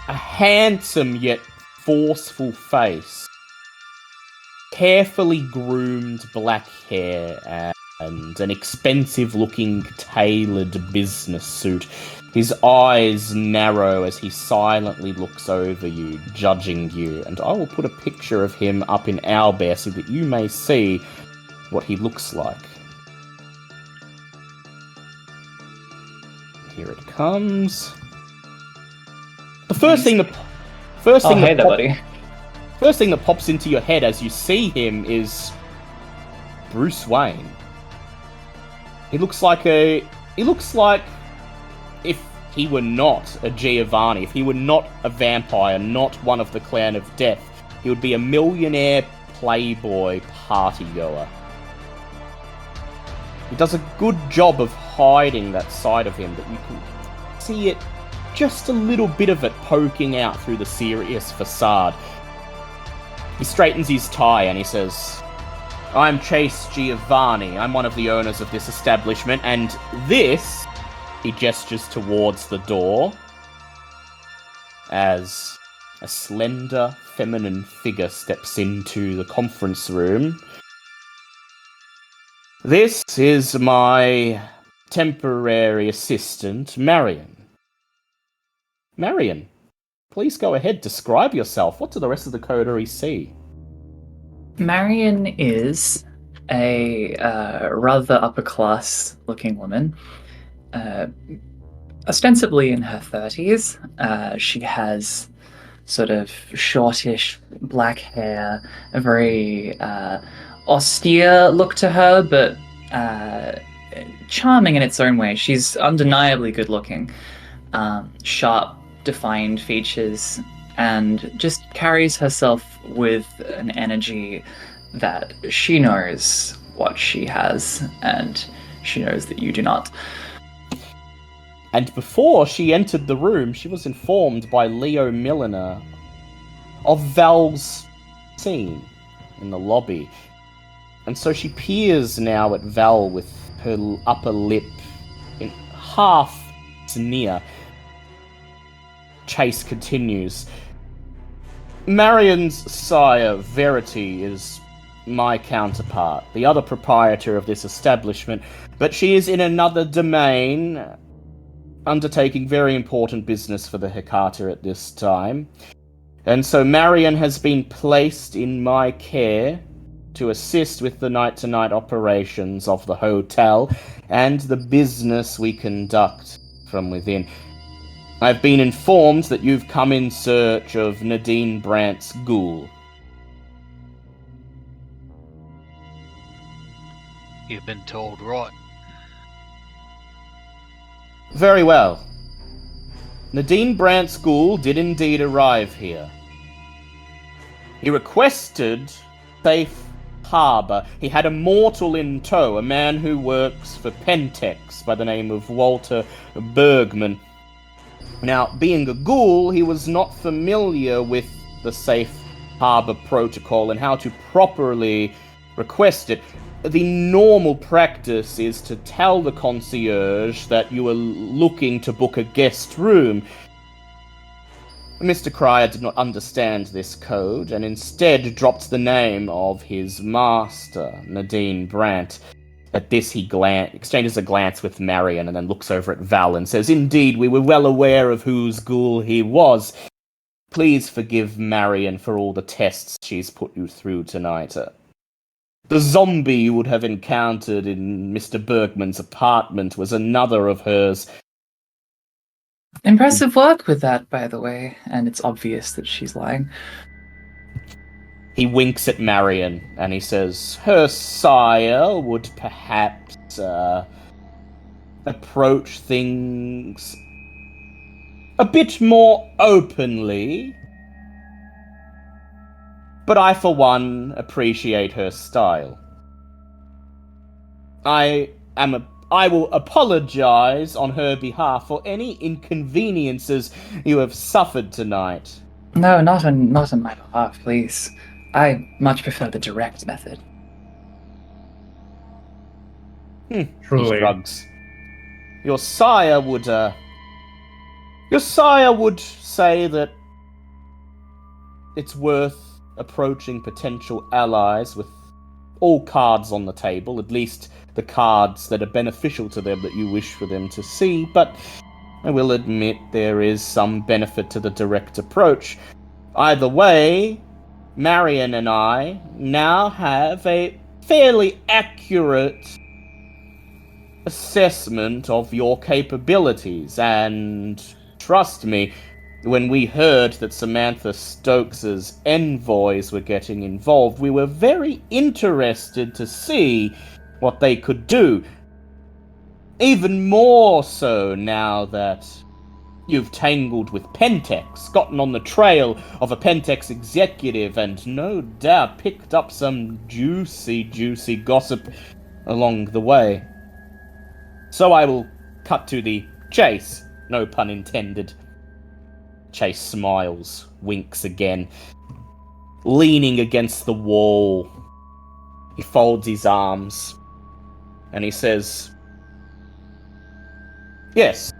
a handsome yet forceful face, carefully groomed black hair, and an expensive-looking tailored business suit. His eyes narrow as he silently looks over you, judging you, and I will put a picture of him up in Owlbear so that you may see what he looks like. Here it comes. The first thing that pops into your head as you see him is Bruce Wayne. He looks like if he were not a Giovanni, if he were not a vampire, not one of the Clan of Death, he would be a millionaire playboy partygoer. He does a good job of hiding that side of him, but you can see it, just a little bit of it poking out through the serious facade. He straightens his tie and he says, I'm Chase Giovanni. I'm one of the owners of this establishment, and this, he gestures towards the door, as a slender, feminine figure steps into the conference room. This is my temporary assistant, Marion. Marion, please go ahead, describe yourself. What do the rest of the coterie see? Marion is a rather upper-class looking woman, ostensibly in her 30s. She has sort of shortish black hair, a very austere look to her, but charming in its own way. She's undeniably good looking, sharp, defined features, and just carries herself with an energy that she knows what she has, and she knows that you do not. And before she entered the room, she was informed by Leo Milliner of Val's scene in the lobby. And so she peers now at Val with her upper lip in half sneer. Chase continues. Marion's sire, Verity, is my counterpart, the other proprietor of this establishment, but she is in another domain, undertaking very important business for the Hecata at this time. And so Marion has been placed in my care to assist with the night-to-night operations of the hotel and the business we conduct from within. I've been informed that you've come in search of Nadine Brandt's ghoul. You've been told right. Very well. Nadine Brandt's ghoul did indeed arrive here. He requested safe harbor. He had a mortal in tow, a man who works for Pentex by the name of Walter Bergman. Now, being a ghoul, he was not familiar with the safe harbor protocol and how to properly request it. The normal practice is to tell the concierge that you are looking to book a guest room. Mr. Crier did not understand this code, and instead dropped the name of his master, Nadine Brandt. At this, he exchanges a glance with Marion, and then looks over at Val and says, "Indeed, we were well aware of whose ghoul he was. Please forgive Marion for all the tests she's put you through tonight. The zombie you would have encountered in Mr. Bergman's apartment was another of hers." Impressive work with that, by the way, and it's obvious that she's lying. He winks at Marion, and he says, "Her sire would perhaps approach things a bit more openly, but I, for one, appreciate her style. I will apologize on her behalf for any inconveniences you have suffered tonight." No, not on my behalf, please. I much prefer the direct method. He Truly. shrugs. Your sire would say that it's worth approaching potential allies with all cards on the table, at least the cards that are beneficial to them that you wish for them to see, but I will admit there is some benefit to the direct approach. Either way, Marion and I now have a fairly accurate assessment of your capabilities, and trust me, when we heard that Samantha Stokes's envoys were getting involved, we were very interested to see what they could do. Even more so now that you've tangled with Pentex, gotten on the trail of a Pentex executive, and no doubt picked up some juicy gossip along the way. So I will cut to the chase, no pun intended. Chase smiles, winks again. Leaning against the wall, he folds his arms, and he says, "Yes,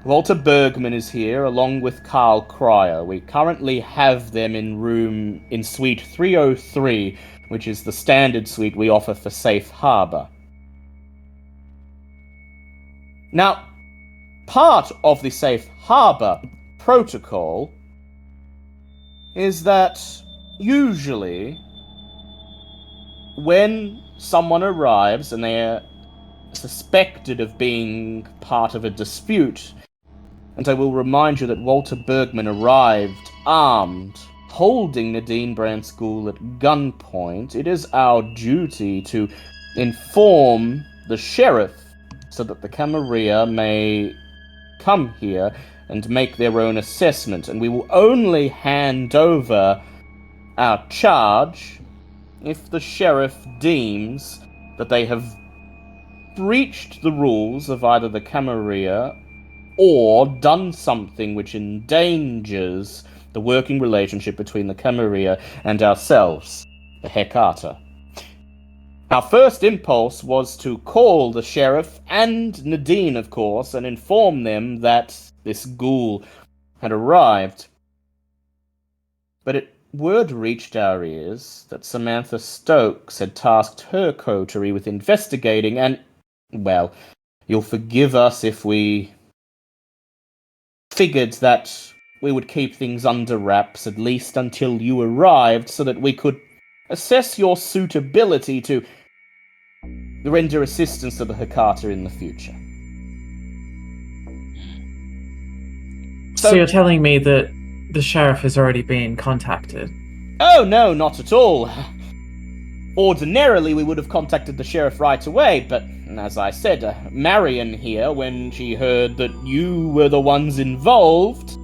Walter Bergman is here, along with Karl Crier. We currently have them in suite 303, which is the standard suite we offer for Safe Harbor. Now, part of the Safe Harbor protocol is that usually when someone arrives and they're suspected of being part of a dispute, and I will remind you that Walter Bergman arrived armed, holding Nadine Brandt's ghoul at gunpoint, it is our duty to inform the sheriff so that the Camarilla may come here and make their own assessment, and we will only hand over our charge if the sheriff deems that they have breached the rules of either the Camarilla or done something which endangers the working relationship between the Camarilla and ourselves, the Hecata. Our first impulse was to call the sheriff and Nadine, of course, and inform them that this ghoul had arrived. But word reached our ears that Samantha Stokes had tasked her coterie with investigating, and, well, you'll forgive us if we figured that we would keep things under wraps, at least until you arrived, so that we could assess your suitability to render assistance to the Hecata in the future. So you're telling me that the sheriff has already been contacted? Oh, no, not at all. Ordinarily, we would have contacted the sheriff right away, but as I said, Marion here, when she heard that you were the ones involved,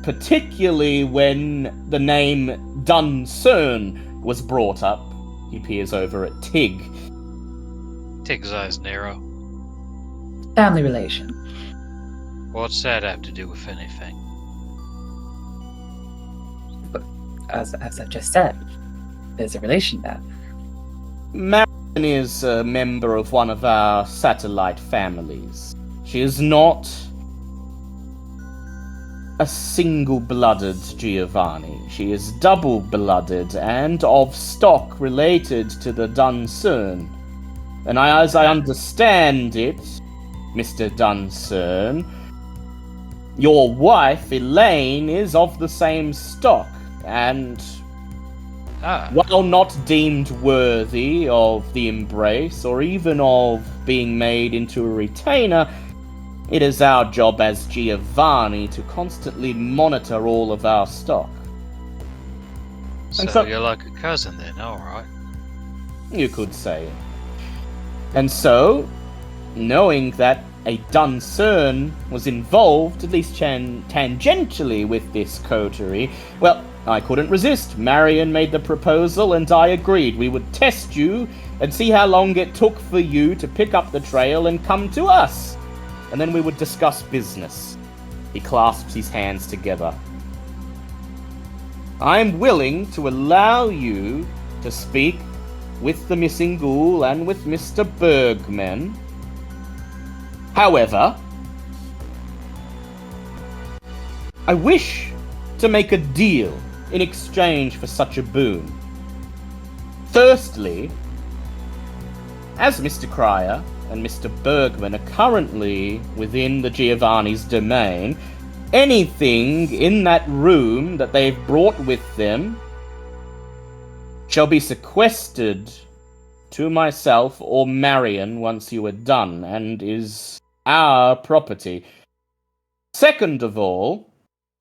particularly when the name Duncern was brought up. He peers over at Tig. Tig's eyes narrow. Family relation. What's that have to do with anything? But as I just said, there's a relation there. Marion is a member of one of our satellite families. She is not a single-blooded Giovanni. She is double-blooded and of stock related to the Duncern. And as I understand it, Mr. Duncern, your wife, Elaine, is of the same stock, and while not deemed worthy of the embrace, or even of being made into a retainer, it is our job as Giovanni to constantly monitor all of our stock. So you're like a cousin then, alright. You could say it. And so, knowing that a Duncern was involved, at least tangentially, with this coterie, well, I couldn't resist. Marion made the proposal, and I agreed. We would test you and see how long it took for you to pick up the trail and come to us. And then we would discuss business. He clasps his hands together. I'm willing to allow you to speak with the missing ghoul and with Mr. Bergman. However, I wish to make a deal in exchange for such a boon. Firstly, as Mr. Crier and Mr. Bergman are currently within the Giovanni's domain, anything in that room that they've brought with them shall be sequestered to myself or Marion once you are done, and is our property. Second of all,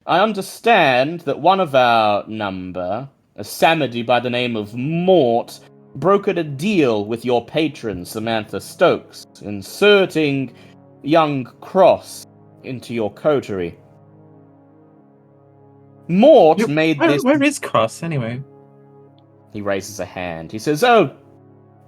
I understand that one of our number, a Samedi by the name of Mort, brokered a deal with your patron, Samantha Stokes, inserting young Cross into your coterie. Mort made this... Where is Cross, anyway? He raises a hand. He says, "Oh,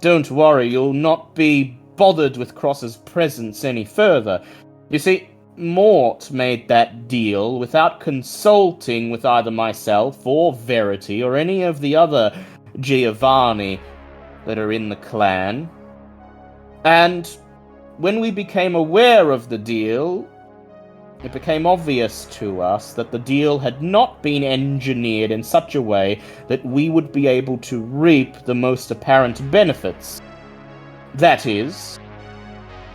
don't worry, you'll not be bothered with Cross's presence any further. You see, Mort made that deal without consulting with either myself or Verity or any of the other Giovanni that are in the clan. And when we became aware of the deal, it became obvious to us that the deal had not been engineered in such a way that we would be able to reap the most apparent benefits. That is,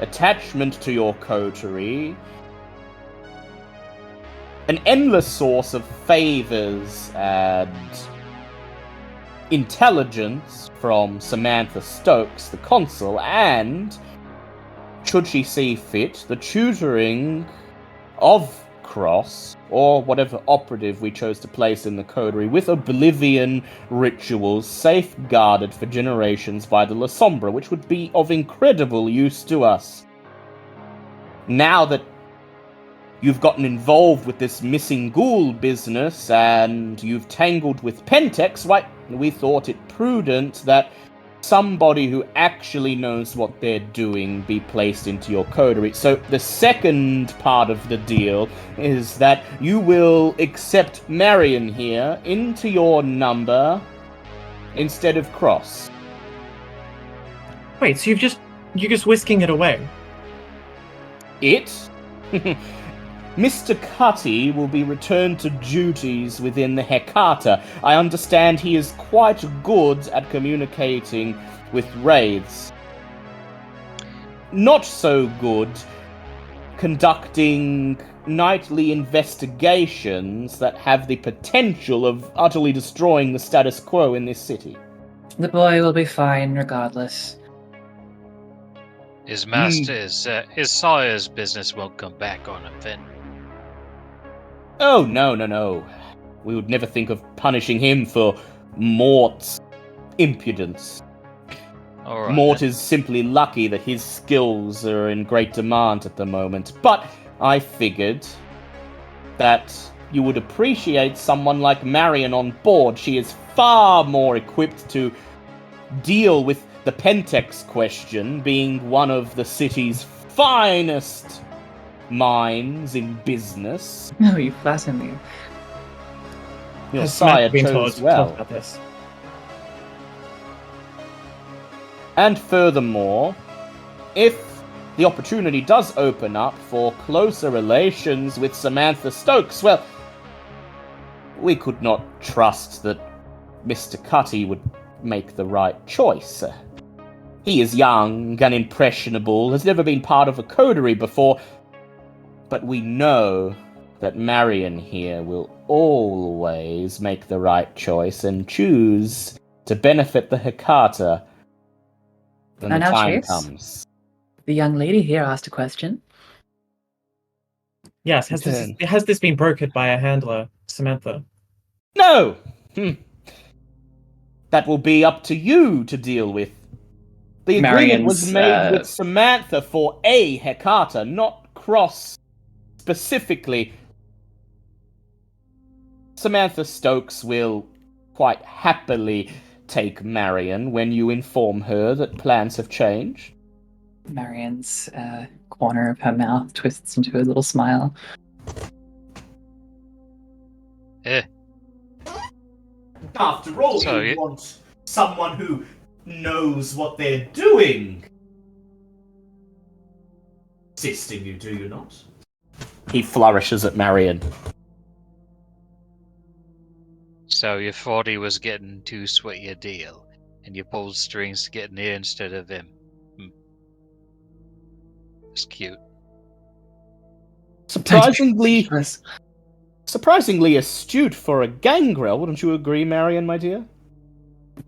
attachment to your coterie, an endless source of favors and intelligence from Samantha Stokes, the consul, and, should she see fit, the tutoring of Cross, or whatever operative we chose to place in the coterie, with Oblivion rituals safeguarded for generations by the La Sombra, which would be of incredible use to us. Now that you've gotten involved with this missing ghoul business, and you've tangled with Pentex, right, we thought it prudent that somebody who actually knows what they're doing be placed into your coterie. So the second part of the deal is that you will accept Marion here into your number instead of Cross. Wait, so you're just whisking it away? It? Mr. Cutty will be returned to duties within the Hecata. I understand he is quite good at communicating with wraiths. Not so good conducting nightly investigations that have the potential of utterly destroying the status quo in this city. The boy will be fine regardless. His his sire's business won't come back on him then. Oh, no. We would never think of punishing him for Mort's impudence. All right. Mort is simply lucky that his skills are in great demand at the moment. But I figured that you would appreciate someone like Marion on board. She is far more equipped to deal with the Pentex question, being one of the city's finest minds in business. No, you flatter me. Your Has sire Samantha been chose told well. about this? And furthermore, if the opportunity does open up for closer relations with Samantha Stokes, well, we could not trust that Mr. Cutty would make the right choice. He is young and impressionable, has never been part of a coterie before, but we know that Marion here will always make the right choice and choose to benefit the Hecata when the now, time Chase? comes. The young lady here asked a question. Yes, has this been brokered by a handler, Samantha? No! That will be up to you to deal with. The agreement was made with Samantha for a Hecata, not cross specifically. Samantha Stokes will quite happily take Marion when you inform her that plans have changed. Marion's corner of her mouth twists into a little smile. After all, So you want someone who knows what they're doing. Assisting you, do you not? He flourishes at Marion. So you thought he was getting too sweaty a deal, and you pulled strings to get near instead of him. It's cute. Surprisingly astute for a gangrel, wouldn't you agree, Marion, my dear?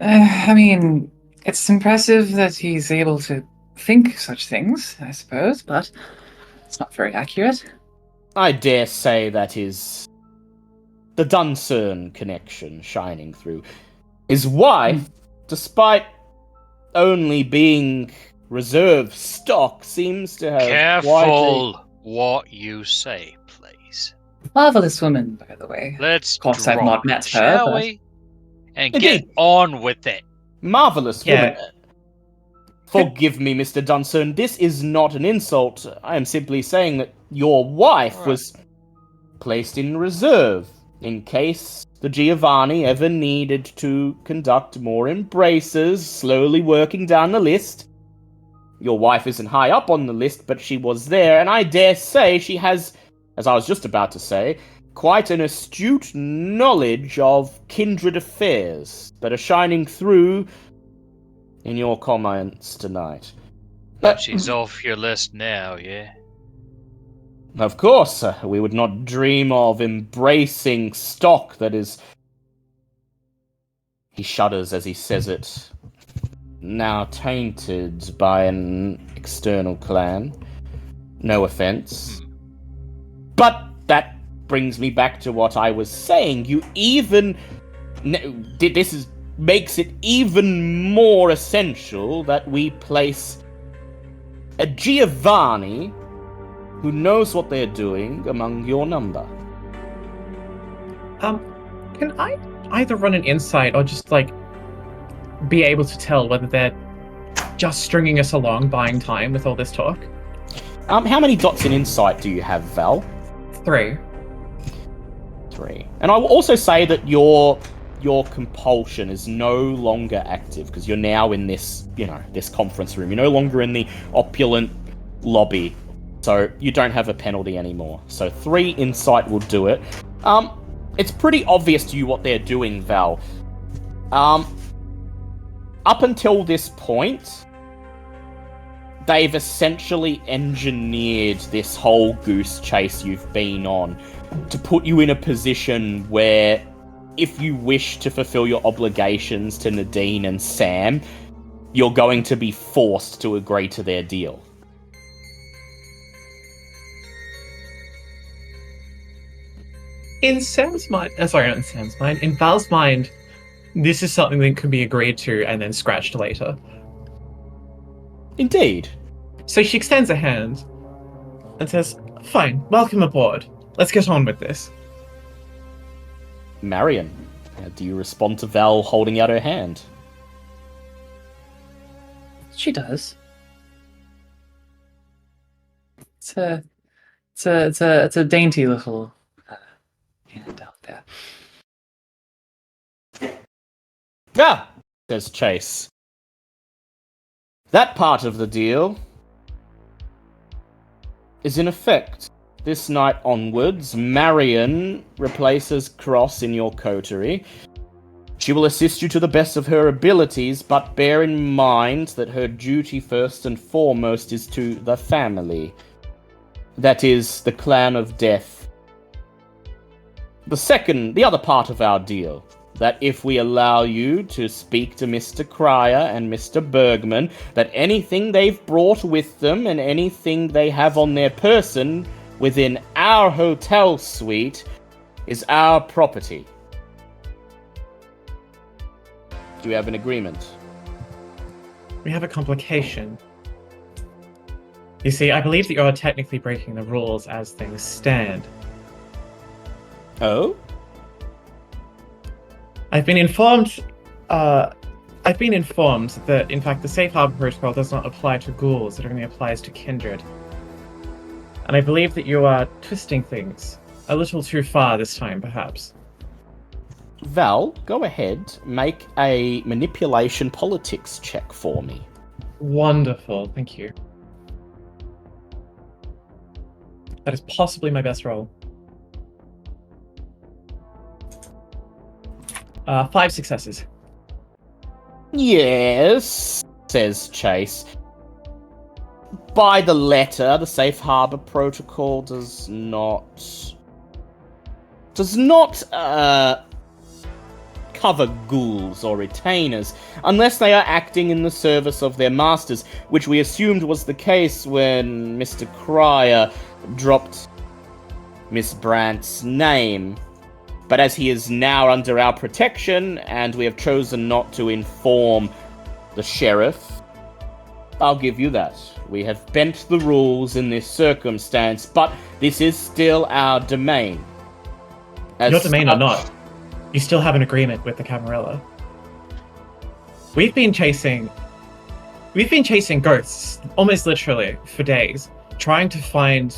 I mean, it's impressive that he's able to think such things, I suppose, but it's not very accurate. I dare say that is the Duncern connection shining through. His wife, despite only being reserve stock, seems to have Careful what you say, please. Marvelous woman, by the way. Let's Of course, I've drop not it, met her, shall but- we? And Indeed. get on with it. Marvelous Yeah. woman. Forgive me, Mr. Duncern, this is not an insult. I am simply saying that your wife Right. was placed in reserve in case the Giovanni ever needed to conduct more embraces, slowly working down the list. Your wife isn't high up on the list, but she was there, and I dare say she has, as I was just about to say, quite an astute knowledge of kindred affairs that are shining through in your comments tonight. But she's off your list now, yeah? Of course, we would not dream of embracing stock that is... He shudders as he says it. Now tainted by an external clan. No offense. But that brings me back to what I was saying. You even... makes it even more essential that we place a Giovanni who knows what they're doing among your number. Can I either run an insight or just, be able to tell whether they're just stringing us along, buying time with all this talk? How many dots in insight do you have, Val? 3. 3. And I will also say that your compulsion is no longer active, because you're now in this, this conference room. You're no longer in the opulent lobby, so you don't have a penalty anymore. So 3 insight will do it. It's pretty obvious to you what they're doing, Val. Up until this point, they've essentially engineered this whole goose chase you've been on to put you in a position where, if you wish to fulfill your obligations to Nadine and Sam, you're going to be forced to agree to their deal. In Sam's mind, not in Sam's mind, in Val's mind, this is something that can be agreed to and then scratched later. Indeed. So she extends a hand and says, "Fine, welcome aboard. Let's get on with this." Marion, how do you respond to Val holding out her hand? She does. It's a dainty little hand out there. Ah, says Chase. That part of the deal is in effect. This night onwards, Marion replaces Cross in your coterie. She will assist you to the best of her abilities, but bear in mind that her duty first and foremost is to the family. That is, the clan of death. The other part of our deal, that if we allow you to speak to Mr. Crier and Mr. Bergman, that anything they've brought with them and anything they have on their person within our hotel suite is our property. Do you have an agreement? We have a complication. You see, I believe that you're technically breaking the rules as things stand. Oh? I've been informed that, in fact, the Safe Harbor Protocol does not apply to ghouls. It only applies to kindred. And I believe that you are twisting things a little too far this time, perhaps. Val, go ahead, make a manipulation politics check for me. Wonderful, thank you. That is possibly my best roll. 5 successes. Yes, says Chase. By the letter, the Safe Harbor Protocol does not cover ghouls or retainers, unless they are acting in the service of their masters, which we assumed was the case when Mr. Crier dropped Miss Brandt's name. But as he is now under our protection, and we have chosen not to inform the sheriff, I'll give you that. We have bent the rules in this circumstance, but this is still our domain. Your domain or not, you still have an agreement with the Camarilla. We've been chasing ghosts, almost literally, for days, trying to find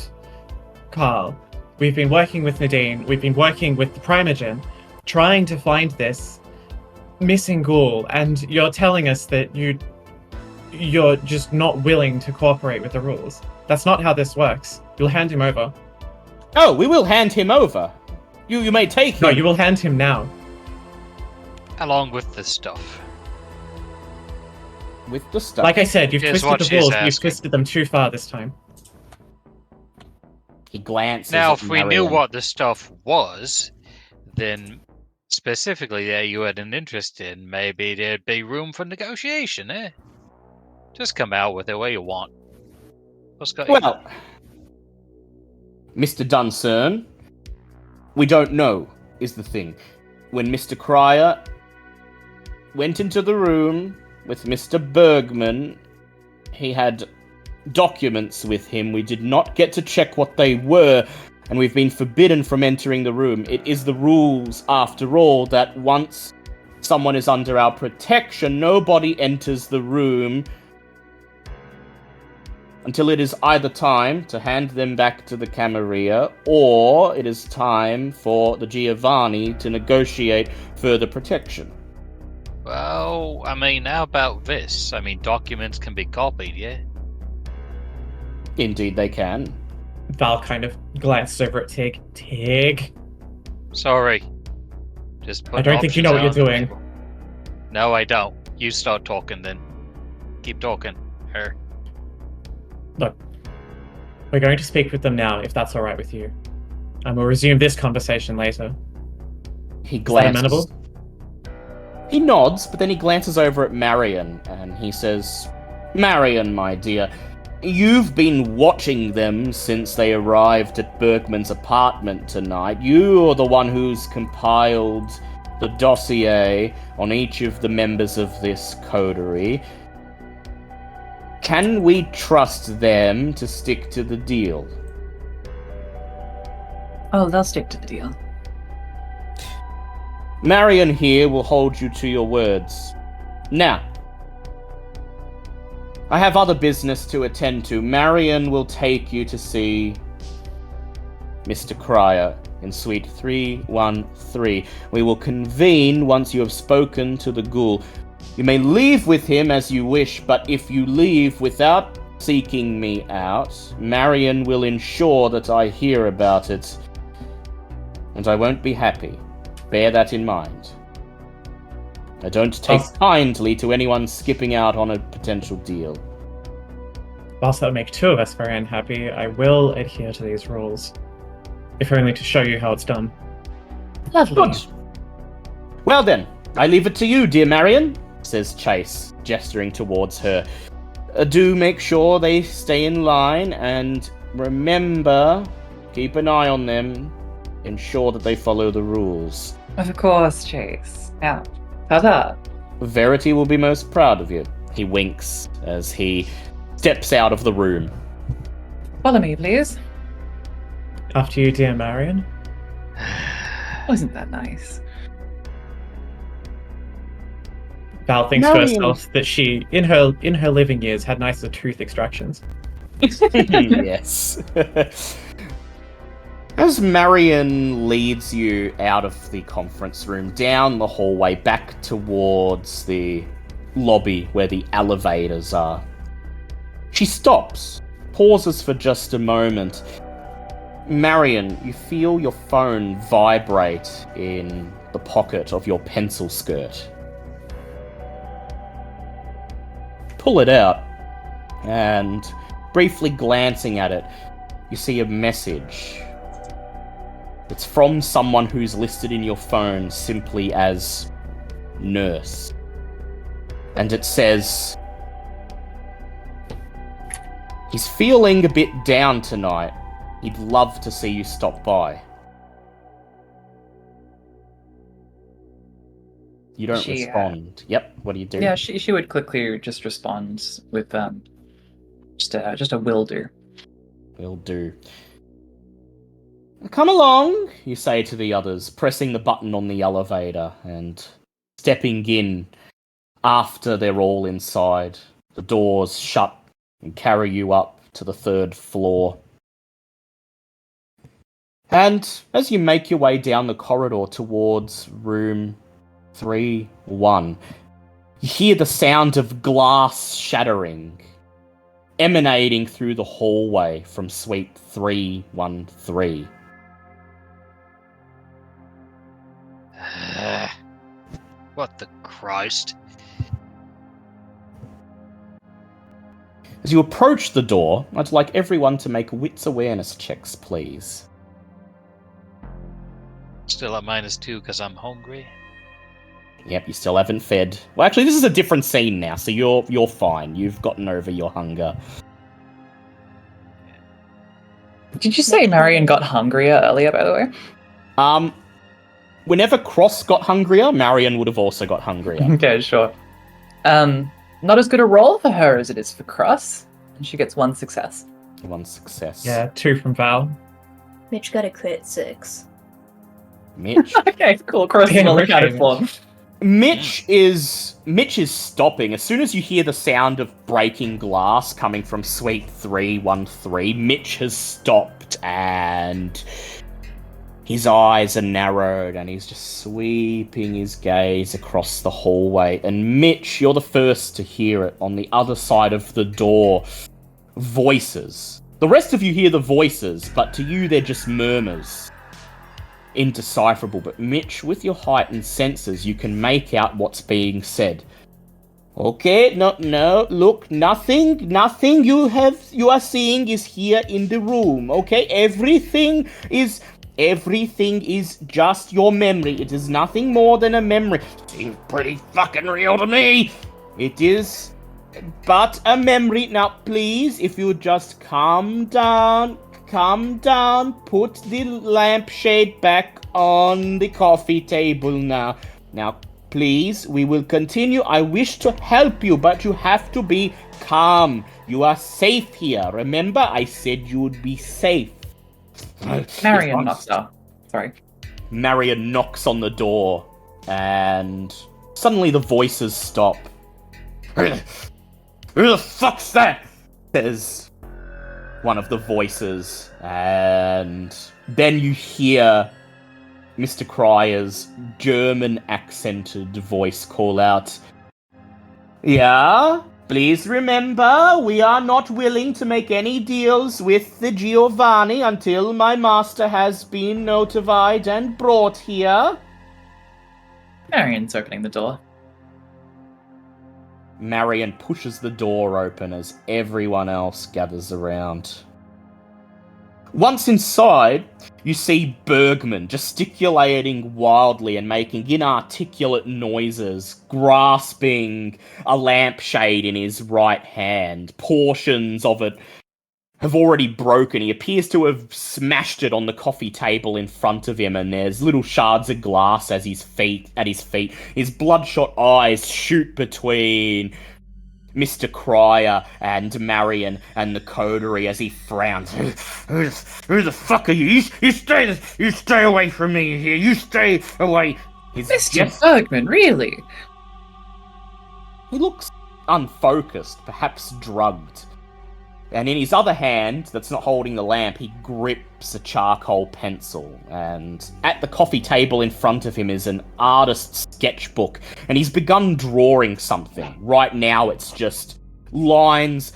Karl. We've been working with Nadine, we've been working with the Primogen, trying to find this missing ghoul, and you're telling us that you're just not willing to cooperate with the rules. That's not how this works. You'll hand him over. Oh, we will hand him over. You may take him. No, you will hand him now. Along with the stuff. With the stuff. Like I said, you've Here's twisted what the she's rules, but you've asking. twisted them too far this time. He glances Now, at if we knew Marion. what the stuff was, then specifically that you had an interest in, maybe there'd be room for negotiation, eh? Just come out with it where you want. What's got you? Well, Mr. Duncern, we don't know, is the thing. When Mr. Crier went into the room with Mr. Bergman, he had documents with him. We did not get to check what they were, and we've been forbidden from entering the room. It is the rules, after all, that once someone is under our protection, nobody enters the room until it is either time to hand them back to the Camarilla, or it is time for the Giovanni to negotiate further protection. Well, I mean, how about this? I mean, documents can be copied, yeah? Indeed they can. Val kind of glances over at Tig. Tig? Sorry. Just put I don't think you know what you're doing. No, I don't. You start talking then. Keep talking. Her. Look, we're going to speak with them now, if that's alright with you. And we'll resume this conversation later. He Is that glances. amenable? He nods, but then he glances over at Marion, and he says, Marion, my dear, you've been watching them since they arrived at Bergman's apartment tonight. You are the one who's compiled the dossier on each of the members of this coterie. Can we trust them to stick to the deal? Oh, they'll stick to the deal. Marion here will hold you to your words. Now, I have other business to attend to. Marion will take you to see Mr. Crier in suite 313. We will convene once you have spoken to the ghoul. You may leave with him as you wish, but if you leave without seeking me out, Marion will ensure that I hear about it, and I won't be happy. Bear that in mind. I don't take kindly to anyone skipping out on a potential deal. Whilst that would make two of us very unhappy, I will adhere to these rules. If only to show you how it's done. Lovely. Good. Well then, I leave it to you, dear Marion, says Chase, gesturing towards her. Do make sure they stay in line, and remember, keep an eye on them. Ensure that they follow the rules. Of course, Chase. Now, ta-ta. Verity will be most proud of you. He winks as he steps out of the room. Follow me, please. After you, dear Marion. Wasn't that nice? Val thinks to Marion. herself that she, in her living years, had nicer tooth extractions. Yes. As Marion leads you out of the conference room, down the hallway, back towards the lobby where the elevators are, she stops, pauses for just a moment. Marion, you feel your phone vibrate in the pocket of your pencil skirt. Pull it out, and briefly glancing at it, you see a message. It's from someone who's listed in your phone simply as nurse. And it says, he's feeling a bit down tonight. He'd love to see you stop by. You don't respond. Yep, what do you do? Yeah, she would quickly just respond with just a will do. Will do. Come along, you say to the others, pressing the button on the elevator and stepping in after they're all inside. The doors shut and carry you up to the 3rd floor. And as you make your way down the corridor towards room 3-1, you hear the sound of glass shattering, emanating through the hallway from suite 313. What the Christ? As you approach the door, I'd like everyone to make wits awareness checks, please. Still at -2 because I'm hungry. Yep, you still haven't fed. Well, actually, this is a different scene now, so you're fine. You've gotten over your hunger. Did you say Marion got hungrier earlier, by the way? Whenever Cross got hungrier, Marion would have also got hungrier. Okay, sure. Not as good a roll for her as it is for Cross, and she gets 1 success. 1 success. Yeah, 2 from Val. Mitch got a crit 6. Mitch. Okay, cool. Cross is only counted for. Mitch is stopping. As soon as you hear the sound of breaking glass coming from suite 313, Mitch has stopped and his eyes are narrowed and he's just sweeping his gaze across the hallway. And Mitch, you're the first to hear it on the other side of the door. Voices. The rest of you hear the voices, but to you they're just murmurs. Indecipherable, but Mitch, with your heightened senses, you can make out what's being said. Okay, no, look, nothing you are seeing is here in the room, okay? Everything is just your memory. It is nothing more than a memory. Seems pretty fucking real to me. It is but a memory. Now, please, if you just calm down, put the lampshade back on the coffee table now. Now, please, we will continue. I wish to help you, but you have to be calm. You are safe here. Remember, I said you would be safe. Marion knocks off. Sorry. Marion knocks on the door, and suddenly the voices stop. Who the fuck's that? Says one of the voices, and then you hear Mr. Crier's German accented voice call out, "Yeah? Please remember, we are not willing to make any deals with the Giovanni until my master has been notified and brought here." Marion's opening the door. Marion pushes the door open as everyone else gathers around. Once inside, you see Bergman gesticulating wildly and making inarticulate noises, grasping a lampshade in his right hand. Portions of it have already broken. He appears to have smashed it on the coffee table in front of him, and there's little shards of glass at his feet. His bloodshot eyes shoot between Mr. Crier and Marion and the coterie as he frowns. Who the fuck are you? You stay away from me here. You stay away. Mr. Bergman, really? He looks unfocused, perhaps drugged. And in his other hand, that's not holding the lamp, he grips a charcoal pencil. And at the coffee table in front of him is an artist's sketchbook. And he's begun drawing something. Right now it's just lines,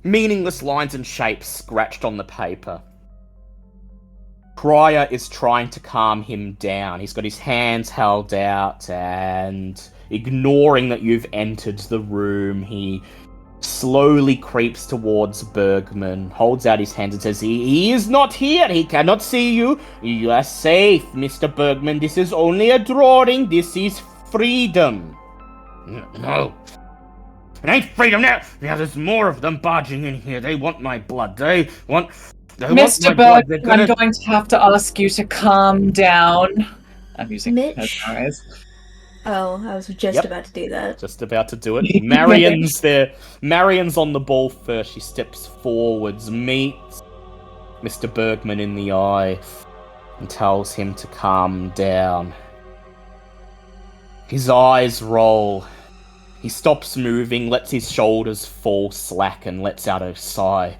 meaningless lines and shapes scratched on the paper. Crier is trying to calm him down. He's got his hands held out, and ignoring that you've entered the room, he slowly creeps towards Bergman, holds out his hands and says, He is not here, he cannot see you. You are safe, Mr. Bergman. This is only a drawing, this is freedom. No. It ain't freedom now. Yeah, there's more of them barging in here. They want my blood. They want Mr. Bergman, I'm going to have to ask you to calm down. I'm using Mitch? eyes. Oh, I was just about to do that. Just about to do it. Marion's there. Marion's on the ball first. She steps forwards, meets Mr. Bergman in the eye, and tells him to calm down. His eyes roll. He stops moving, lets his shoulders fall slack, and lets out a sigh.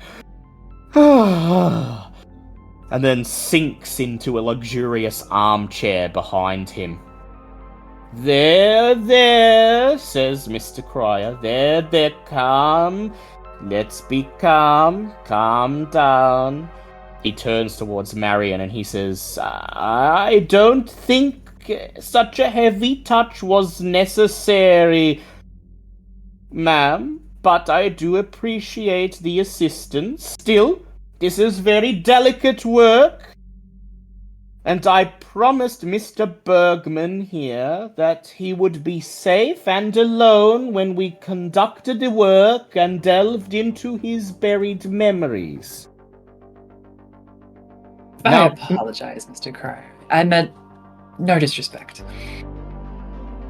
And then sinks into a luxurious armchair behind him. There, says Mr. Crier. There, calm. Let's be calm. Calm down. He turns towards Marion and he says, I don't think such a heavy touch was necessary, ma'am, but I do appreciate the assistance. Still, this is very delicate work. And I promised Mr. Bergman here that he would be safe and alone when we conducted the work and delved into his buried memories. I apologize, Mr. Crier. I meant no disrespect.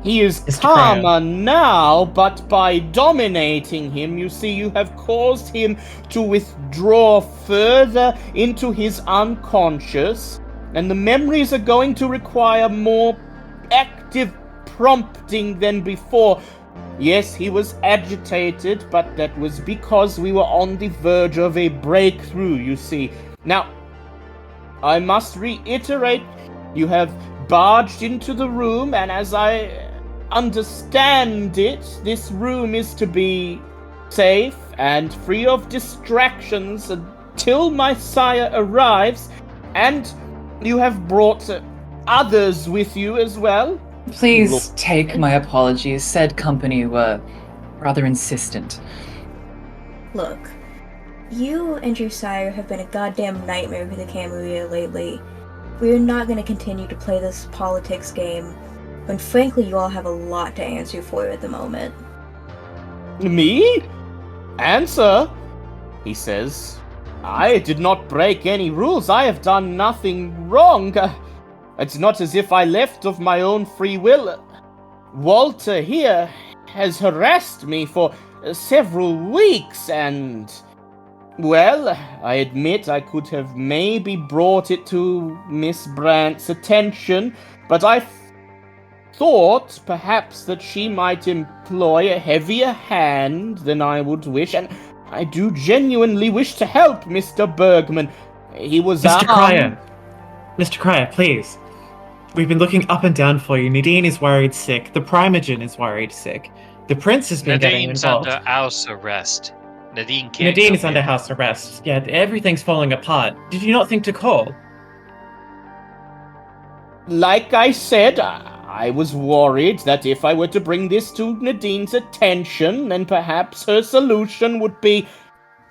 He is Mr. calmer now, but by dominating him, you see, you have caused him to withdraw further into his unconscious. And the memories are going to require more active prompting than before. Yes, he was agitated, but that was because we were on the verge of a breakthrough, you see. Now, I must reiterate, you have barged into the room, and as I understand it, this room is to be safe and free of distractions until my sire arrives, and you have brought others with you as well. Please take my apologies. Said company were rather insistent. Look, you and your sire have been a goddamn nightmare for the Camarilla lately. We're not going to continue to play this politics game when frankly you all have a lot to answer for at the moment. Me? Answer? He says. I did not break any rules. I have done nothing wrong. It's not as if I left of my own free will. Walter here has harassed me for several weeks, and, well, I admit I could have maybe brought it to Miss Brandt's attention, but I thought perhaps that she might employ a heavier hand than I would wish, and I do genuinely wish to help Mr. Bergman. He was Mr. Crier! Mr. Crier, please. We've been looking up and down for you. Nadine is worried sick. The Primogen is worried sick. The Prince has been getting Nadine's involved. under house arrest. Nadine can't. Nadine come is under in. house arrest. Yeah, everything's falling apart. Did you not think to call? Like I said, I was worried that if I were to bring this to Nadine's attention, then perhaps her solution would be...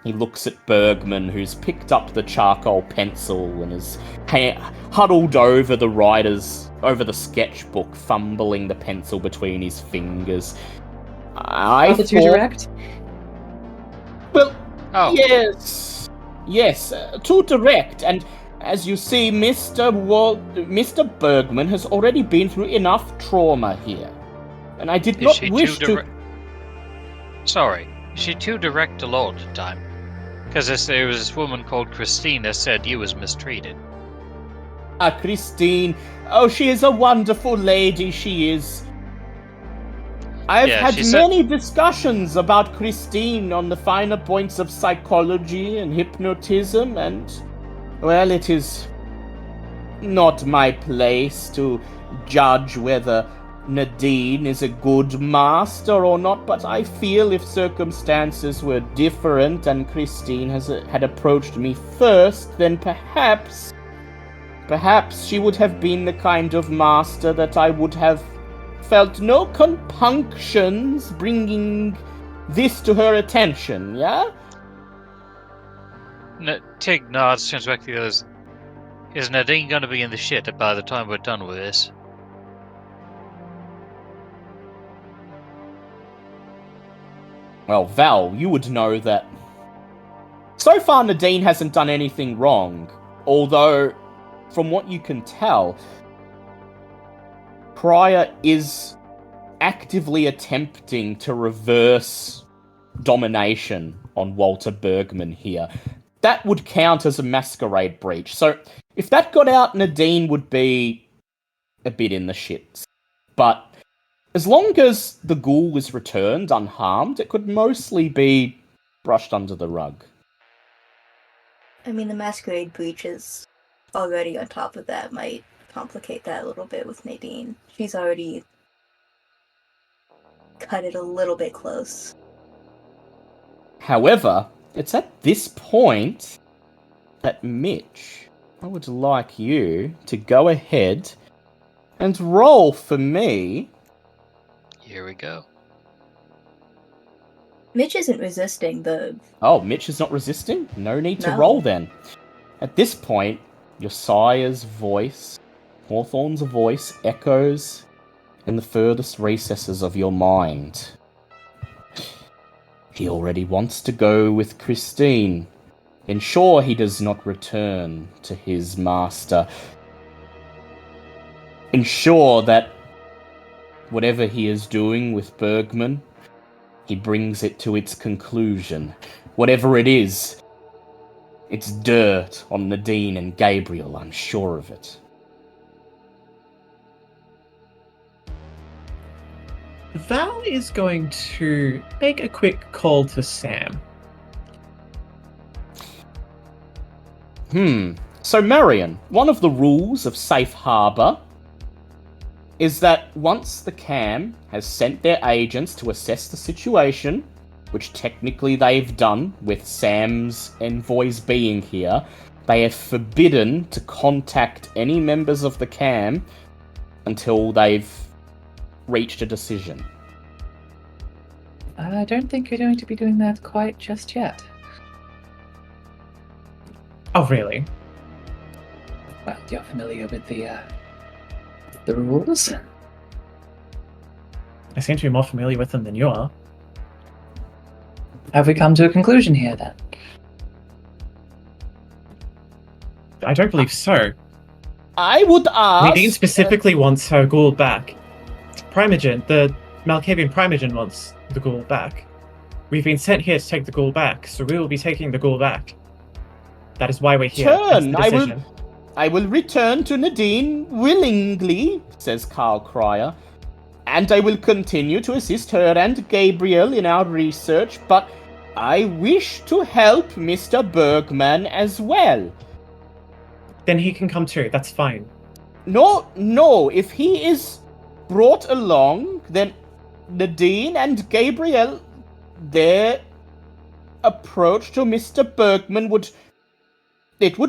He looks at Bergman, who's picked up the charcoal pencil and is huddled over the sketchbook, fumbling the pencil between his fingers. Rather too direct? Well, Oh. Yes, too direct, and as you see, Mr. Bergman has already been through enough trauma here, and I did not wish to... Sorry, is she too direct a lot of the time? Because there was this woman called Christina said you was mistreated. Christine. Oh, she is a wonderful lady, she is. I've had many discussions about Christine on the finer points of psychology and hypnotism, and, well, it is not my place to judge whether Nadine is a good master or not, but I feel if circumstances were different and Christine had approached me first, then perhaps she would have been the kind of master that I would have felt no compunctions bringing this to her attention, yeah? Tig nods, turns back to the others. Is Nadine going to be in the shit by the time we're done with this? Well, Val, you would know that so far Nadine hasn't done anything wrong, although, from what you can tell, Crier is actively attempting to reverse domination on Walter Bergman here. That would count as a Masquerade breach. So, if that got out, Nadine would be a bit in the shits. But as long as the ghoul was returned unharmed, it could mostly be brushed under the rug. I mean, the Masquerade breaches already on top of that might complicate that a little bit with Nadine. She's already cut it a little bit close. However, it's at this point that Mitch, I would like you to go ahead and roll for me. Here we go. Mitch isn't resisting the... Oh, Mitch is not resisting? No need to No. roll then. At this point, Josiah's voice, Hawthorne's voice, echoes in the furthest recesses of your mind. He already wants to go with Christine. Ensure he does not return to his master. Ensure that whatever he is doing with Bergman, he brings it to its conclusion. Whatever it is, it's dirt on Nadine and Gabriel, I'm sure of it. Val is going to make a quick call to Sam. So Marion, one of the rules of Safe Harbor is that once the CAM has sent their agents to assess the situation, which technically they've done with Sam's envoys being here, they are forbidden to contact any members of the CAM until they've reached a decision. I don't think you're going to be doing that quite just yet. Oh, really? Well, you're familiar with the rules? I seem to be more familiar with them than you are. Have we come to a conclusion here, then? I don't believe so. I would ask... Nadine specifically wants her ghoul back. Primogen, the Malkavian Primogen wants the ghoul back. We've been sent here to take the ghoul back, so we will be taking the ghoul back. That is why we're here. That's the decision. I will return to Nadine willingly, says Karl Crier, and I will continue to assist her and Gabriel in our research, but I wish to help Mr. Bergman as well. Then he can come too, that's fine. No, if he is brought along, then Nadine and Gabriel, their approach to Mr. Bergman would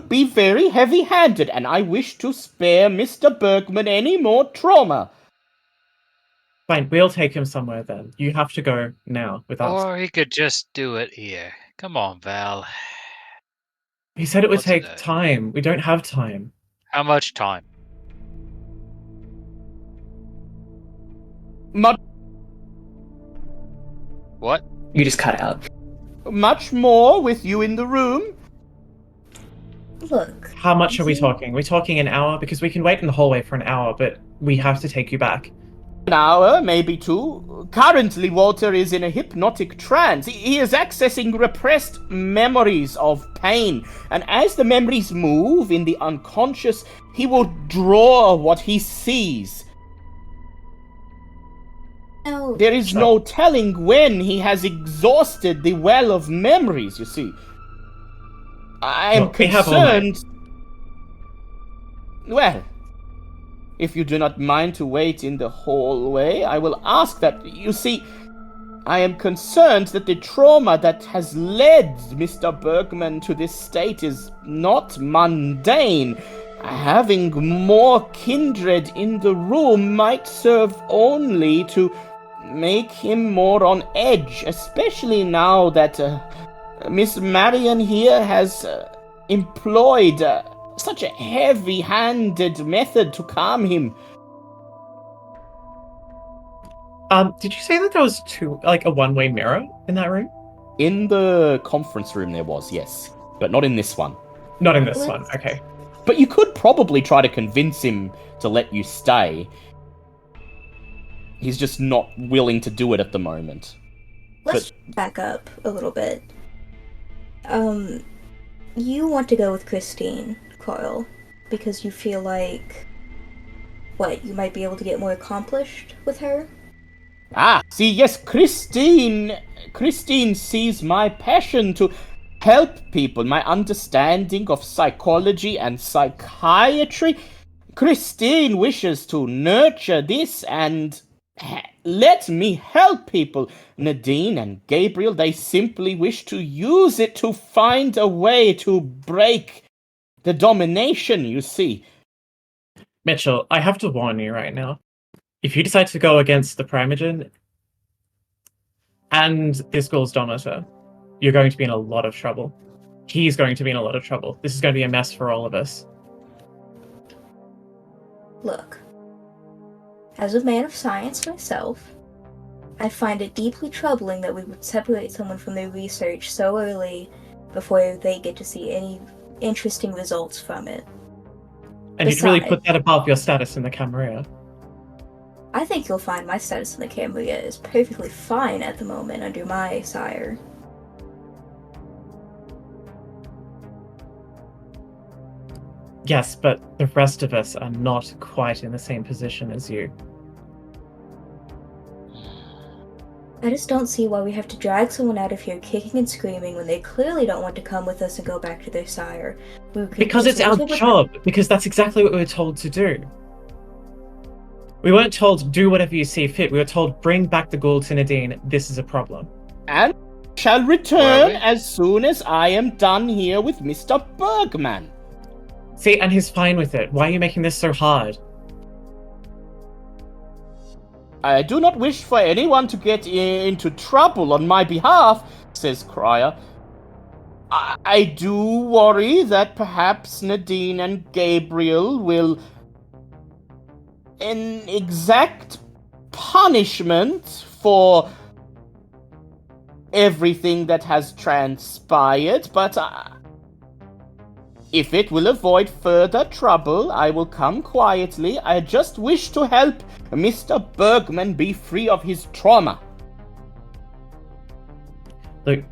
be very heavy-handed, and I wish to spare Mr. Bergman any more trauma. Fine, we'll take him somewhere then. You have to go now with us. Or he could just do it here. Come on, Val. He said it would What's take it? time. We don't have time. How much time? What? You just cut out. Much more with you in the room. Look. How much are we talking? We're talking an hour? Because we can wait in the hallway for an hour, but we have to take you back. An hour, maybe two. Currently, Walter is in a hypnotic trance. He is accessing repressed memories of pain, and as the memories move in the unconscious, he will draw what he sees. No. There is no telling when he has exhausted the well of memories, you see. I am Look, we have all night. concerned... Well, if you do not mind to wait in the hallway, I will ask that. You see, I am concerned that the trauma that has led Mr. Bergman to this state is not mundane. Having more kindred in the room might serve only to make him more on edge, especially now that Miss Marion here has employed such a heavy-handed method to calm him. Did you say that there was a one-way mirror in that room? In the conference room there was, yes. But not in this one. Not in this one, okay. But you could probably try to convince him to let you stay. He's just not willing to do it at the moment. Let's back up a little bit. You want to go with Christine, Carl, because you feel like, you might be able to get more accomplished with her? See, yes, Christine sees my passion to help people, my understanding of psychology and psychiatry. Christine wishes to nurture this and let me help people. Nadine and Gabriel, they simply wish to use it to find a way to break the domination, you see. Mitchell, I have to warn you right now. If you decide to go against the Primogen and this girl's Domitor, you're going to be in a lot of trouble. He's going to be in a lot of trouble. This is going to be a mess for all of us. Look. As a man of science myself, I find it deeply troubling that we would separate someone from their research so early before they get to see any interesting results from it. And you'd really put that above your status in the Camarilla. I think you'll find my status in the Camarilla is perfectly fine at the moment under my sire. Yes, but the rest of us are not quite in the same position as you. I just don't see why we have to drag someone out of here kicking and screaming when they clearly don't want to come with us and go back to their sire. Because it's our job. Because that's exactly what we were told to do. We weren't told do whatever you see fit. We were told bring back the ghoul to Nadine. This is a problem. And shall return as soon as I am done here with Mr. Bergman. See, and he's fine with it. Why are you making this so hard? I do not wish for anyone to get into trouble on my behalf, says Crier. I do worry that perhaps Nadine and Gabriel will exact punishment for everything that has transpired, but if it will avoid further trouble, I will come quietly. I just wish to help Mr. Bergman be free of his trauma. Look,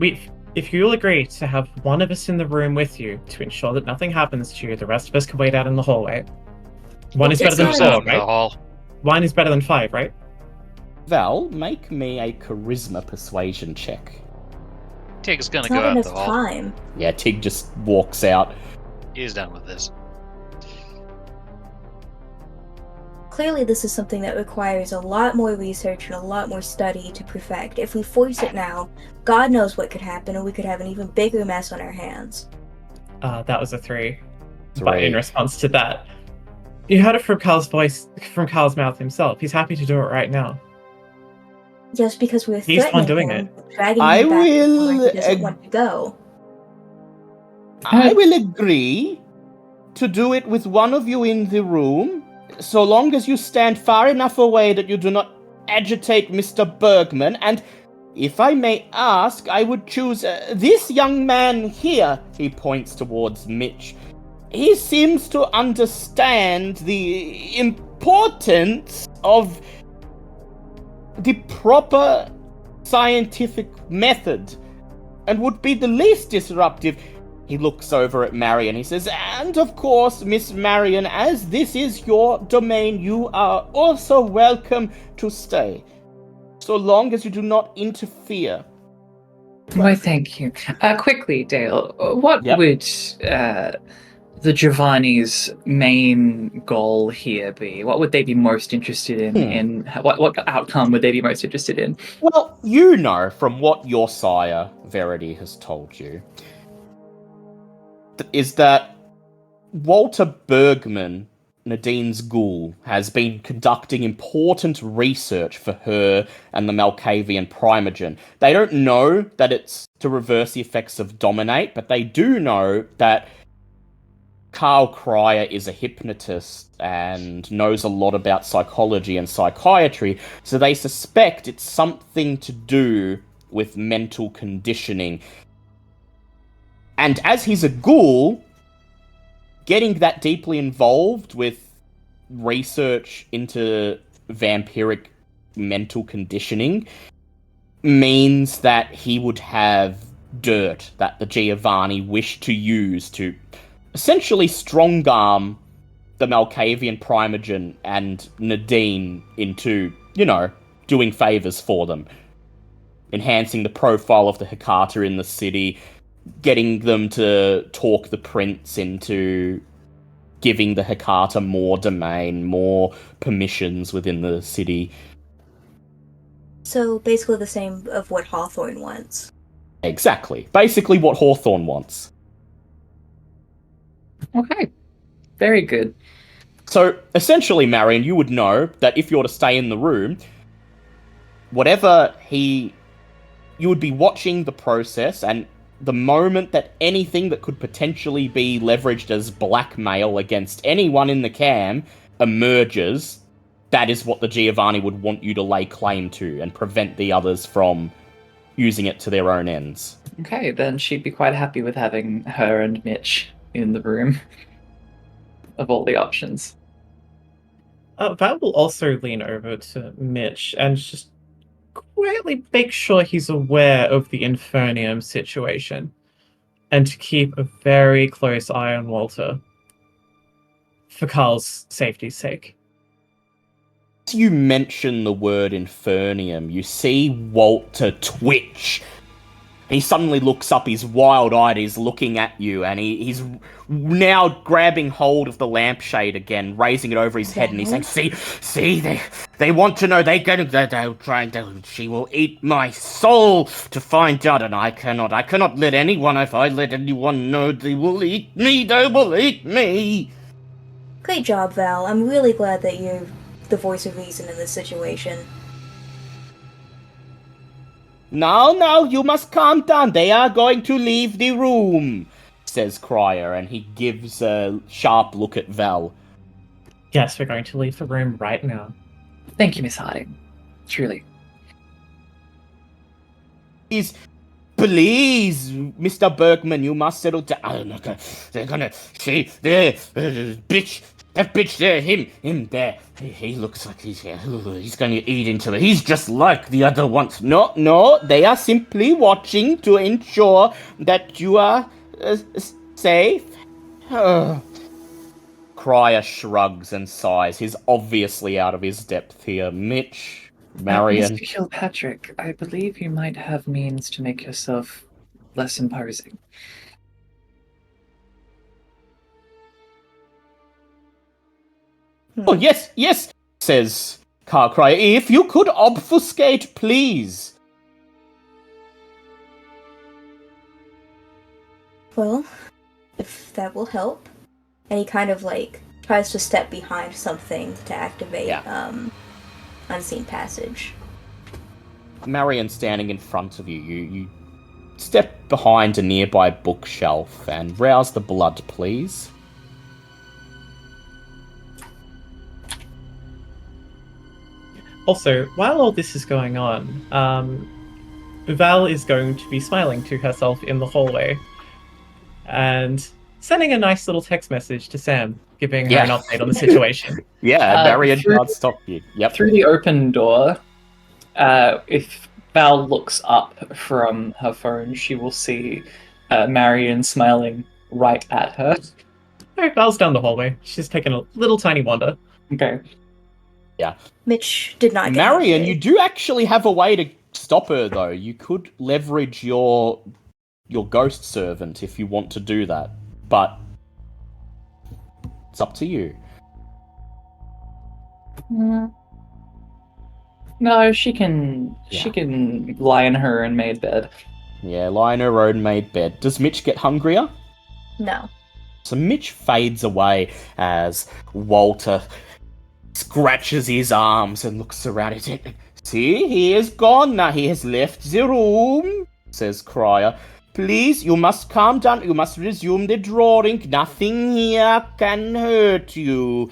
if you'll agree to have one of us in the room with you to ensure that nothing happens to you, the rest of us can wait out in the hallway. One is better than Goes four, out in the right? hall. One is better than 5, right? Val, make me a charisma persuasion check. Tig's gonna It's go not out enough the hall. time. Yeah, Tig just walks out. He's done with this. Clearly, this is something that requires a lot more research and a lot more study to perfect. If we force it now, God knows what could happen, and we could have an even bigger mess on our hands. That was a 3. But 3. in response to that, you heard it from Carl's voice, from Carl's mouth himself. He's happy to do it right now. Just because we're He's the one threatening doing him, dragging I him back to will where he doesn't want to go. I will agree to do it with one of you in the room, so long as you stand far enough away that you do not agitate Mr. Bergman, and if I may ask, I would choose this young man here. He points towards Mitch. He seems to understand the importance of the proper scientific method and would be the least disruptive. He looks over at Marion. He says, and of course, Miss Marion, as this is your domain, you are also welcome to stay, so long as you do not interfere. Why, thank you. Quickly, Dale, what Yep. would the Giovanni's main goal here be? What would they be most interested in? What outcome would they be most interested in? Well, you know from what your sire, Verity, has told you, is that Walter Bergman, Nadine's ghoul, has been conducting important research for her and the Malkavian Primogen. They don't know that it's to reverse the effects of Dominate, but they do know that Karl Crier is a hypnotist and knows a lot about psychology and psychiatry, so they suspect it's something to do with mental conditioning. And as he's a ghoul, getting that deeply involved with research into vampiric mental conditioning means that he would have dirt that the Giovanni wished to use to essentially strong-arm the Malkavian Primogen and Nadine into, doing favors for them. Enhancing the profile of the Hecata in the city, getting them to talk the prince into giving the Hecata more domain, more permissions within the city. So basically the same of what Hawthorne wants. Exactly. Basically what Hawthorne wants. Okay, very good. So, essentially, Marion, you would know that if you're to stay in the room, you would be watching the process, and the moment that anything that could potentially be leveraged as blackmail against anyone in the cam emerges, that is what the Giovanni would want you to lay claim to and prevent the others from using it to their own ends. Okay, then she'd be quite happy with having her and Mitch in the room of all the options. Val will also lean over to Mitch and just quietly make sure he's aware of the Infernium situation and to keep a very close eye on Walter for Carl's safety's sake. As you mention the word Infernium, you see Walter twitch. He suddenly looks up, he's wild-eyed, he's looking at you, and he's now grabbing hold of the lampshade again, raising it over his head, and he's saying, see, they want to know, they'll try and she will eat my soul to find out, and I cannot let anyone, if I let anyone know, they will eat me. Great job, Val. I'm really glad that you're the voice of reason in this situation. Now, you must calm down. They are going to leave the room, says Crier, and he gives a sharp look at Val. Yes, we're going to leave the room right now. Thank you, Miss Harding. Truly. Please, Mr. Bergman, you must settle down. They're gonna see, bitch, That bitch there, him there. He looks like he's going to eat into it. He's just like the other ones. No, they are simply watching to ensure that you are safe. Crier shrugs and sighs. He's obviously out of his depth here. Mitch, Marion. Mr. Kilpatrick, I believe you might have means to make yourself less imposing. Oh, yes, says Karl Crier. If you could obfuscate, please. Well, if that will help. And he kind of like tries to step behind something to activate unseen passage. Marion standing in front of you. You step behind a nearby bookshelf and rouse the blood, please. Also, while all this is going on, Val is going to be smiling to herself in the hallway and sending a nice little text message to Sam, giving her an update on the situation. Marion can't stop you. Yep. Through the open door, if Val looks up from her phone, she will see Marion smiling right at her. Alright, Val's down the hallway. She's taken a little tiny wander. Okay. Yeah. Mitch did not get Marion, anything. you do actually have a way to stop her, though. You could leverage your ghost servant if you want to do that, but it's up to you. No, she can lie in her own made bed. Yeah, lie in her own made bed. Does Mitch get hungrier? No. So Mitch fades away as Walter scratches his arms and looks around. See, he is gone now. He has left the room, says Crier. Please, you must calm down. You must resume the drawing. Nothing here can hurt you.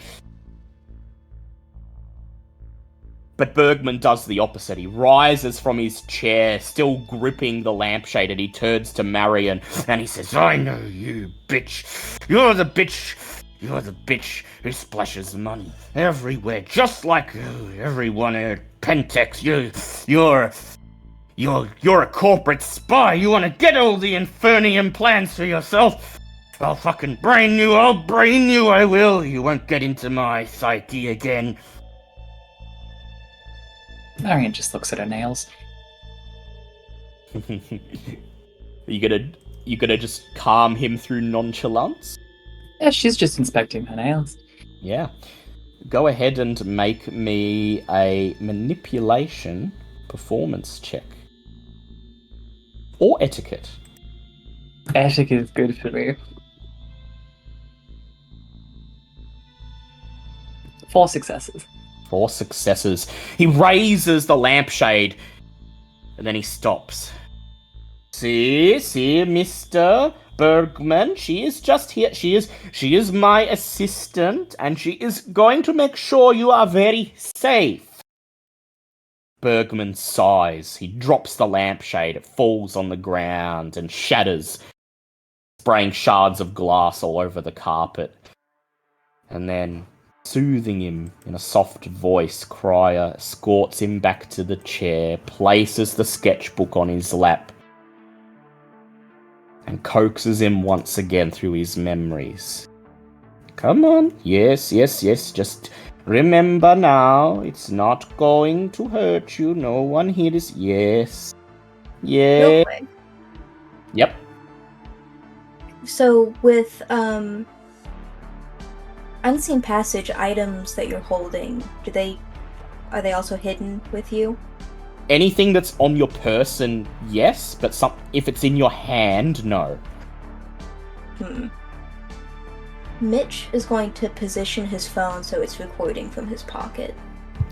But Bergman does the opposite. He rises from his chair, still gripping the lampshade, and he turns to Marion, and he says, I know you, bitch. You're the bitch who splashes money everywhere, just like you. Everyone at Pentex, you're a corporate spy. You want to get all the Infernium plans for yourself? I'll fucking brain you. I will. You won't get into my psyche again. Marion just looks at her nails. You gonna just calm him through nonchalance? Yeah, she's just inspecting her nails. Yeah. Go ahead and make me a manipulation performance check. Or etiquette. Etiquette is good for me. 4 successes. 4 successes. He raises the lampshade, and then he stops. See, Mr. Bergman, she is just here. She is my assistant, and she is going to make sure you are very safe. Bergman sighs. He drops the lampshade. It falls on the ground and shatters, spraying shards of glass all over the carpet. And then, soothing him in a soft voice, Crier escorts him back to the chair, places the sketchbook on his lap, and coaxes him once again through his memories. Come on, yes, just remember now, it's not going to hurt you, no one here is, yes. No way. Yep. So with unseen passage items that you're holding, are they also hidden with you? Anything that's on your person, yes, but if it's in your hand, no. Mitch is going to position his phone so it's recording from his pocket.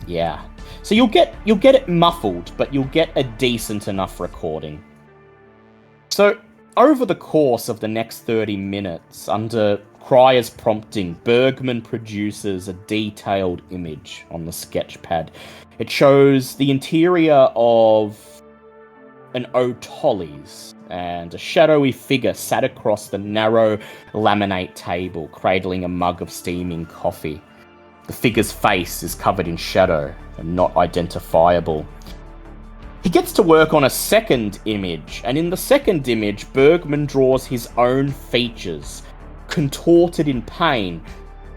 Yeah. So you'll get it muffled, but you'll get a decent enough recording. So over the course of the next 30 minutes, under Crier's prompting, Bergman produces a detailed image on the sketchpad. It shows the interior of an O'Tolly's, and a shadowy figure sat across the narrow laminate table, cradling a mug of steaming coffee. The figure's face is covered in shadow and not identifiable. He gets to work on a second image, and in the second image, Bergman draws his own features, contorted in pain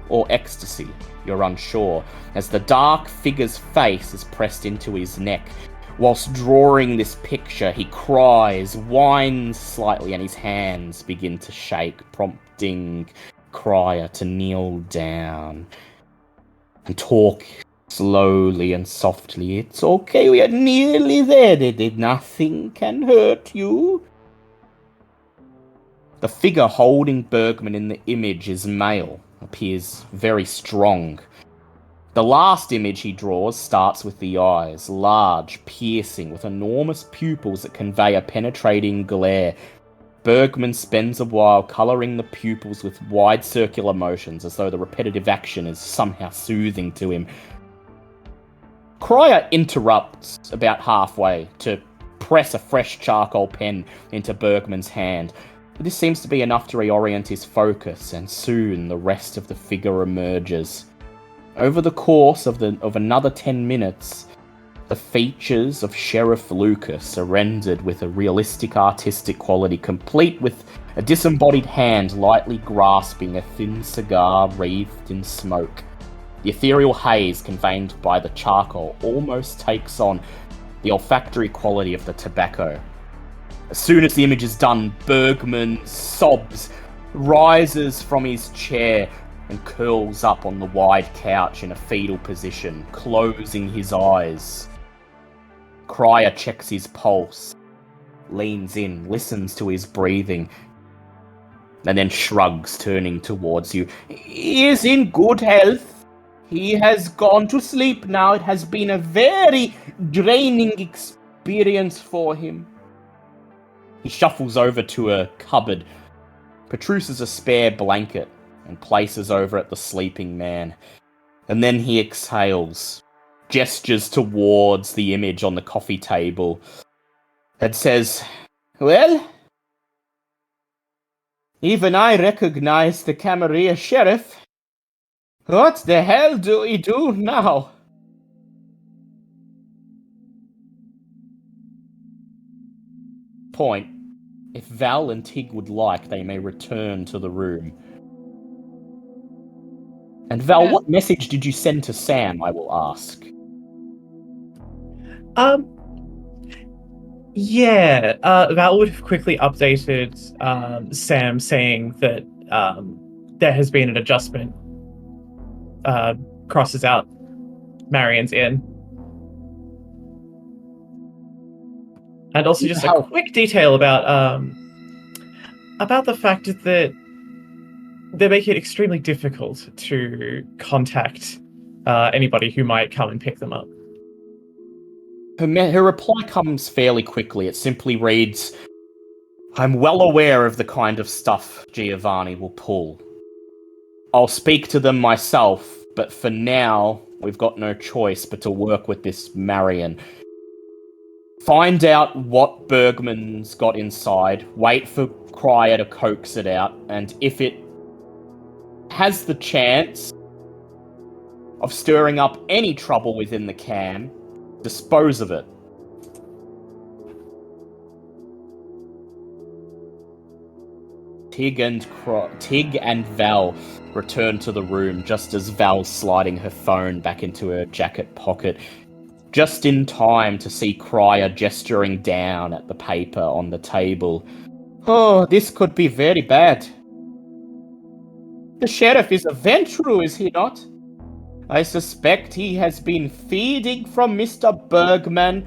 or ecstasy, you're unsure, as the dark figure's face is pressed into his neck. Whilst drawing this picture, he cries, whines slightly, and his hands begin to shake, prompting Crier to kneel down and talk slowly and softly. It's okay, we are nearly there. Nothing can hurt you. The figure holding Bergman in the image is male, appears very strong. The last image he draws starts with the eyes, large, piercing, with enormous pupils that convey a penetrating glare. Bergman spends a while colouring the pupils with wide circular motions, as though the repetitive action is somehow soothing to him. Crier interrupts about halfway to press a fresh charcoal pen into Bergman's hand. This seems to be enough to reorient his focus, and soon the rest of the figure emerges. Over the course of another 10 minutes, the features of Sheriff Lucas are rendered with a realistic artistic quality, complete with a disembodied hand lightly grasping a thin cigar wreathed in smoke. The ethereal haze conveyed by the charcoal almost takes on the olfactory quality of the tobacco. As soon as the image is done, Bergman sobs, rises from his chair, and curls up on the wide couch in a fetal position, closing his eyes. Crier checks his pulse, leans in, listens to his breathing, and then shrugs, turning towards you. He is in good health. He has gone to sleep now. It has been a very draining experience for him. He shuffles over to a cupboard, protrudes a spare blanket, and places over it the sleeping man. And then he exhales, gestures towards the image on the coffee table, and says, "Well, even I recognize the Camarilla Sheriff. What the hell do we do now?" Point. If Val and Tig would like, they may return to the room. And Val, what message did you send to Sam, I will ask? Val would have quickly updated Sam, saying that there has been an adjustment. Crosses out Marion's in. And also just a quick detail about the fact that they make it extremely difficult to contact anybody who might come and pick them up. Her reply comes fairly quickly. It simply reads, "I'm well aware of the kind of stuff Giovanni will pull. I'll speak to them myself, but for now, we've got no choice but to work with this Marion. Find out what Bergman's got inside, wait for Crier to coax it out, and if it has the chance of stirring up any trouble within the cam, dispose of it." Tig and Val return to the room just as Val's sliding her phone back into her jacket pocket, just in time to see Crier gesturing down at the paper on the table. "Oh, this could be very bad. The sheriff is a Ventru, is he not? I suspect he has been feeding from Mr. Bergman,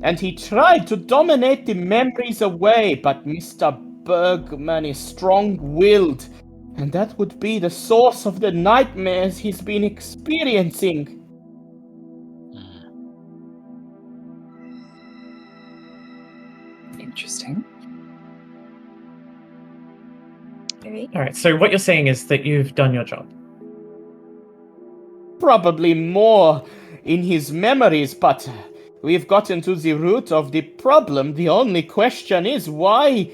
and he tried to dominate the memories away, but Mr. Bergman is strong-willed, and that would be the source of the nightmares he's been experiencing." Interesting. Alright, so what you're saying is that you've done your job. Probably more in his memories, but we've gotten to the root of the problem. The only question is why?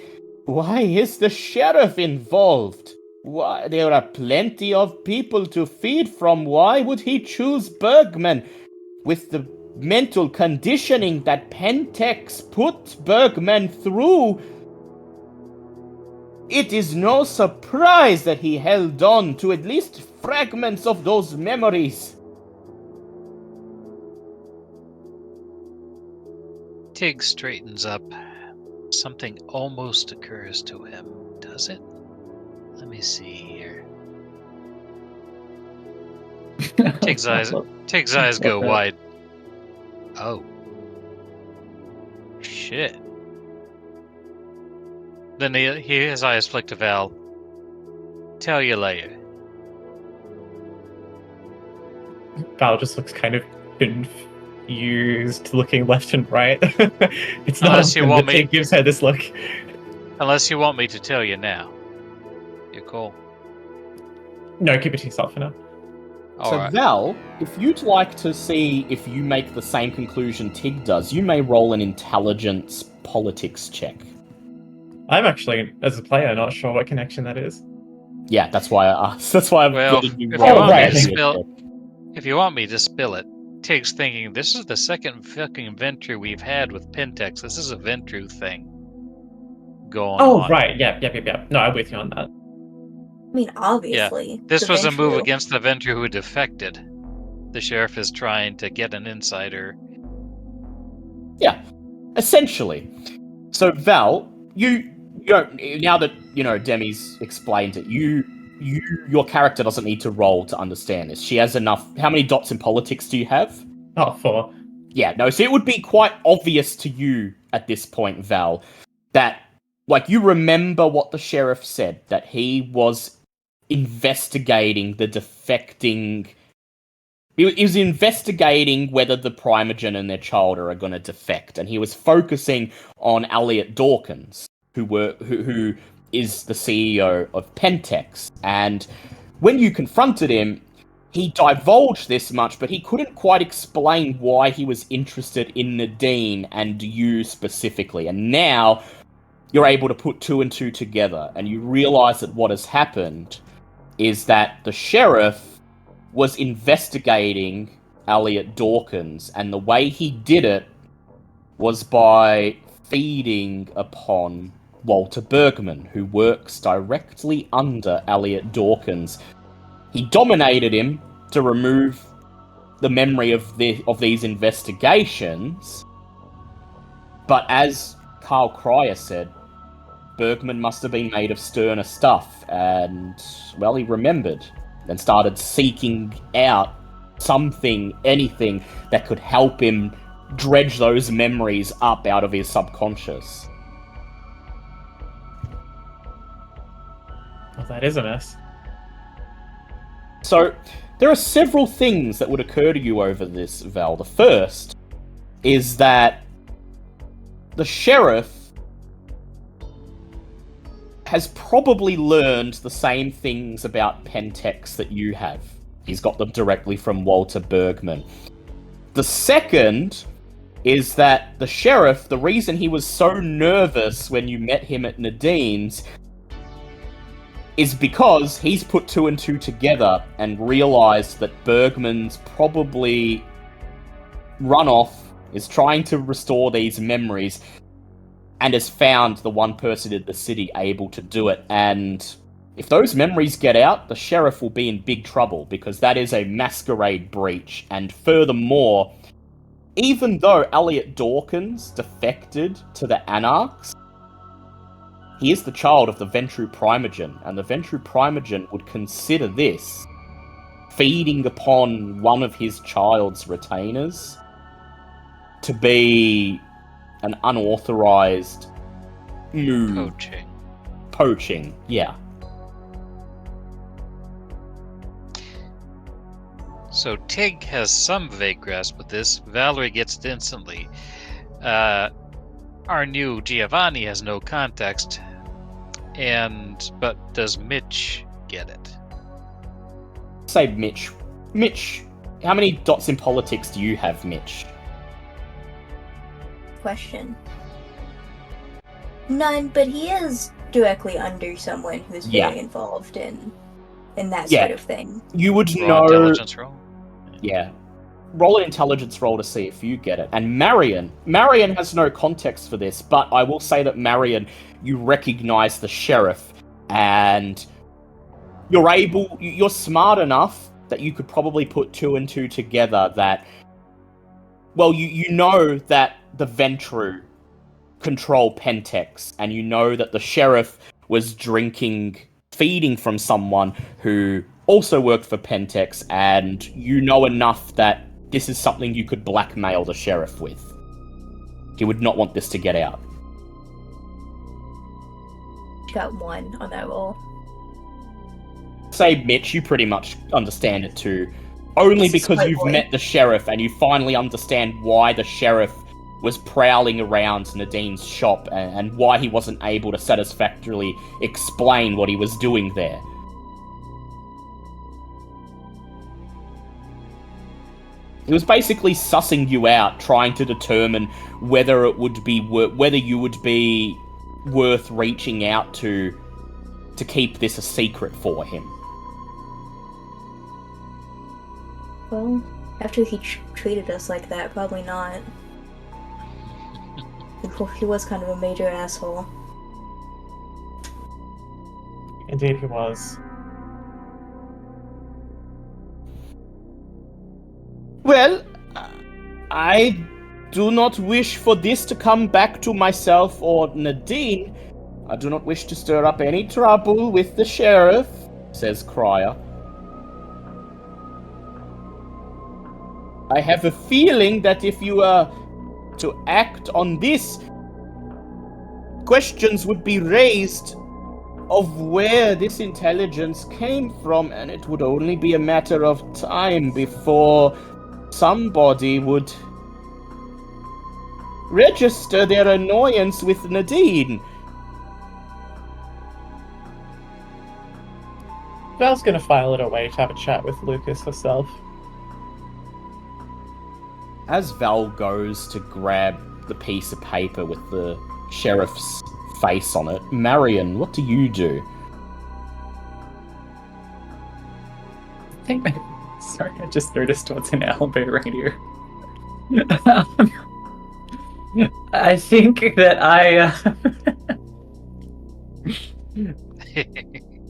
Why is the sheriff involved? Why? There are plenty of people to feed from. Why would he choose Bergman? With the mental conditioning that Pentex put Bergman through, it is no surprise that he held on to at least fragments of those memories. Tig straightens up. Something almost occurs to him, does it? Let me see here. Tig's eyes go wide. Oh. Shit. Then his eyes flick to Val. Tell you later. Val just looks kind of confused, looking left and right. It's not Unless you often want that me- Tig gives her this look. Unless you want me to tell you now. You're cool. No, keep it to yourself for now. So Alright. Val, if you'd like to see if you make the same conclusion Tig does, you may roll an intelligence politics check. I'm actually, as a player, not sure what connection that is. Yeah, that's why I asked. That's why I've Well, letting you if roll. you want me an to intelligence spill- check. If you want me to spill it, Tig's thinking this is the second fucking venture we've had with Pentex. This is a Ventru thing going Oh, on. right. Yeah. No, I'm with you on that. I mean, obviously. This the was a move Ventru. against the Ventru who defected. The sheriff is trying to get an insider. Essentially. So Val, you don't, now that Demi's explained it, your character doesn't need to roll to understand this. She has enough. How many dots in politics do you have? Oh, 4. Yeah, no, so it would be quite obvious to you at this point, Val, that, you remember what the sheriff said, that he was investigating the defecting... He was investigating whether the Primogen and their child are going to defect, and he was focusing on Elliot Dawkins, who is the CEO of Pentex, and when you confronted him, he divulged this much, but he couldn't quite explain why he was interested in Nadine and you specifically. And now you're able to put 2 and 2 together, and you realize that what has happened is that the sheriff was investigating Elliot Dawkins, and the way he did it was by feeding upon Walter Bergman, who works directly under Elliot Dawkins. He dominated him to remove the memory of these investigations, but as Karl Crier said, Bergman must have been made of sterner stuff, and, well, he remembered and started seeking out anything that could help him dredge those memories up out of his subconscious. Oh, that is a mess. So, there are several things that would occur to you over this, Val. The first is that the sheriff has probably learned the same things about Pentex that you have. He's got them directly from Walter Bergman. The second is that the sheriff, the reason he was so nervous when you met him at Nadine's is because he's put 2 and 2 together and realized that Bergman's probably run off, is trying to restore these memories, and has found the one person in the city able to do it. And if those memories get out, the sheriff will be in big trouble, because that is a Masquerade breach. And furthermore, even though Elliot Dawkins defected to the Anarchs, he is the child of the Ventru Primogen, and the Ventru Primogen would consider this feeding upon one of his child's retainers to be an unauthorized move. Poaching, yeah. So Tig has some vague grasp of this. Valerie gets it instantly. Our new Giovanni has no context. But does Mitch get it? Say Mitch. Mitch, how many dots in politics do you have, Mitch? Question. None, but he is directly under someone who's very involved in that sort of thing. You would Raw know. intelligence roll. Yeah. Roll an intelligence roll to see if you get it. And Marion has no context for this, but I will say that Marion, you recognize the sheriff, and you're smart enough that you could probably put two and two together that, well, you know that the Ventru control Pentex, and you know that the sheriff was feeding from someone who also worked for Pentex, and you know enough that this is something you could blackmail the sheriff with. He would not want this to get out. Got 1 on that roll. Say, Mitch, you pretty much understand it too. Only because you've met the sheriff and you finally understand why the sheriff was prowling around Nadine's shop and why he wasn't able to satisfactorily explain what he was doing there. It was basically sussing you out, trying to determine whether you would be worth reaching out to keep this a secret for him. Well, after he treated us like that, probably not. He was kind of a major asshole. Indeed, he was. Well, I do not wish for this to come back to myself or Nadine. I do not wish to stir up any trouble with the sheriff, says Crier. I have a feeling that if you were to act on this, questions would be raised of where this intelligence came from, and it would only be a matter of time before somebody would register their annoyance with Nadine. Val's gonna file it away to have a chat with Lucas herself. As Val goes to grab the piece of paper with the sheriff's face on it, Marion, what do you do? Sorry, I just noticed what's in Albe radio. I think that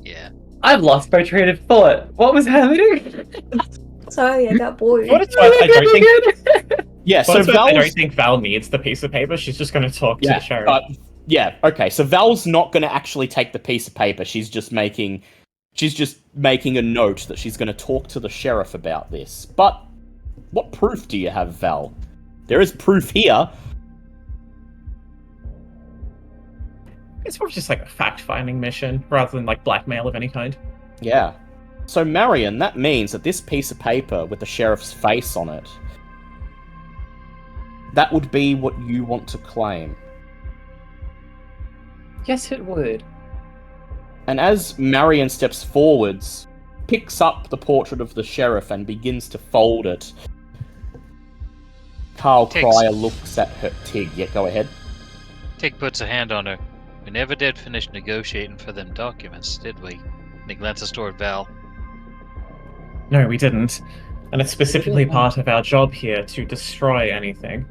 Yeah. I've lost my train of thought. What was happening? Sorry, I got bored. What it's worth, I don't think. Yeah, so I don't think Val needs the piece of paper. She's just going to talk to the sheriff. Okay. So Val's not going to actually take the piece of paper. She's just making a note that she's going to talk to the sheriff about this. But what proof do you have, Val? There is proof here. It's more just like a fact-finding mission rather than like blackmail of any kind. Yeah. So Marion, that means that this piece of paper with the sheriff's face on it, that would be what you want to claim. Yes, it would. And as Marion steps forwards, picks up the portrait of the sheriff and begins to fold it, Karl Crier looks at her. Tig, yeah, go ahead. Tig puts a hand on her. We never did finish negotiating for them documents, did we? And he glances toward Val. No, we didn't. And it's specifically part of our job here to destroy anything.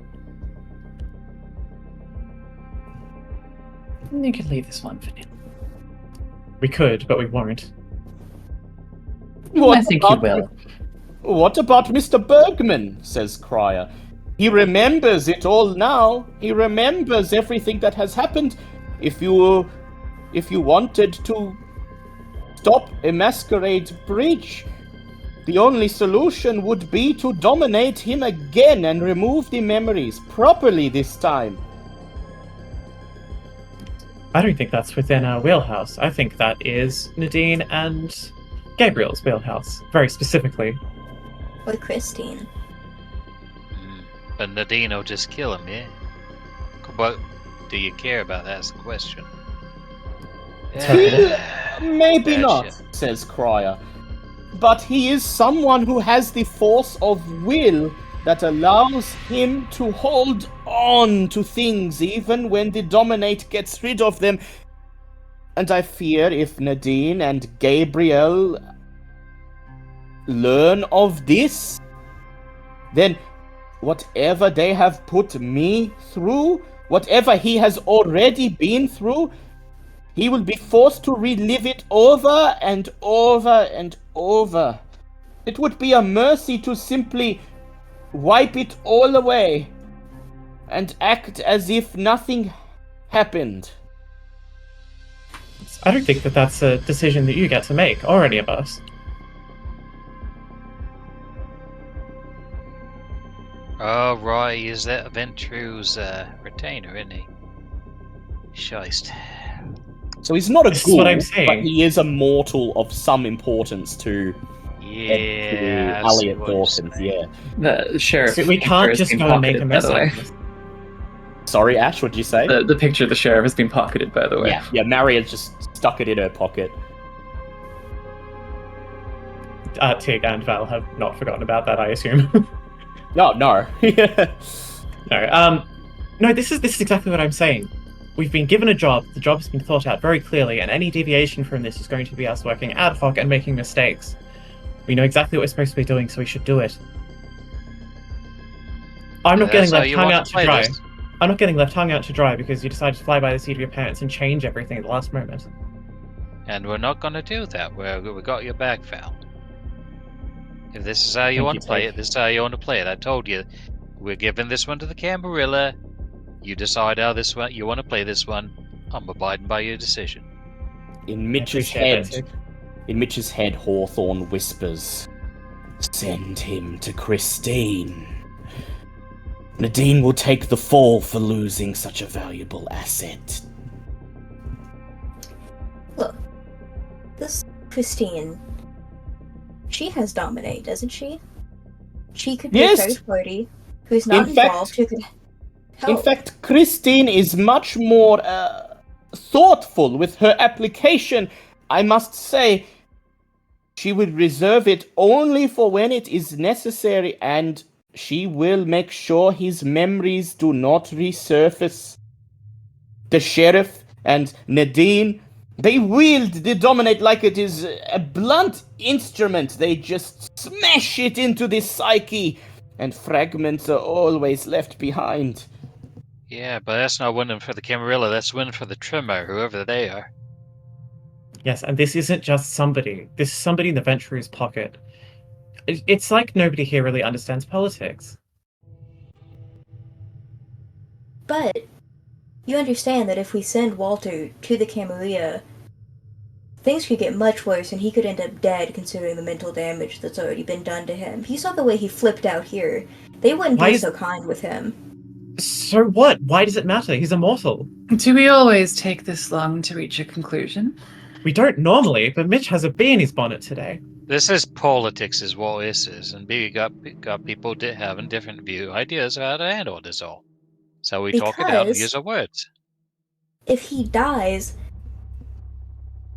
You could leave this one for now. We could, but we won't. I think you will. What about Mr. Bergman? Says Crier. He remembers it all now. He remembers everything that has happened. If you wanted to stop a Masquerade breach, the only solution would be to dominate him again and remove the memories properly this time. I don't think that's within our wheelhouse. I think that is Nadine and Gabriel's wheelhouse, very specifically. Or Christine. But Nadine will just kill him, yeah? What do you care about? That's the question. Maybe Gotcha. not, says Crier. But he is someone who has the force of will that allows him to hold on to things even when the Dominate gets rid of them. And I fear if Nadine and Gabriel learn of this, then whatever they have put me through, whatever he has already been through, he will be forced to relive it over and over and over. It would be a mercy to simply wipe it all away and act as if nothing happened. I don't think that that's a decision that you get to make, or any of us. Oh, Roy is that Ventru's retainer, isn't he? Scheist. So he's not a This is ghoul, what I'm saying. but he is a mortal of some importance to Yeah, I see Elliot what you're Dawkins, saying. yeah. The sheriff. So we can't just go and make a mess out of this. Sorry, Ash, what'd you say? The picture of the sheriff has been pocketed, by the way. Yeah, Maria's just stuck it in her pocket. Tig and Val have not forgotten about that, I assume. No. No, this is exactly what I'm saying. We've been given a job, the job has been thought out very clearly, and any deviation from this is going to be us working ad hoc and making mistakes. We know exactly what we're supposed to be doing, so we should do it. I'm not getting left hung out to dry. I'm not getting left hung out to dry because you decided to fly by the seat of your pants and change everything at the last moment. And we're not going to do that. We got your back, Val. If this is how you want to play it, this is how you want to play it. I told you, we're giving this one to the Camarilla. You decide how this one you want to play this one. I'm abiding by your decision. In Mitch's head, Hawthorne whispers, "Send him to Christine. Nadine will take the fall for losing such a valuable asset." Look, this Christine, she has Dominate, doesn't she? She could be Yes. a third party who's not involved, who could help. In fact, Christine is much more thoughtful with her application. I must say, she would reserve it only for when it is necessary, and she will make sure his memories do not resurface. The sheriff and Nadine, they wield the Dominate like it is a blunt instrument. They just smash it into the psyche, and fragments are always left behind. Yeah, but that's not winning for the Camarilla. That's winning for the Trimmer, whoever they are. Yes, and this isn't just somebody. This is somebody in the Venture's pocket. It's like nobody here really understands politics. But you understand that if we send Walter to the Camarilla, things could get much worse and he could end up dead considering the mental damage that's already been done to him. You saw the way he flipped out here. They wouldn't be so kind with him. So what? Why does it matter? He's immortal. Do we always take this long to reach a conclusion? We don't normally, but Mitch has a bee in his bonnet today. This is politics, is what this is, and we got people having different ideas of how to handle this all. So we talk it out and use our words. If he dies,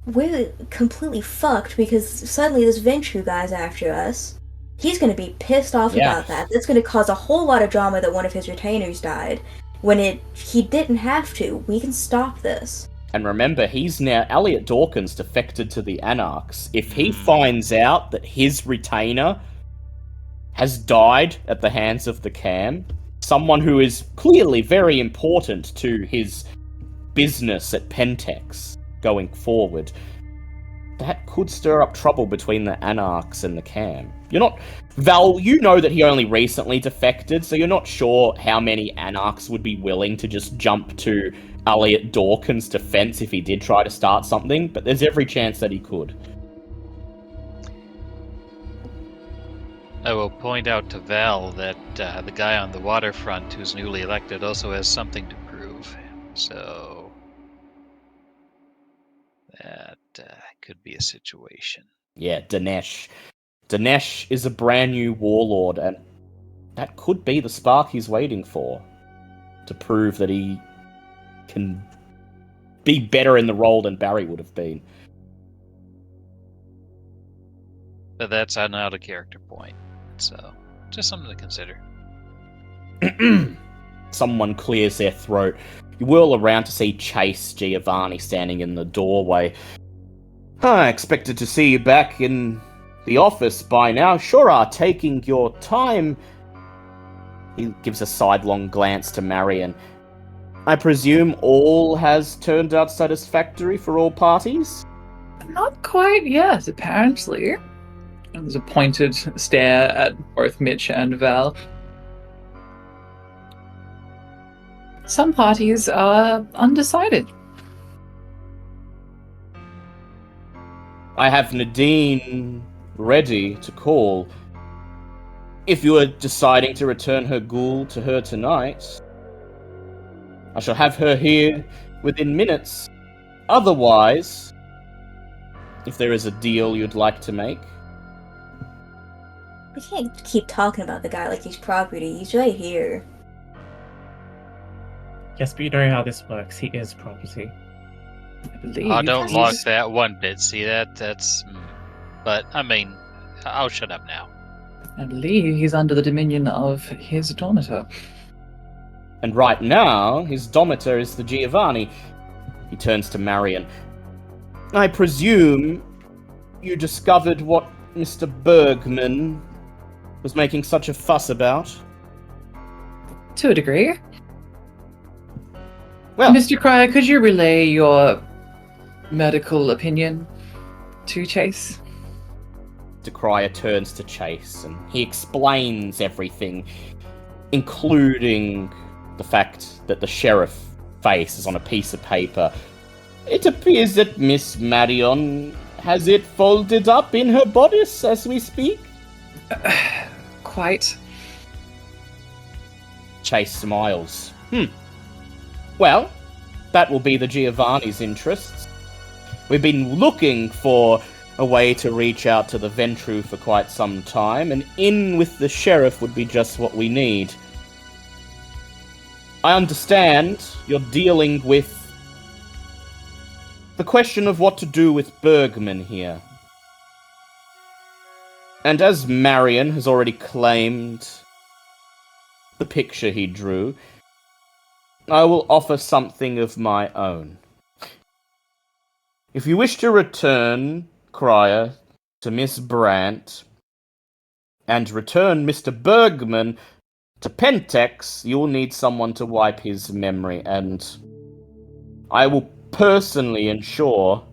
we're completely fucked because suddenly this Ventrue guy's after us. He's going to be pissed off about that. That's going to cause a whole lot of drama that one of his retainers died when he didn't have to. We can stop this. And remember, Elliot Dawkins defected to the Anarchs. If he finds out that his retainer has died at the hands of the Cam, someone who is clearly very important to his business at Pentex going forward, that could stir up trouble between the Anarchs and the Cam. Val, you know that he only recently defected, so you're not sure how many Anarchs would be willing to just jump to Elliot Dawkins' defense if he did try to start something, but there's every chance that he could. I will point out to Val that the guy on the waterfront who's newly elected also has something to prove. So that could be a situation. Yeah, Dinesh. Dinesh is a brand new warlord, and that could be the spark he's waiting for to prove that he can be better in the role than Barry would have been. But that's not a character point, so just something to consider. Someone clears their throat. You whirl around to see Chase Giovanni standing in the doorway. I expected to see you back in the office by now. Sure are taking your time. He gives a sidelong glance to Marion. I presume all has turned out satisfactory for all parties? Not quite yet, apparently. There's a pointed stare at both Mitch and Val. Some parties are undecided. I have Nadine ready to call. If you are deciding to return her ghoul to her tonight, I shall have her here within minutes. Otherwise, if there is a deal you'd like to make. We can't keep talking about the guy like he's property. He's right here. Yes, but you know how this works. He is property. I believe. I don't he's- like that one bit. See that's. But I mean, I'll shut up now. I believe he's under the dominion of his Domitor. And right now, his Domitor is the Giovanni. He turns to Marion. I presume you discovered what Mr. Bergman was making such a fuss about? To a degree. Well, Mr. Crier, could you relay your medical opinion to Chase? Mr. Crier turns to Chase and he explains everything, including the fact that the sheriff face is on a piece of paper. It appears that Miss Marion has it folded up in her bodice as we speak. Quite. Chase smiles. Well, that will be the Giovanni's interests. We've been looking for a way to reach out to the Ventru for quite some time, and in with the sheriff would be just what we need. I understand you're dealing with the question of what to do with Bergman here. And as Marion has already claimed the picture he drew, I will offer something of my own. If you wish to return Crier to Miss Brandt and return Mr. Bergman to Pentex, you'll need someone to wipe his memory, and I will personally ensure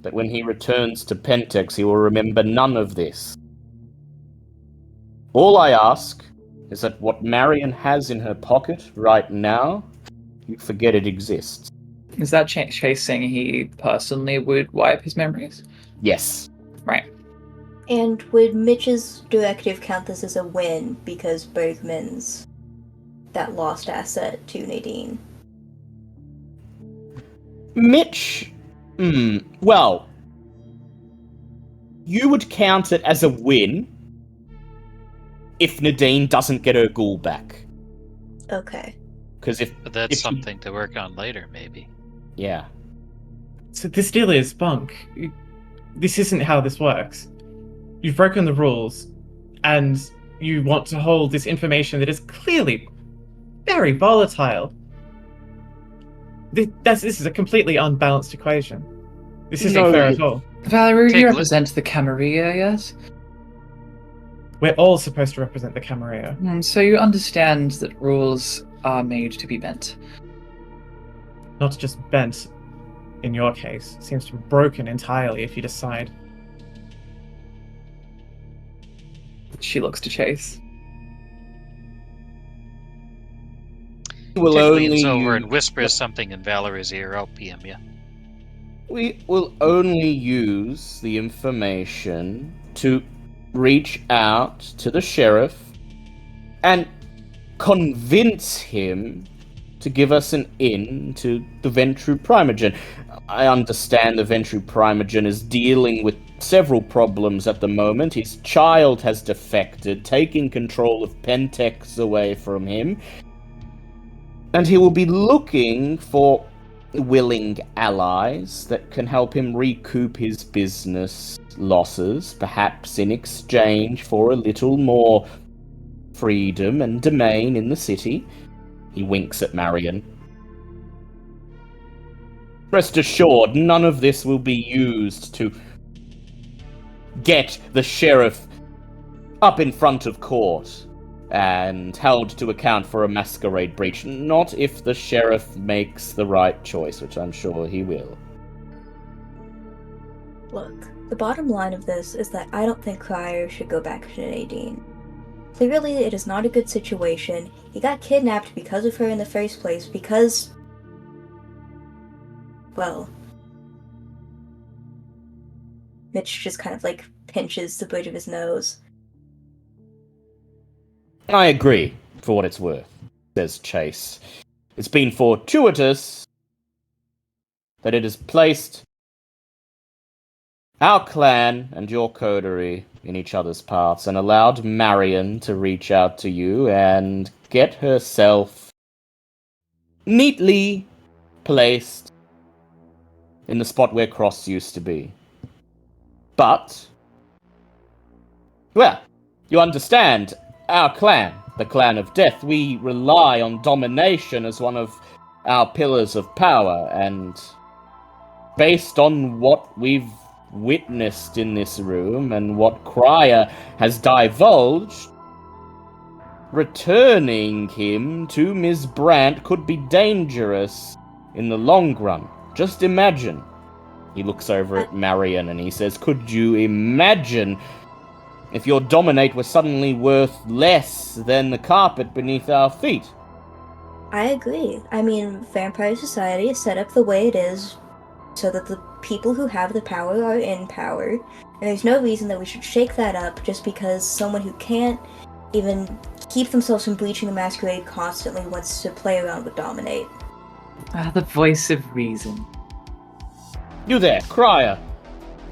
that when he returns to Pentex, he will remember none of this. All I ask is that what Marion has in her pocket right now, you forget it exists. Is that Chase saying he personally would wipe his memories? Yes. Right. And would Mitch's directive count this as a win because Bergman's that lost asset to Nadine? Mitch, well, you would count it as a win if Nadine doesn't get her ghoul back. Okay. Because But that's if something to work on later, maybe. Yeah. So this deal is bunk. This isn't how this works. You've broken the rules, and you want to hold this information that is clearly very volatile. This is a completely unbalanced equation. This isn't No. fair at all. Valerie, Take you a represent the Camarilla, yes? We're all supposed to represent the Camarilla. So you understand that rules are made to be bent. Not just bent, in your case. It seems to be broken entirely if you decide. She looks to Chase. We'll Tick only leans over use- and whispers something in Valerie's ear. I'll PM you. We will only use the information to reach out to the sheriff and convince him to give us an in to the Ventru Primogen. I understand the Ventru Primogen is dealing with several problems at the moment. His child has defected, taking control of Pentex away from him. And he will be looking for willing allies that can help him recoup his business losses, perhaps in exchange for a little more freedom and domain in the city. He winks at Marion. Rest assured, none of this will be used to get the sheriff up in front of court and held to account for a masquerade breach. Not if the sheriff makes the right choice, which I'm sure he will. Look, the bottom line of this is that I don't think Crier should go back to Nadine. Clearly, it is not a good situation. He got kidnapped because of her in the first place, because... well... Mitch just kind of, pinches the bridge of his nose. I agree, for what it's worth, says Chase. It's been fortuitous that it has placed our clan and your coterie in each other's paths and allowed Marion to reach out to you and get herself neatly placed in the spot where Cross used to be. But, well, you understand, our clan, the Clan of Death, we rely on domination as one of our pillars of power, and based on what we've witnessed in this room and what Crier has divulged, returning him to Ms. Brandt could be dangerous in the long run. Just imagine. He looks over at Marion and he says, could you imagine if your dominate was suddenly worth less than the carpet beneath our feet? I agree. I mean, Vampire Society is set up the way it is so that the people who have the power are in power, and there's no reason that we should shake that up just because someone who can't even keep themselves from breaching the Masquerade constantly wants to play around with Dominate. The voice of reason. You there, Crier.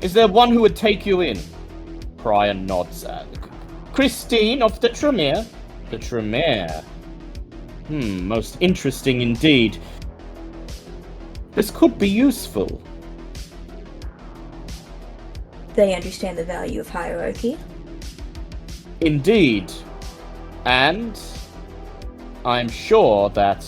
Is there one who would take you in? Crier nods. Christine of the Tremere? The Tremere. Most interesting indeed. This could be useful. They understand the value of hierarchy. Indeed. And I'm sure that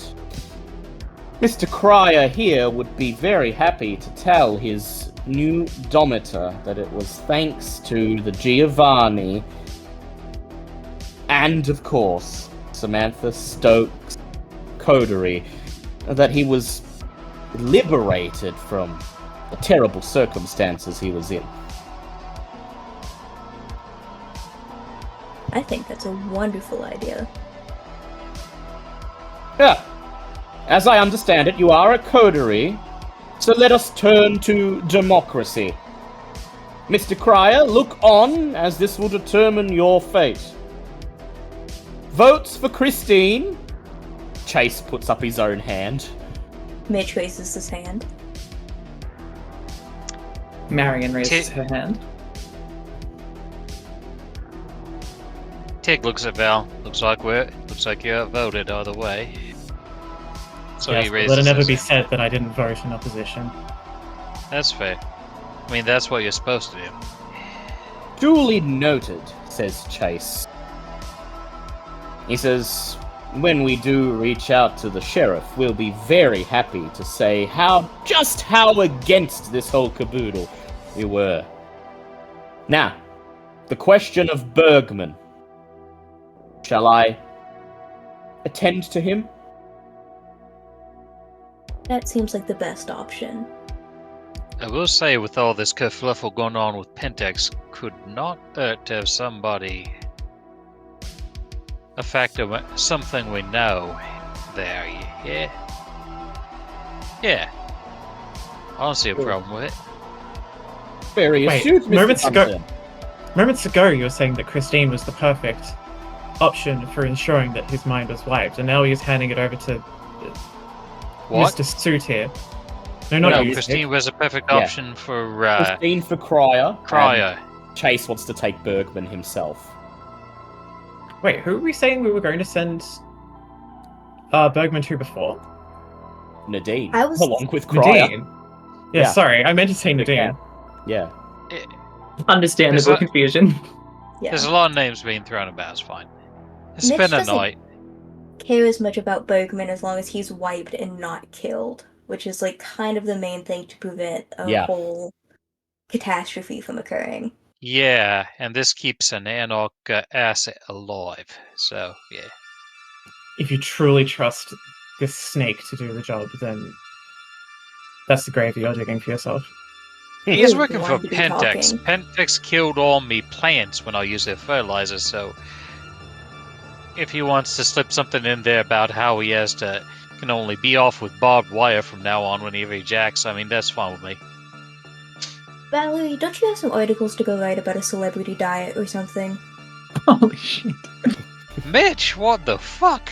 Mr. Crier here would be very happy to tell his new Domitor that it was thanks to the Giovanni and, of course, Samantha Stokes' coterie that he was liberated from the terrible circumstances he was in. I think that's a wonderful idea. Yeah. As I understand it, you are a coterie, so let us turn to democracy. Mr. Crier, look on, as this will determine your fate. Votes for Christine. Chase puts up his own hand. Mitch raises his hand. Marion raises her hand. Tig looks at Val. Looks like you're outvoted either way. So Yes, he but raises let it never his be hand. said that I didn't vote in opposition. That's fair. I mean, that's what you're supposed to do. Duly noted, says Chase. He says, when we do reach out to the sheriff, we'll be very happy to say just how against this whole caboodle we were. Now, the question of Bergman. Shall I attend to him? That seems like the best option. I will say, with all this kerfluffle going on with Pentex, could not hurt to have somebody a factor, something we know there, yeah? Yeah. I don't see a problem with it. Very Wait, astute, Mr. moments ago- Hunter. Moments ago, you were saying that Christine was the perfect option for ensuring that his mind was wiped, and now he's handing it over to What? Mr. Suit here. No, not No, you. Christine was a perfect Yeah. option for Christine for Crier. Crier. and Chase wants to take Bergman himself. Wait, who were we saying we were going to send Bergman to before? Nadine, I was- along with Crier. Nadine. Yeah, Yeah. sorry, I meant to say Nadine. Yeah. Understandable Is that- confusion. Yeah. There's a lot of names being thrown about, it's fine. It's Mitch been a doesn't- night. care as much about Bergman as long as he's wiped and not killed, which is like kind of the main thing to prevent a Yeah. whole catastrophe from occurring. Yeah, and this keeps an Anarch asset alive. So, yeah. If you truly trust this snake to do the job, then that's the grave you're digging for yourself. He's Ooh, working you for want to be Pentex. talking. Pentex killed all me plants when I used their fertilizer, so if he wants to slip something in there about how he can only be off with barbed wire from now on whenever he jacks, I mean, that's fine with me. Valerie, don't you have some articles to go write about a celebrity diet or something? Holy shit. Mitch, what the fuck?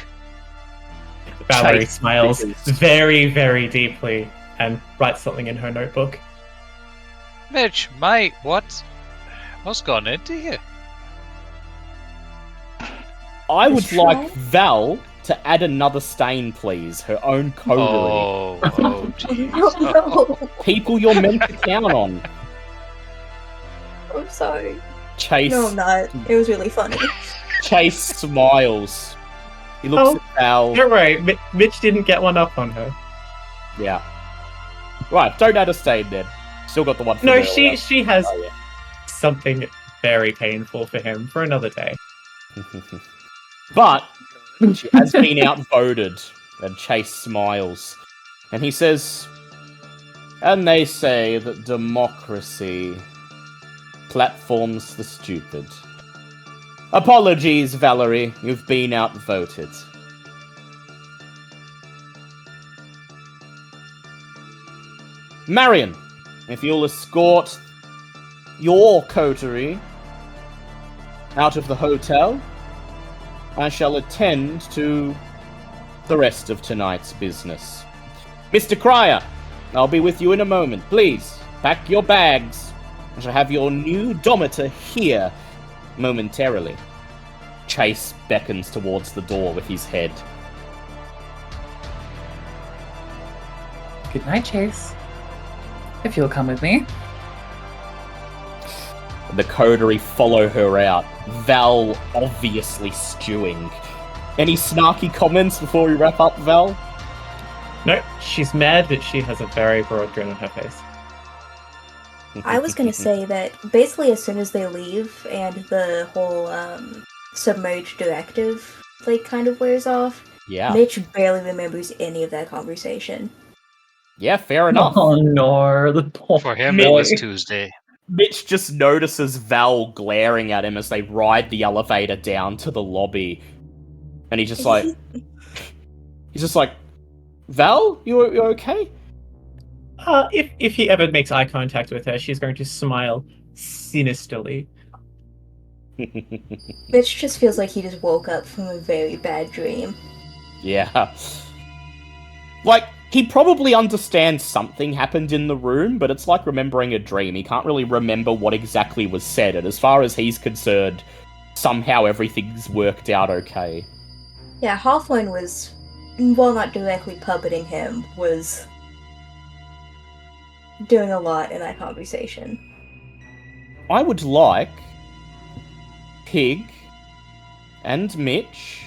Valerie Chase smiles figures. very, very deeply and writes something in her notebook. Mitch, mate, what's gone into you? I would Just like try. Val to add another stain, please. Her own coterie. Oh, jeez. Oh, no. People you're meant to count on. I'm sorry. Chase. No, I'm not. It was really funny. Chase smiles. He looks Oh. at Val. Don't worry, Mitch didn't get one up on her. Yeah. Right, don't add a stain then. Still got the one from No, earlier. she has Oh, yeah. something very painful for him for another day. But she has been outvoted, and Chase smiles. And he says, and they say that democracy platforms the stupid. Apologies, Valerie, you've been outvoted. Marion, if you'll escort your coterie out of the hotel, I shall attend to the rest of tonight's business. Mr. Crier, I'll be with you in a moment. Please, pack your bags. I shall have your new dometer here momentarily. Chase beckons towards the door with his head. Good night, Chase. If you'll come with me. The coterie follow her out, Val obviously stewing. Any snarky comments before we wrap up, Val? No, she's mad that she has a very broad grin on her face. I was gonna say that basically as soon as they leave and the whole submerged directive like kind of wears off, Yeah. Mitch barely remembers any of that conversation. Yeah, fair enough. Oh no, the poor For him, boy. it was Tuesday. Mitch just notices Val glaring at him as they ride the elevator down to the lobby. And he's just like... Val, you okay? If he ever makes eye contact with her, she's going to smile sinisterly. Mitch just feels like he just woke up from a very bad dream. Yeah. Like, he probably understands something happened in the room, but it's like remembering a dream. He can't really remember what exactly was said, and as far as he's concerned, somehow everything's worked out okay. Yeah, Hawthorne was, while not directly puppeting him, was doing a lot in that conversation. I would like Pig and Mitch,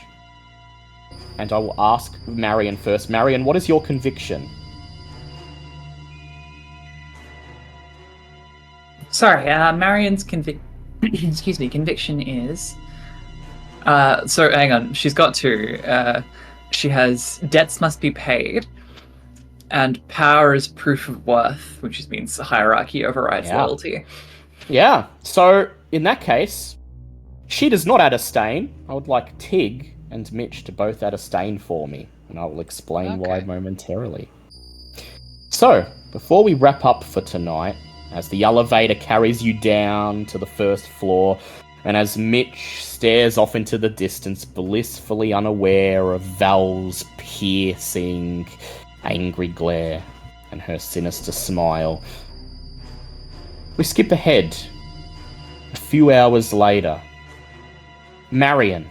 and I will ask Marion first. Marion, what is your conviction? Sorry, Marion's conviction is... so, hang on, she's got two. She has debts must be paid, and power is proof of worth, which just means hierarchy overrides Yeah. loyalty. Yeah, so in that case, she does not add a stain. I would like Tig and Mitch to both add a stain for me, and I will explain why Okay. momentarily. So, before we wrap up for tonight, as the elevator carries you down to the first floor, and as Mitch stares off into the distance, blissfully unaware of Val's piercing, angry glare and her sinister smile, we skip ahead. A few hours later, Marion,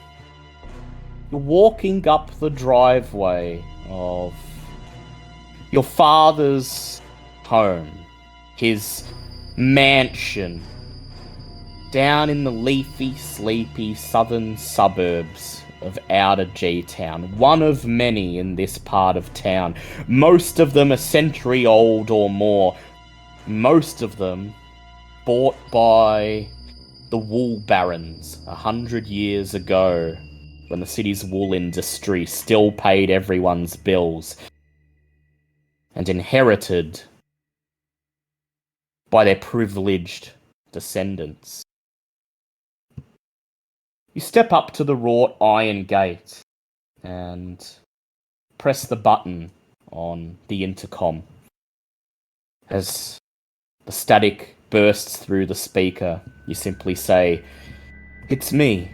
you're walking up the driveway of your father's home, his mansion, down in the leafy, sleepy southern suburbs of Outer G-Town, one of many in this part of town. Most of them a century old or more. Most of them bought by the wool barons 100 years ago, when the city's wool industry still paid everyone's bills, and inherited by their privileged descendants. You step up to the wrought iron gate and press the button on the intercom. As the static bursts through the speaker, you simply say, "It's me."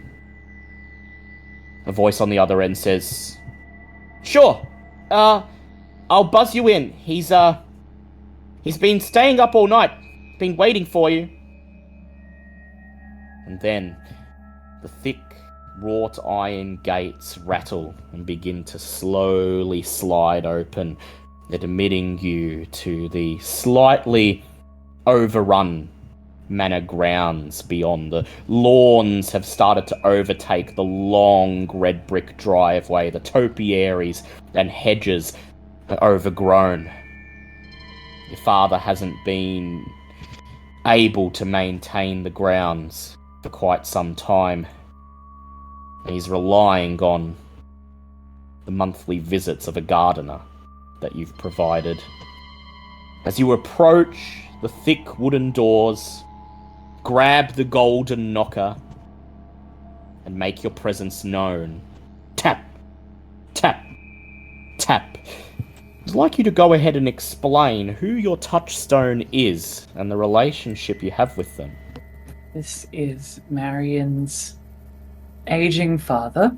A voice on the other end says, "Sure, I'll buzz you in. He's been staying up all night, been waiting for you." And then the thick, wrought iron gates rattle and begin to slowly slide open, admitting you to the slightly overrun manor grounds beyond. The lawns have started to overtake the long red brick driveway. The topiaries and hedges are overgrown. Your father hasn't been able to maintain the grounds for quite some time. He's relying on the monthly visits of a gardener that you've provided. As you approach the thick wooden doors, grab the golden knocker, and make your presence known. Tap, tap, tap. I'd like you to go ahead and explain who your touchstone is and the relationship you have with them. This is Marion's aging father,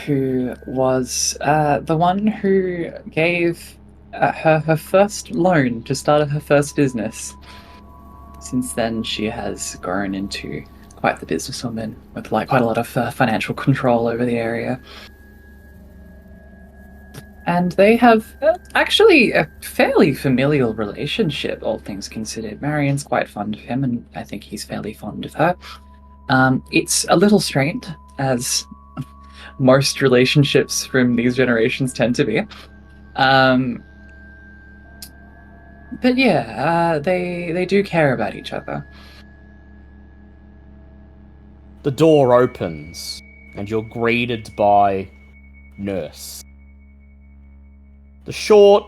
who was the one who gave her first loan to start her first business. Since then, she has grown into quite the businesswoman with quite a lot of financial control over the area. And they have actually a fairly familial relationship, all things considered. Marion's quite fond of him, and I think he's fairly fond of her. It's a little strained, as most relationships from these generations tend to be. But yeah, they do care about each other. The door opens, and you're greeted by Nurse. The short,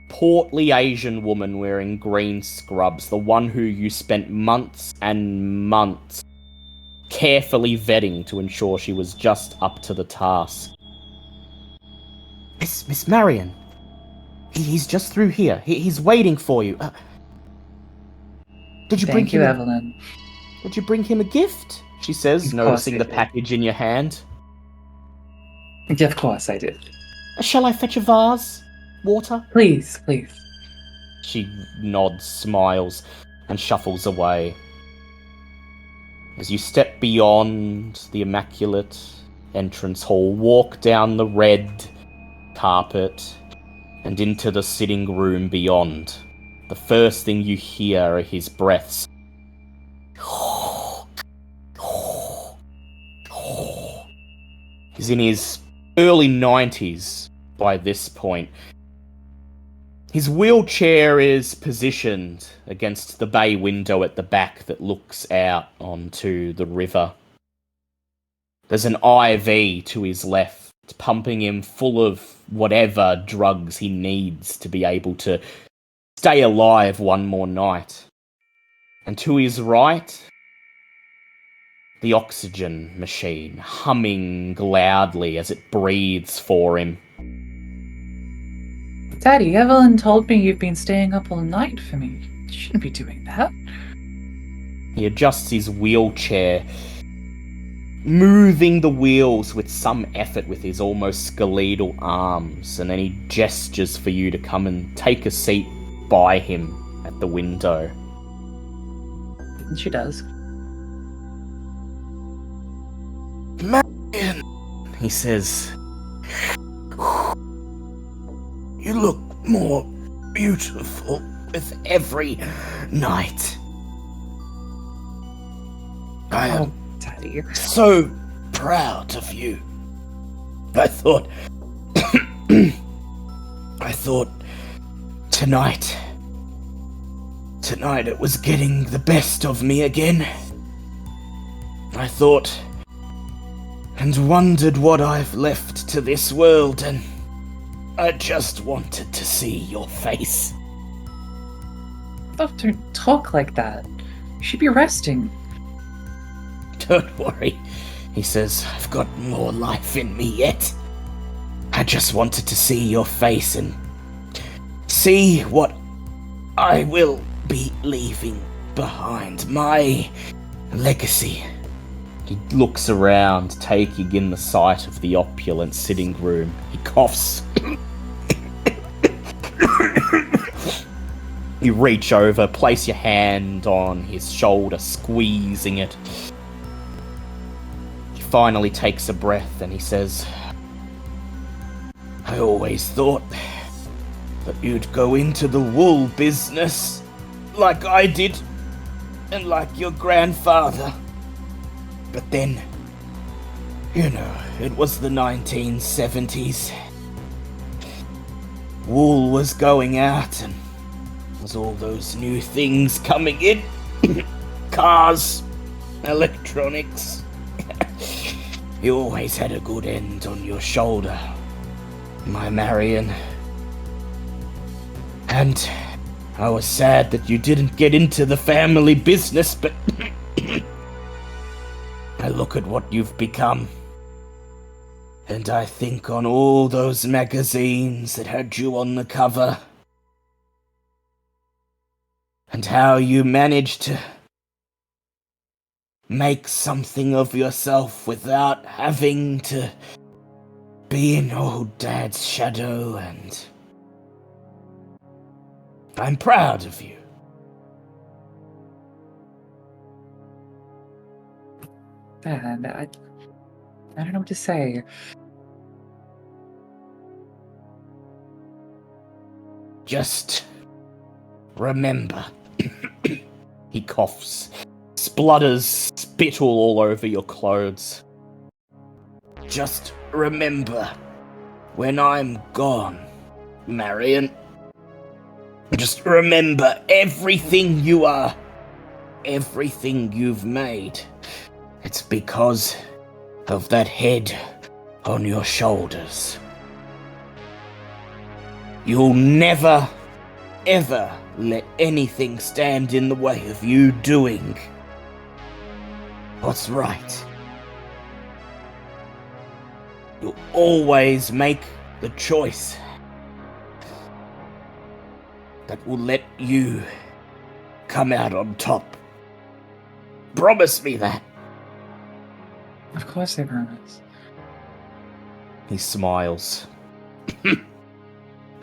portly Asian woman wearing green scrubs, the one who you spent months and months carefully vetting to ensure she was just up to the task. Miss Marion, he's just through here. He's waiting for you. Did you bring him? Thank you, Evelyn. Did you bring him a gift? She says, noticing the package in your hand. Of course I did. Shall I fetch a vase? Water? Please, please. She nods, smiles, and shuffles away. As you step beyond the immaculate entrance hall, walk down the red carpet, and into the sitting room beyond, the first thing you hear are his breaths. He's in his early 90s by this point. His wheelchair is positioned against the bay window at the back that looks out onto the river. There's an IV to his left, pumping him full of whatever drugs he needs to be able to stay alive one more night. And to his right, the oxygen machine humming loudly as it breathes for him. Daddy, Evelyn told me you've been staying up all night for me. You shouldn't be doing that. He adjusts his wheelchair, moving the wheels with some effort with his almost skeletal arms, and then he gestures for you to come and take a seat by him at the window. And she does. "Man," he says, "you look more beautiful with every night. I am Daddy. so proud of you. I thought... I thought tonight it was getting the best of me again. I thought and wondered what I've left to this world, and I just wanted to see your face. Oh, don't talk like that. You should be resting. Don't worry, he says, I've got more life in me yet. I just wanted to see your face and see what I will be leaving behind, my legacy. He looks around, taking in the sight of the opulent sitting room. He coughs. You reach over, place your hand on his shoulder, squeezing it. He finally takes a breath and he says, I always thought that you'd go into the wool business like I did and like your grandfather. But then, you know, it was the 1970s. Wool was going out and was all those new things coming in. Cars, electronics. You always had a good end on your shoulder, my Marion. And I was sad that you didn't get into the family business, but I look at what you've become, and I think on all those magazines that had you on the cover, and how you managed to make something of yourself without having to be in old Dad's shadow, and I'm proud of you. Man, I don't know what to say. Just remember. he coughs, splutters spittle all over your clothes. Just remember, when I'm gone, Marion, just remember everything you are, everything you've made. It's because of that head on your shoulders. You'll never, ever let anything stand in the way of you doing what's right. You'll always make the choice that will let you come out on top. Promise me that. Of course I promise. He smiles.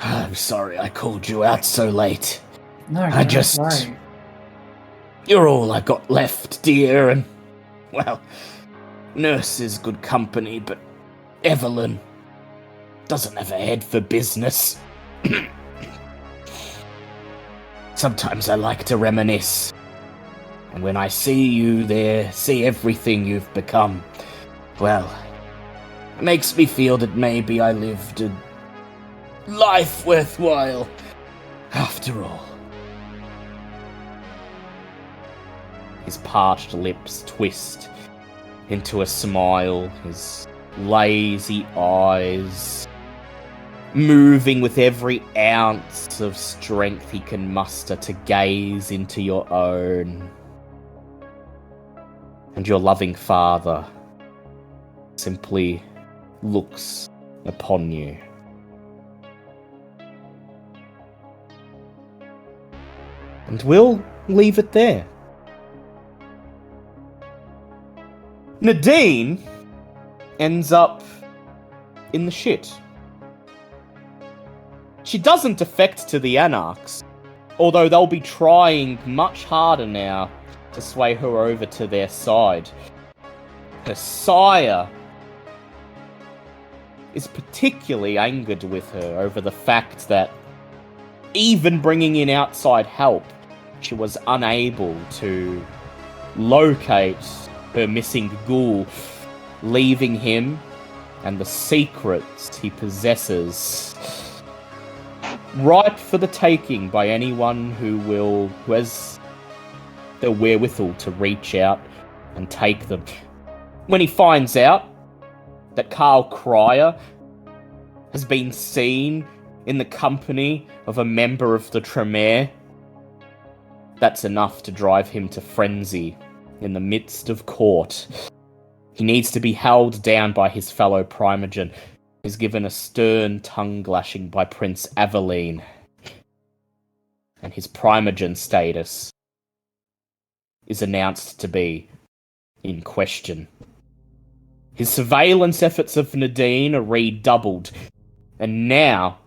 I'm sorry I called you out so late. No, I just... worry. You're all I got left, dear, and... Well, Nurse is good company, but Evelyn doesn't have a head for business. Sometimes I like to reminisce. And when I see you there, see everything you've become, well, it makes me feel that maybe I lived a life worthwhile after all. His parched lips twist into a smile, his lazy eyes moving with every ounce of strength he can muster to gaze into your own. And your loving father simply looks upon you. And we'll leave it there. Nadine ends up in the shit. She doesn't defect to the Anarchs, although they'll be trying much harder now to sway her over to their side. Her sire is particularly angered with her over the fact that even bringing in outside help, she was unable to locate her missing ghoul leaving him and the secrets he possesses ripe for the taking by anyone who has the wherewithal to reach out and take them. When he finds out that Karl Crier has been seen in the company of a member of the Tremere, that's enough to drive him to frenzy in the midst of court. He needs to be held down by his fellow Primogen. He's given a stern tongue-lashing by Prince Aveline. And his Primogen status is announced to be in question. His surveillance efforts of Nadine are redoubled, and now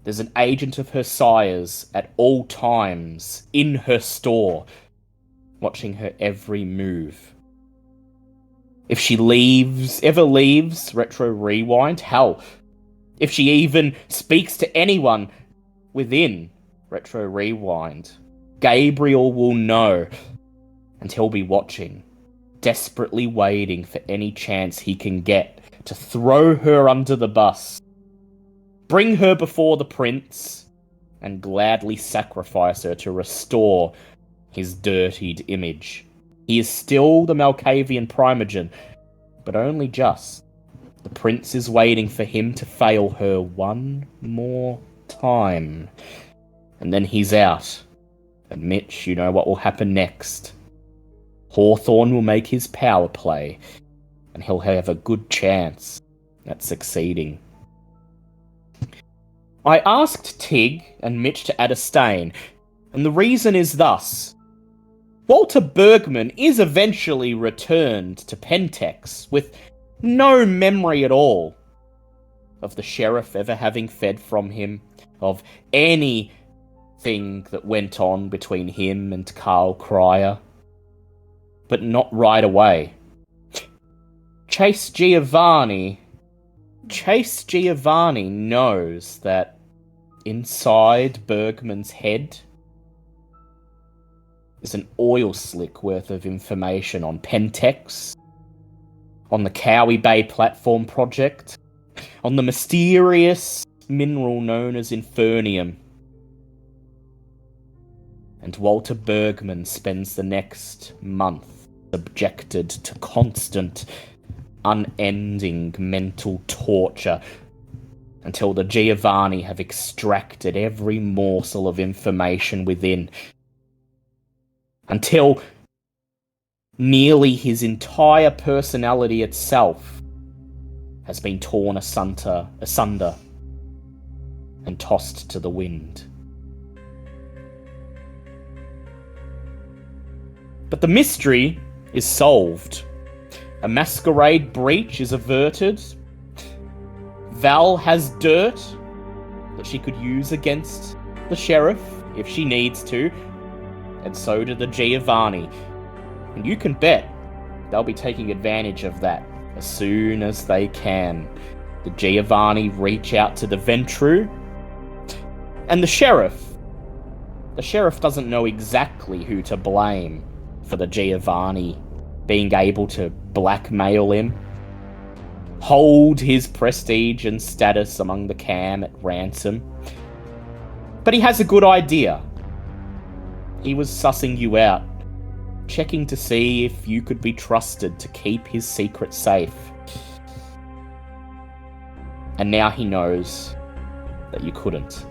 there's an agent of her sire's at all times in her store, watching her every move. If she ever leaves Retro Rewind, hell, if she even speaks to anyone within Retro Rewind, Gabriel will know, and he'll be watching, desperately waiting for any chance he can get to throw her under the bus, bring her before the prince, and gladly sacrifice her to restore his dirtied image. He is still the Malkavian Primogen, but only just. The prince is waiting for him to fail her one more time. And then he's out. And Mitch, you know what will happen next. Hawthorne will make his power play, and he'll have a good chance at succeeding. I asked Tig and Mitch to add a stain, and the reason is thus. Walter Bergman is eventually returned to Pentex with no memory at all of the sheriff ever having fed from him, of anything that went on between him and Karl Crier. But not right away. Chase Giovanni knows that inside Bergman's head is an oil slick worth of information on Pentex, on the Cowie Bay platform project, on the mysterious mineral known as Infernium. And Walter Bergman spends the next month subjected to constant, unending mental torture until the Giovanni have extracted every morsel of information within, until nearly his entire personality itself has been torn asunder and tossed to the wind. But the mystery is solved. A Masquerade breach is averted. Val has dirt that she could use against the sheriff if she needs to, and so do the Giovanni. And you can bet they'll be taking advantage of that as soon as they can. The Giovanni reach out to the Ventru, and the sheriff doesn't know exactly who to blame for the Giovanni being able to blackmail him, hold his prestige and status among the cam at ransom. But he has a good idea. He was sussing you out, checking to see if you could be trusted to keep his secret safe. And now he knows that you couldn't.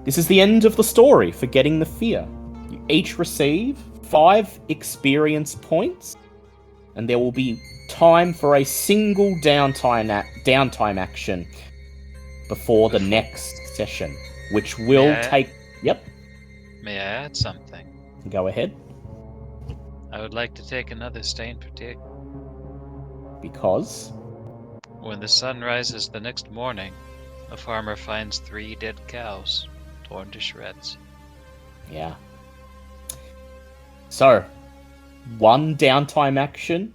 This is the end of the story for Getting the Fear. You each receive 5 experience points, and there will be time for a single downtime action before the next session, which will take... Yep. May I add something? Go ahead. I would like to take another stain for Tig. Because? When the sun rises the next morning, a farmer finds 3 dead cows, torn to shreds. Yeah. So, 1 downtime action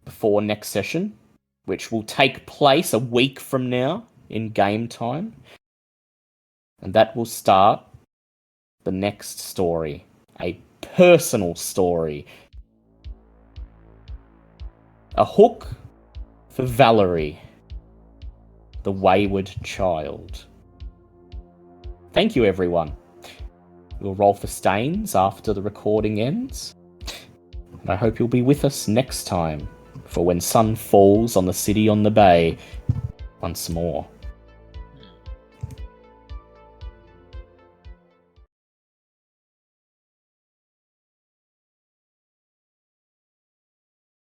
before next session, which will take place a week from now in game time. And that will start the next story. A personal story. A hook for Valerie, the wayward child. Thank you, everyone. We'll roll for stains after the recording ends. And I hope you'll be with us next time for When Sun Falls on the City on the Bay once more.